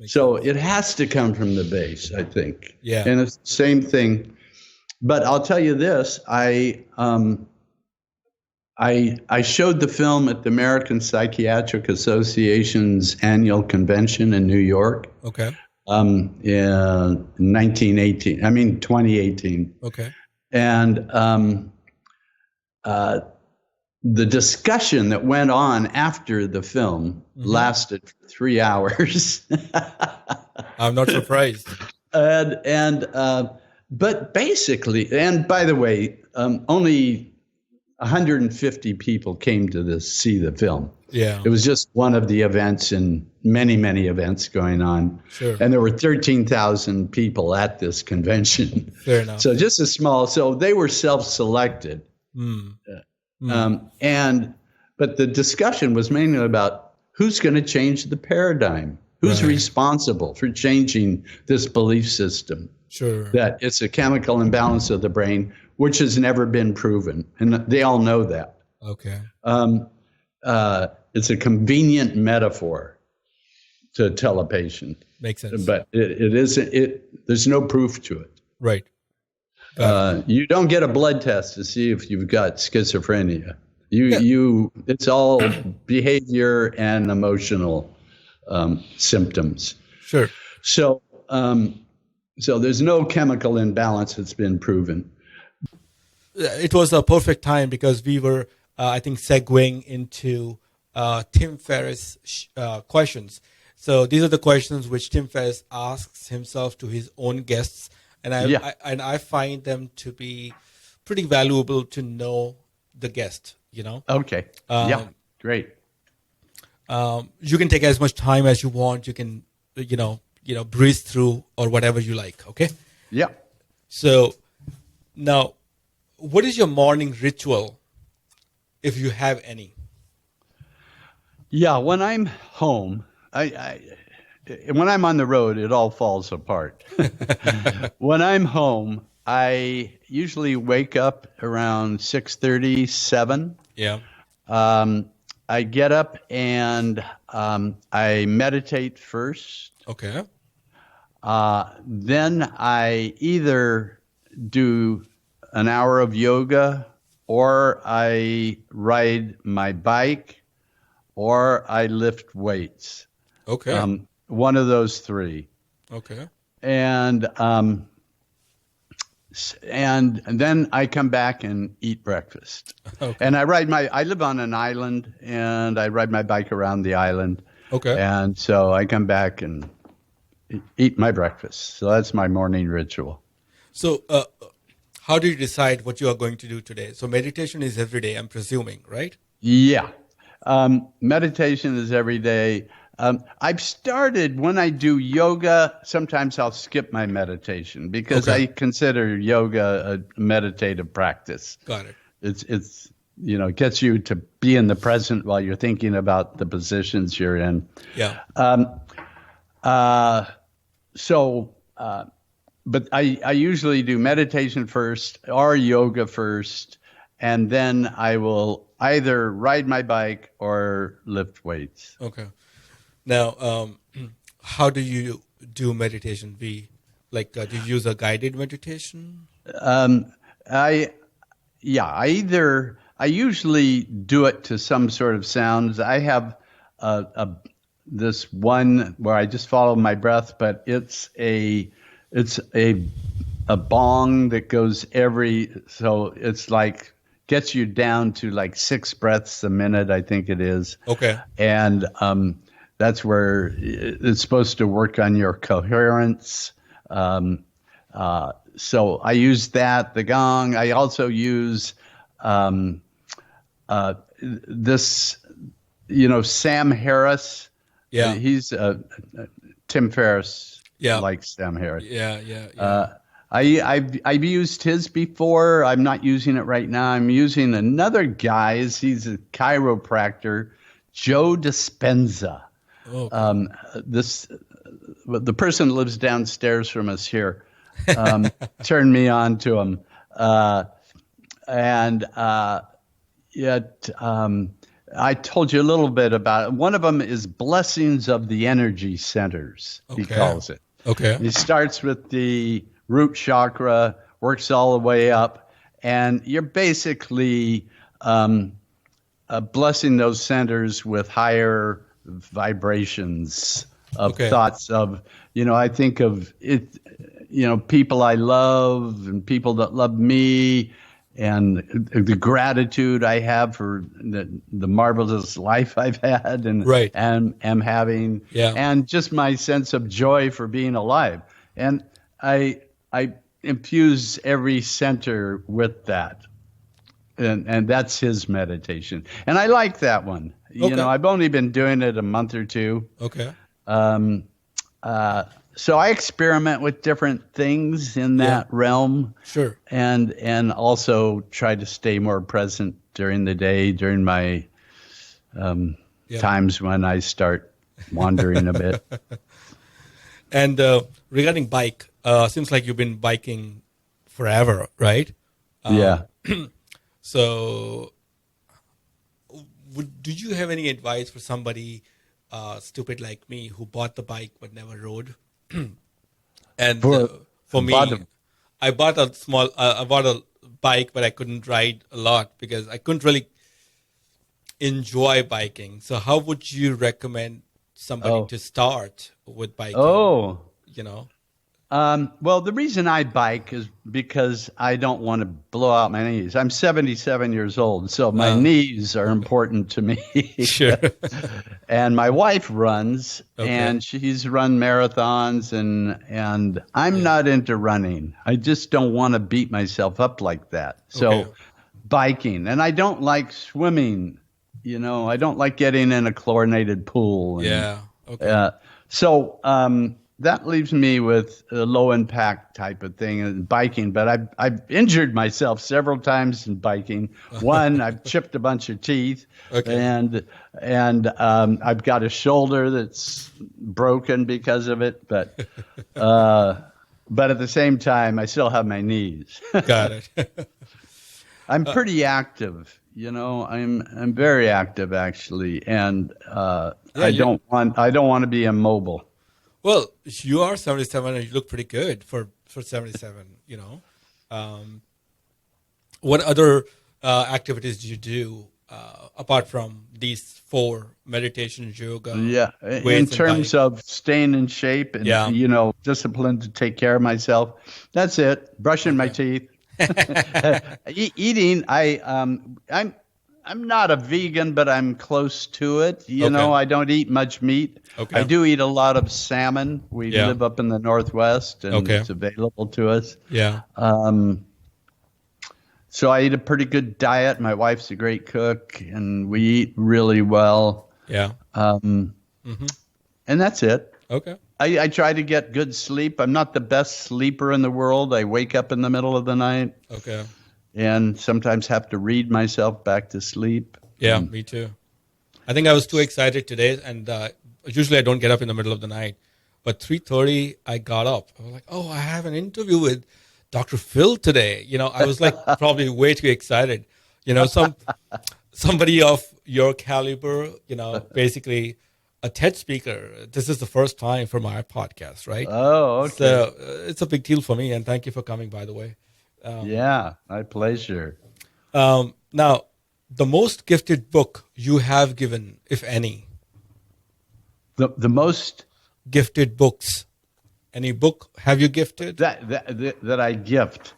So it has to come from the base, I think. Yeah. And it's the same thing. But I'll tell you this, I showed the film at the American Psychiatric Association's annual convention in New York. Okay. In 2018. Okay. And the discussion that went on after the film lasted 3 hours. I'm not surprised. But basically, and by the way, only 150 people came to see the film. Yeah. It was just one of the events in many, many events going on. Sure. And there were 13,000 people at this convention. Fair enough. So just so they were self-selected. But the discussion was mainly about who's going to change the paradigm, who's responsible for changing this belief system. Sure. That it's a chemical imbalance of the brain, which has never been proven, and they all know that. Okay. It's a convenient metaphor to tell a patient. Makes sense. But it isn't. There's no proof to it. Right. You don't get a blood test to see if you've got schizophrenia. It's all behavior and emotional symptoms. Sure. So there's no chemical imbalance that's been proven. It was a perfect time because we were, I think, segueing into Tim Ferriss questions. So these are the questions which Tim Ferriss asks himself to his own guests. And I find them to be pretty valuable to know the guest, Okay. Great. You can take as much time as you want. You can, breeze through or whatever you like. Okay. Yeah. So now, what is your morning ritual, if you have any? Yeah. When I'm home, when I'm on the road, it all falls apart. When I'm home, I usually wake up around 6:30, 7. Yeah. I get up and I meditate first. Okay. Then I either do an hour of yoga, or I ride my bike, or I lift weights. Okay. One of those three. Okay. And then I come back and eat breakfast. Okay. And I live on an island, and I ride my bike around the island. Okay. And so I come back and eat my breakfast. So that's my morning ritual. So how do you decide what you are going to do today? So meditation is every day, I'm presuming, right? Yeah. Meditation is every day. I've started, when I do yoga, sometimes I'll skip my meditation because I consider yoga a meditative practice. Got it. It's it gets you to be in the present while you're thinking about the positions you're in. Yeah. But I usually do meditation first or yoga first, and then I will either ride my bike or lift weights. Okay. Now, how do you do meditation? Do you use a guided meditation? I usually do it to some sort of sounds. I have this one where I just follow my breath, but it's a bong that goes so it's like gets you down to like 6 breaths a minute, I think it is. Okay. And that's where it's supposed to work on your coherence. So I use that, the gong. I also use this, Sam Harris. Yeah. He's Tim Ferriss. Yeah. Likes Sam Harris. Yeah. I've used his before. I'm not using it right now. I'm using another guy's. He's a chiropractor, Joe Dispenza. Oh. The person lives downstairs from us here. Turned me on to him, I told you a little bit about it. One of them is Blessings of the Energy Centers. Okay. He calls it. Okay. He starts with the root chakra, works all the way up, and you're basically blessing those centers with higher vibrations of thoughts of, I think of it, people I love and people that love me, and the gratitude I have for the marvelous life I've had and am having, and just my sense of joy for being alive. And I infuse every center with that. And that's his meditation. And I like that one. Okay. I've only been doing it a month or two. Okay. So I experiment with different things in that realm. Sure. And also try to stay more present during the day, during my times when I start wandering a bit. And regarding bike, seems like you've been biking forever, right? Yeah. So do you have any advice for somebody stupid like me who bought the bike but never rode? And for me, I bought a bike, but I couldn't ride a lot because I couldn't really enjoy biking. So how would you recommend somebody to start with biking? Well, the reason I bike is because I don't want to blow out my knees. I'm 77 years old, so my knees are important to me. Sure. And my wife runs, and she's run marathons, and I'm not into running. I just don't want to beat myself up like that. So biking. And I don't like swimming. I don't like getting in a chlorinated pool. That leaves me with a low impact type of thing in biking. But I've injured myself several times in biking. One, I've chipped a bunch of teeth, and I've got a shoulder that's broken because of it. But at the same time, I still have my knees. Got it. I'm pretty active. I'm very active actually, and I don't want to be immobile. Well, you are 77 and you look pretty good for 77, What other activities do you do apart from these 4: meditation, yoga? Yeah, in terms of staying in shape and, discipline to take care of myself. That's it. Brushing my teeth. Eating, I'm not a vegan, but I'm close to it. I don't eat much meat. I do eat a lot of salmon. We live up in the Northwest, and it's available to us. Yeah. So I eat a pretty good diet. My wife's a great cook, and we eat really well. Yeah. And that's it. Okay. I try to get good sleep. I'm not the best sleeper in the world. I wake up in the middle of the night. Okay. And sometimes have to read myself back to sleep. Yeah, me too. I think I was too excited today, and usually I don't get up in the middle of the night. But 3:30, I got up. I was like, I have an interview with Dr. Phil today. I was like probably way too excited. Somebody of your caliber, basically a TED speaker. This is the first time for my podcast, right? Oh, okay. So it's a big deal for me, and thank you for coming, by the way. Yeah, my pleasure. Now, the most gifted book you have given, if any. The most gifted books. Any book have you gifted? that I gift.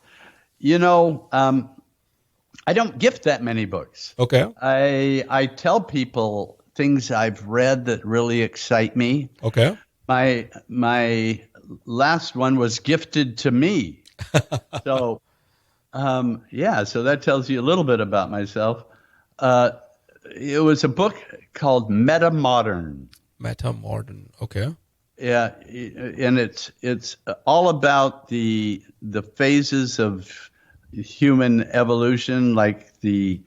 You know, I don't gift that many books. Okay. I tell people things I've read that really excite me. Okay. My last one was gifted to me. So, so that tells you a little bit about myself. It was a book called Meta Modern. Meta Modern. Okay. Yeah, and it's all about the phases of human evolution, like the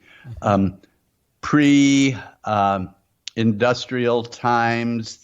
pre-industrial times.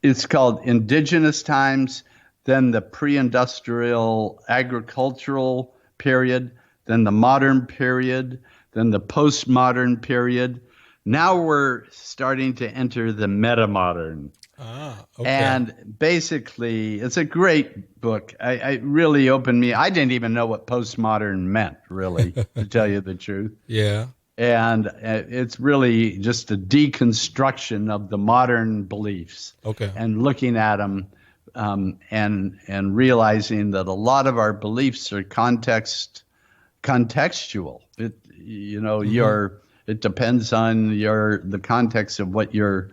It's called indigenous times, then the pre-industrial agricultural period, then the modern period, then the postmodern period. Now we're starting to enter the meta-modern. Okay. And basically, it's a great book. I really opened me. I didn't even know what postmodern meant, really, to tell you the truth. Yeah. And it's really just a deconstruction of the modern beliefs. Okay. And looking at them and realizing that a lot of our beliefs are contextual. It depends on the context of what your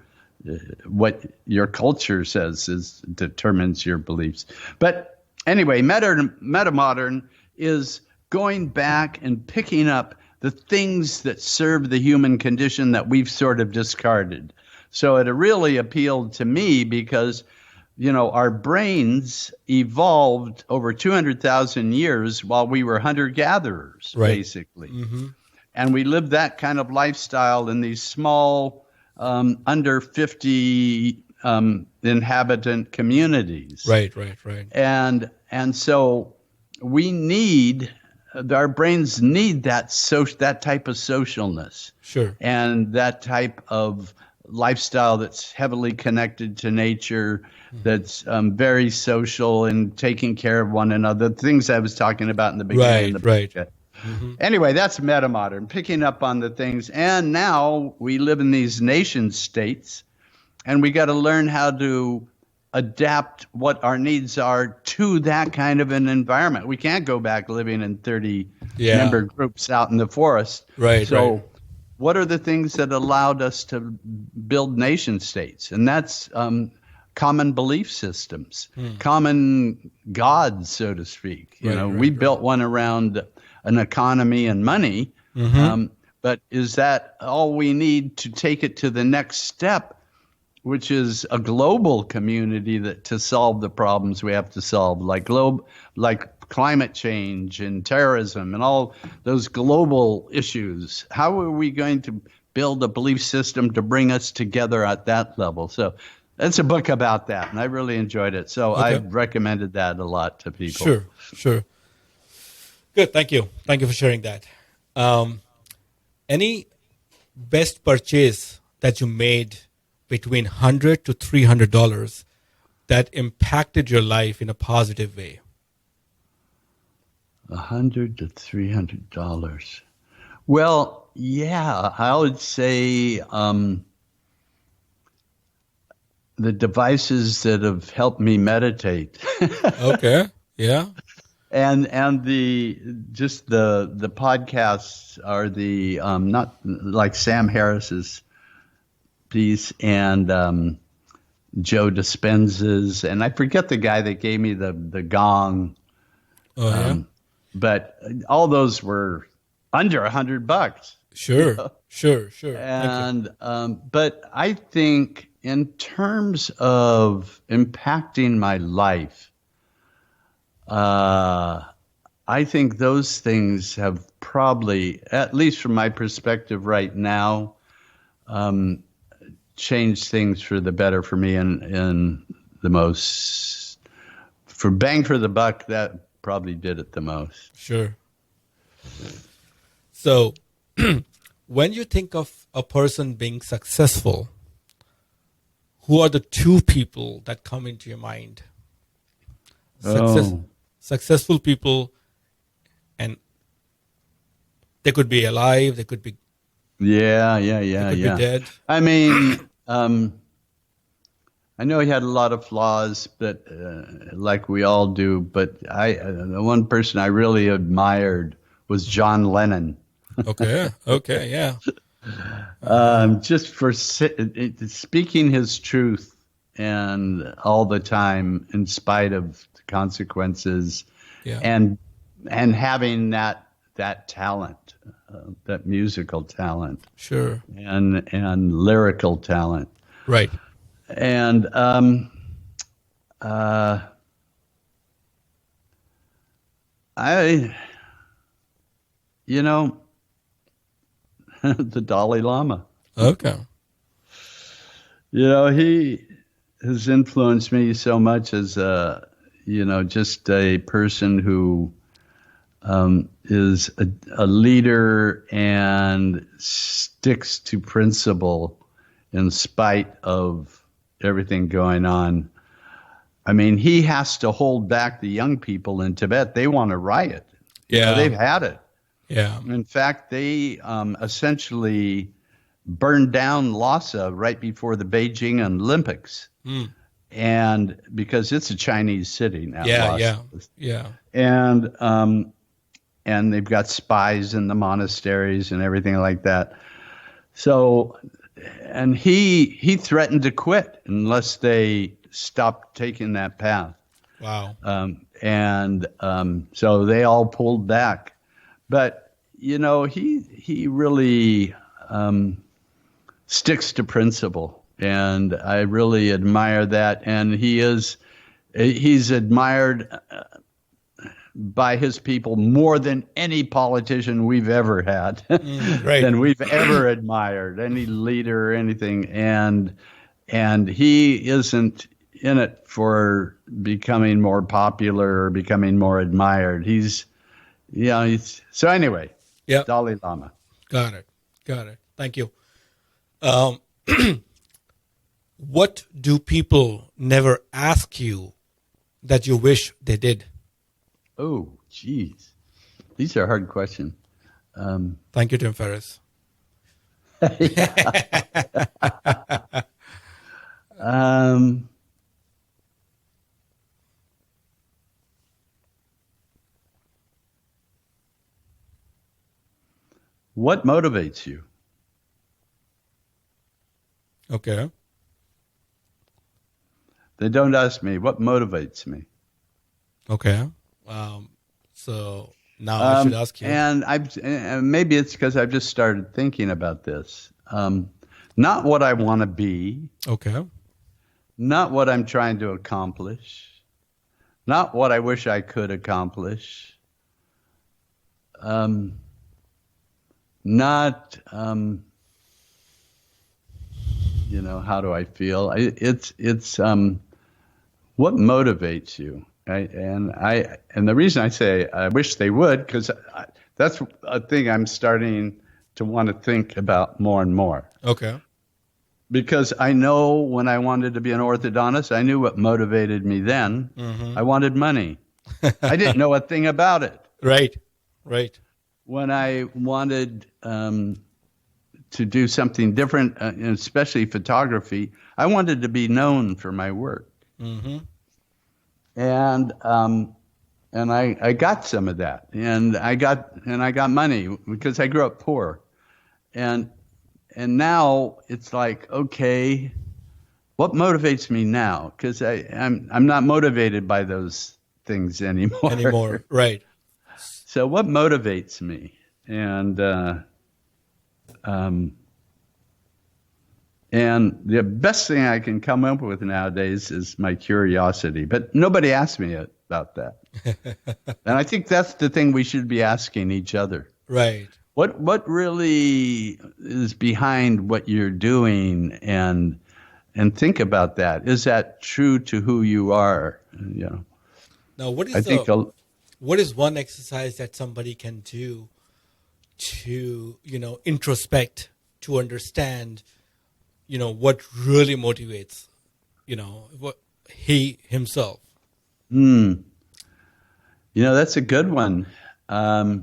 culture says determines your beliefs. But anyway, meta-modern is going back and picking up the things that serve the human condition that we've sort of discarded. So it really appealed to me because, our brains evolved over 200,000 years while we were hunter-gatherers, right. Basically. Mm-hmm. And we lived that kind of lifestyle in these small, under 50 inhabitant communities. Right. And so our brains need that type of socialness. Sure. And that type of lifestyle that's heavily connected to nature, that's very social and taking care of one another. The things I was talking about in the beginning. Right. Mm-hmm. Anyway, that's meta-modern, picking up on the things. And now we live in these nation states, and we got to learn how to adapt what our needs are to that kind of an environment. We can't go back living in 30-member groups out in the forest. Right. So what are the things that allowed us to build nation states? And that's common belief systems, common gods, so to speak. We built one around an economy and money, but is that all we need to take it to the next step, which is a global community to solve the problems we have to solve, like climate change and terrorism and all those global issues? How are we going to build a belief system to bring us together at that level? So that's a book about that, and I really enjoyed it. So I've recommended that a lot to people. Sure. Good. Thank you for sharing that. Any best purchase that you made between $100 to $300 that impacted your life in a positive way? $100 to $300. Well, yeah, I would say the devices that have helped me meditate. Okay. Yeah. And the podcasts are the not like Sam Harris's piece and Joe Dispenza's, and I forget the guy that gave me the gong. Oh, yeah. But all those were under $100. Sure. And but I think in terms of impacting my life, I think those things have probably, at least from my perspective right now, changed things for the better for me in the most, for bang for the buck, that probably did it the most. Sure. So when you think of a person being successful, who are the two people that come into your mind? Successful people, and they could be alive, they could be they could be dead. I mean, I know he had a lot of flaws, but like we all do. But the one person I really admired was John Lennon. Okay, yeah. Just for speaking his truth and all the time, in spite of the consequences, and having that talent, that musical talent, sure, and lyrical talent, right. And the Dalai Lama. Okay. He has influenced me so much as just a person who is a leader and sticks to principle in spite of everything going on. I mean, he has to hold back the young people in Tibet. They want to riot. They've had it. Yeah. In fact, they essentially burned down Lhasa right before the Beijing Olympics. And because it's a Chinese city now. Yeah. And they've got spies in the monasteries and everything like that. So, and he threatened to quit unless they stopped taking that path. Wow. So they all pulled back. But, he really sticks to principle. And I really admire that. And he's admired by his people more than any politician we've ever had, right. than we've ever admired, any leader or anything. And he isn't in it for becoming more popular or becoming more admired. So anyway, Dalai Lama. Got it. Thank you. What do people never ask you that you wish they did? Oh, geez. These are hard questions. Thank you, Tim Ferriss. What motivates you? Okay. They don't ask me what motivates me. Okay. So now I should ask you. And maybe it's because I've just started thinking about this. Not what I want to be. Okay. Not what I'm trying to accomplish. Not what I wish I could accomplish. Not, how do I feel? It's what motivates you. And the reason I say I wish they would, because that's a thing I'm starting to want to think about more and more. Okay. Because I know when I wanted to be an orthodontist, I knew what motivated me then. Mm-hmm. I wanted money. I didn't know a thing about it. Right. When I wanted to do something different, especially photography, I wanted to be known for my work. Mm-hmm. And I got some of that, and I got money because I grew up poor, and now it's like, okay, what motivates me now? Because I'm not motivated by those things anymore. Right. So what motivates me? And the best thing I can come up with nowadays is my curiosity. But nobody asks me about that. And I think that's the thing we should be asking each other. Right. What really is behind what you're doing, and think about that. Is that true to who you are? Now, what is one exercise that somebody can do to, introspect, to understand, what really motivates, what he himself? That's a good one. I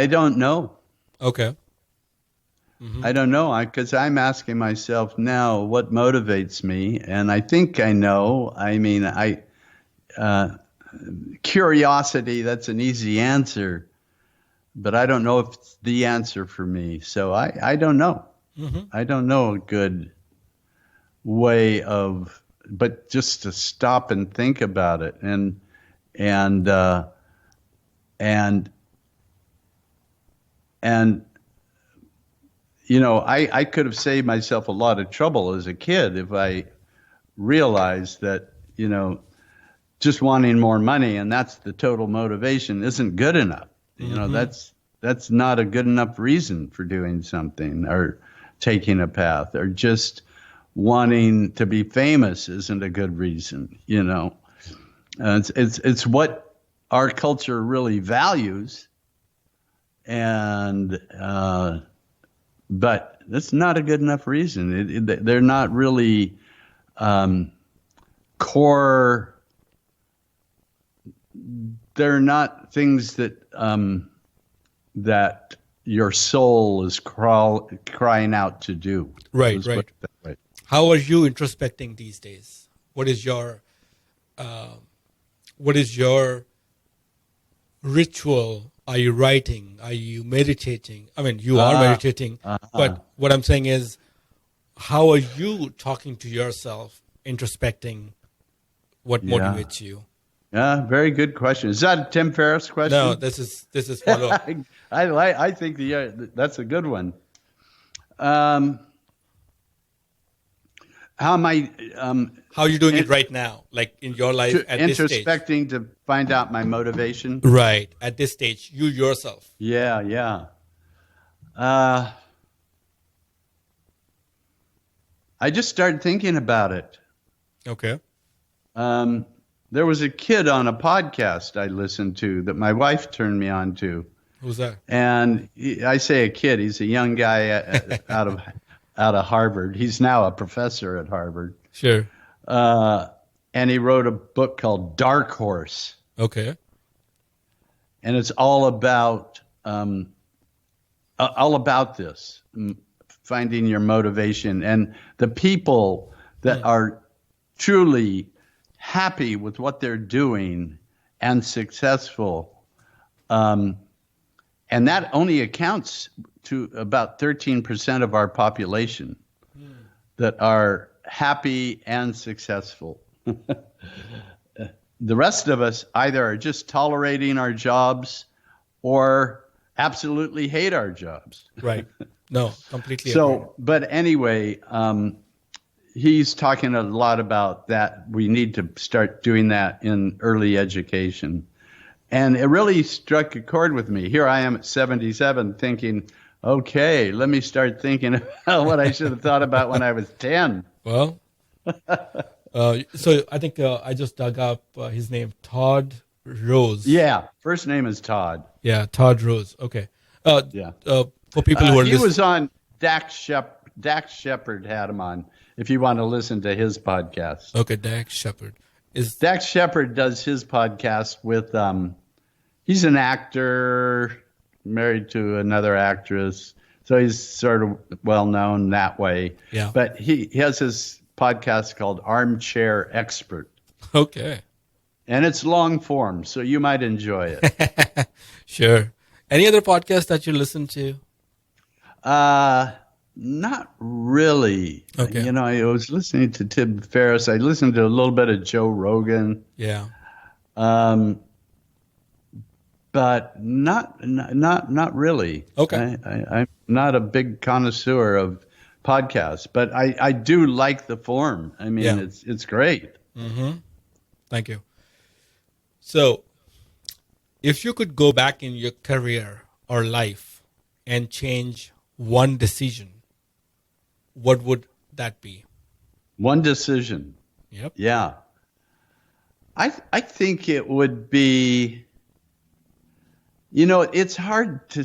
don't know. Okay. I don't know, because I'm asking myself now what motivates me, and I think I know. I mean, curiosity, that's an easy answer, but I don't know if it's the answer for me. So I don't know. I don't know a good way but just to stop and think about it, and I could have saved myself a lot of trouble as a kid if I realized that, just wanting more money and that's the total motivation isn't good enough. That's not a good enough reason for doing something or taking a path, or just wanting to be famous isn't a good reason. It's what our culture really values, and but that's not a good enough reason. They're not really core. They're not things that that your soul is crying out to do. Right. How are you introspecting these days? What is your ritual? Are you writing? Are you meditating? I mean, you are meditating, but what I'm saying is, how are you talking to yourself, introspecting what motivates you? Yeah, very good question. Is that a Tim Ferriss question? No, this is follow up. I think that's a good one. How am I? How are you doing it right now? Like in your life at this stage? Introspecting to find out my motivation. Right. At this stage, you yourself. Yeah. I just started thinking about it. Okay. There was a kid on a podcast I listened to that my wife turned me on to. Who's that? And I say a kid. He's a young guy out of Harvard. He's now a professor at Harvard. Sure. And he wrote a book called Dark Horse. Okay. And it's all about this, finding your motivation, and the people that are truly happy with what they're doing and successful. And that only accounts to about 13% of our population that are happy and successful. The rest of us either are just tolerating our jobs or absolutely hate our jobs. Right. No, completely. So, but anyway, he's talking a lot about that. We need to start doing that in early education. And it really struck a chord with me. Here I am at 77 thinking, okay, let me start thinking about what I should have thought about when I was 10. Well, so I think I just dug up his name, Todd Rose. Yeah, first name is Todd. Yeah, Todd Rose. Okay. Yeah. For people who are he listening. was on Dax Shepard had him on, if you want to listen to his podcast. Okay, Dax Shepard. Dax Shepard does his podcast with, he's an actor married to another actress. So he's sort of well-known that way. Yeah. But he has his podcast called Armchair Expert. Okay. And it's long form, so you might enjoy it. Sure. Any other podcast that you listen to? Not really. Okay. I was listening to Tim Ferriss. I listened to a little bit of Joe Rogan. Yeah. But not really. Okay. I'm not a big connoisseur of podcasts, but I do like the form. I mean, it's great. Mm-hmm. Thank you. So, if you could go back in your career or life and change one decision, what would that be? One decision. Yep. Yeah. I think it would be It's hard to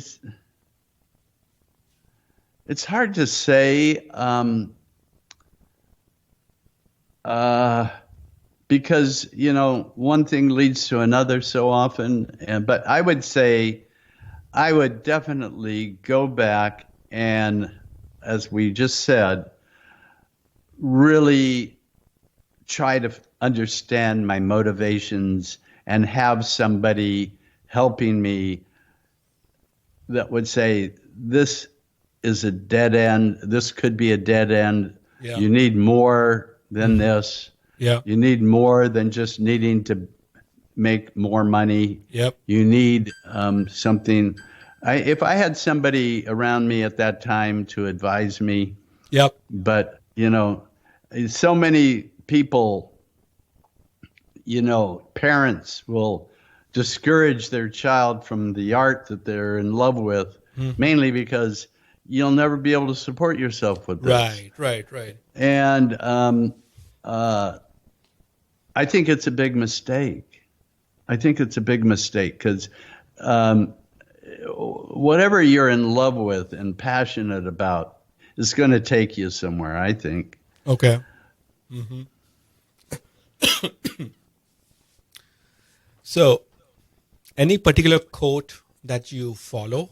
say, because one thing leads to another so often. But I would say I would definitely go back and, as we just said, really try to understand my motivations and have somebody helping me that would say, this is a dead end. This could be a dead end. Yeah. You need more than this. Yeah. You need more than just needing to make more money. Yep. You need something. If I had somebody around me at that time to advise me. Yep. But, so many people, parents will discourage their child from the art that they're in love with, mainly because you'll never be able to support yourself with this. Right. And I think it's a big mistake. Because whatever you're in love with and passionate about is going to take you somewhere, I think. Okay. Mm-hmm. So, any particular quote that you follow?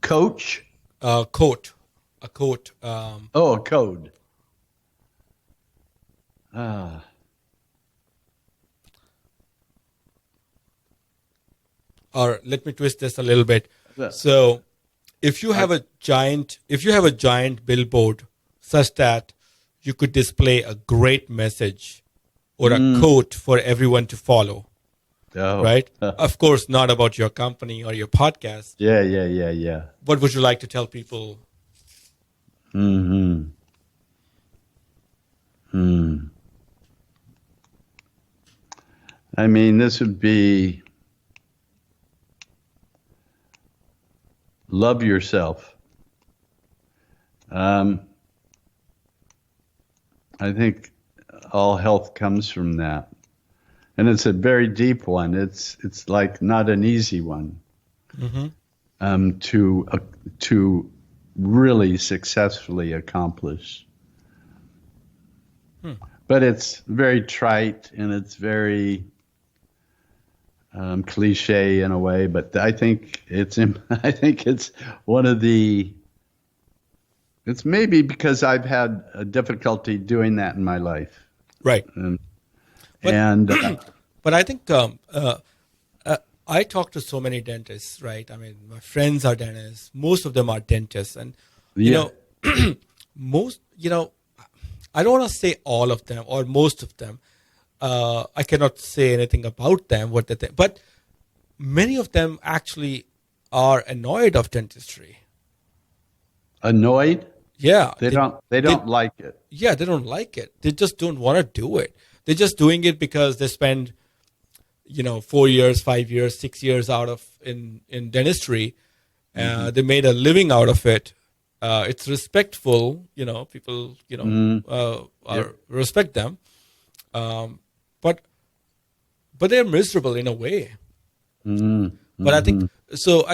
Coach? Quote. A quote. A code. Or let me twist this a little bit. So, if you have a giant billboard such that you could display a great message or a quote for everyone to follow, right? Of course, not about your company or your podcast. Yeah. What would you like to tell people? I mean, this would be love yourself. I think all health comes from that. And it's a very deep one. It's like not an easy one to really successfully accomplish. But it's very trite and it's very cliche in a way. But I think it's one of the. It's maybe because I've had a difficulty doing that in my life. Right. But I think I talk to so many dentists, right? I mean, my friends are dentists. Most of them are dentists. And, I don't want to say all of them or most of them. I cannot say anything about them, what they think. But many of them actually are annoyed of dentistry. Annoyed? Yeah. They don't like it. Yeah, they don't like it. They just don't want to do it. They're just doing it because they spend, 4 years, 5 years, 6 years in dentistry. They made a living out of it. It's respectful, people, respect them. But they're miserable in a way. But I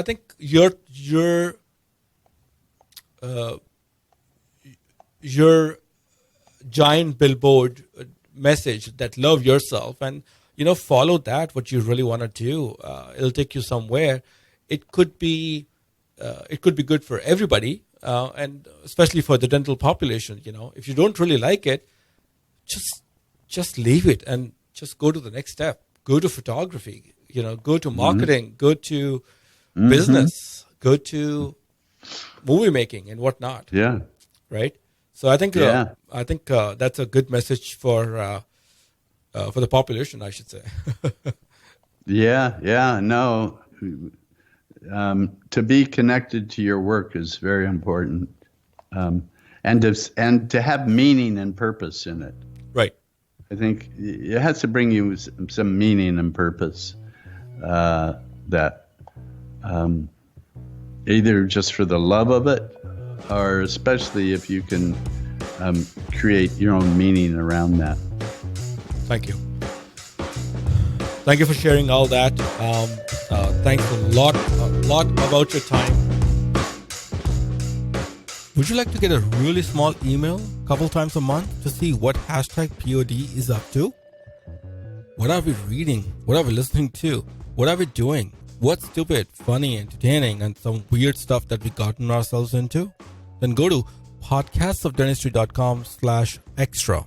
think your giant billboard message that love yourself and follow that what you really want to do, it'll take you somewhere. It could be good for everybody, and especially for the dental population. If you don't really like it, just leave it and just go to the next step. Go to photography, go to marketing, go to business, go to movie making and whatnot. Yeah. Right. So I think that's a good message for the population, I should say. No. To be connected to your work is very important, and to have meaning and purpose in it. Right. I think it has to bring you some meaning and purpose. That either just for the love of it, or especially if you can create your own meaning around that. Thank you. Thank you for sharing all that. Thanks a lot about your time. Would you like to get a really small email a couple times a month to see what hashtag POD is up to? What are we reading? What are we listening to? What are we doing? What's stupid, funny, entertaining, and some weird stuff that we've gotten ourselves into? Then go to podcastsofdentistry.com/extra.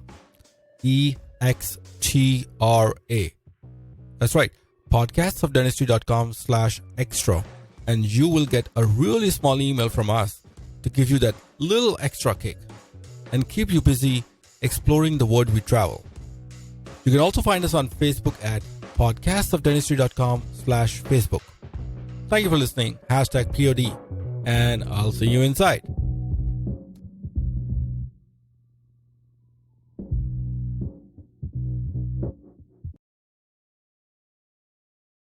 EXTRA. That's right, podcastsofdentistry.com/extra. And you will get a really small email from us to give you that little extra kick and keep you busy exploring the world we travel. You can also find us on Facebook at podcastsofdentistry.com/Facebook. Thank you for listening. Hashtag POD. And I'll see you inside.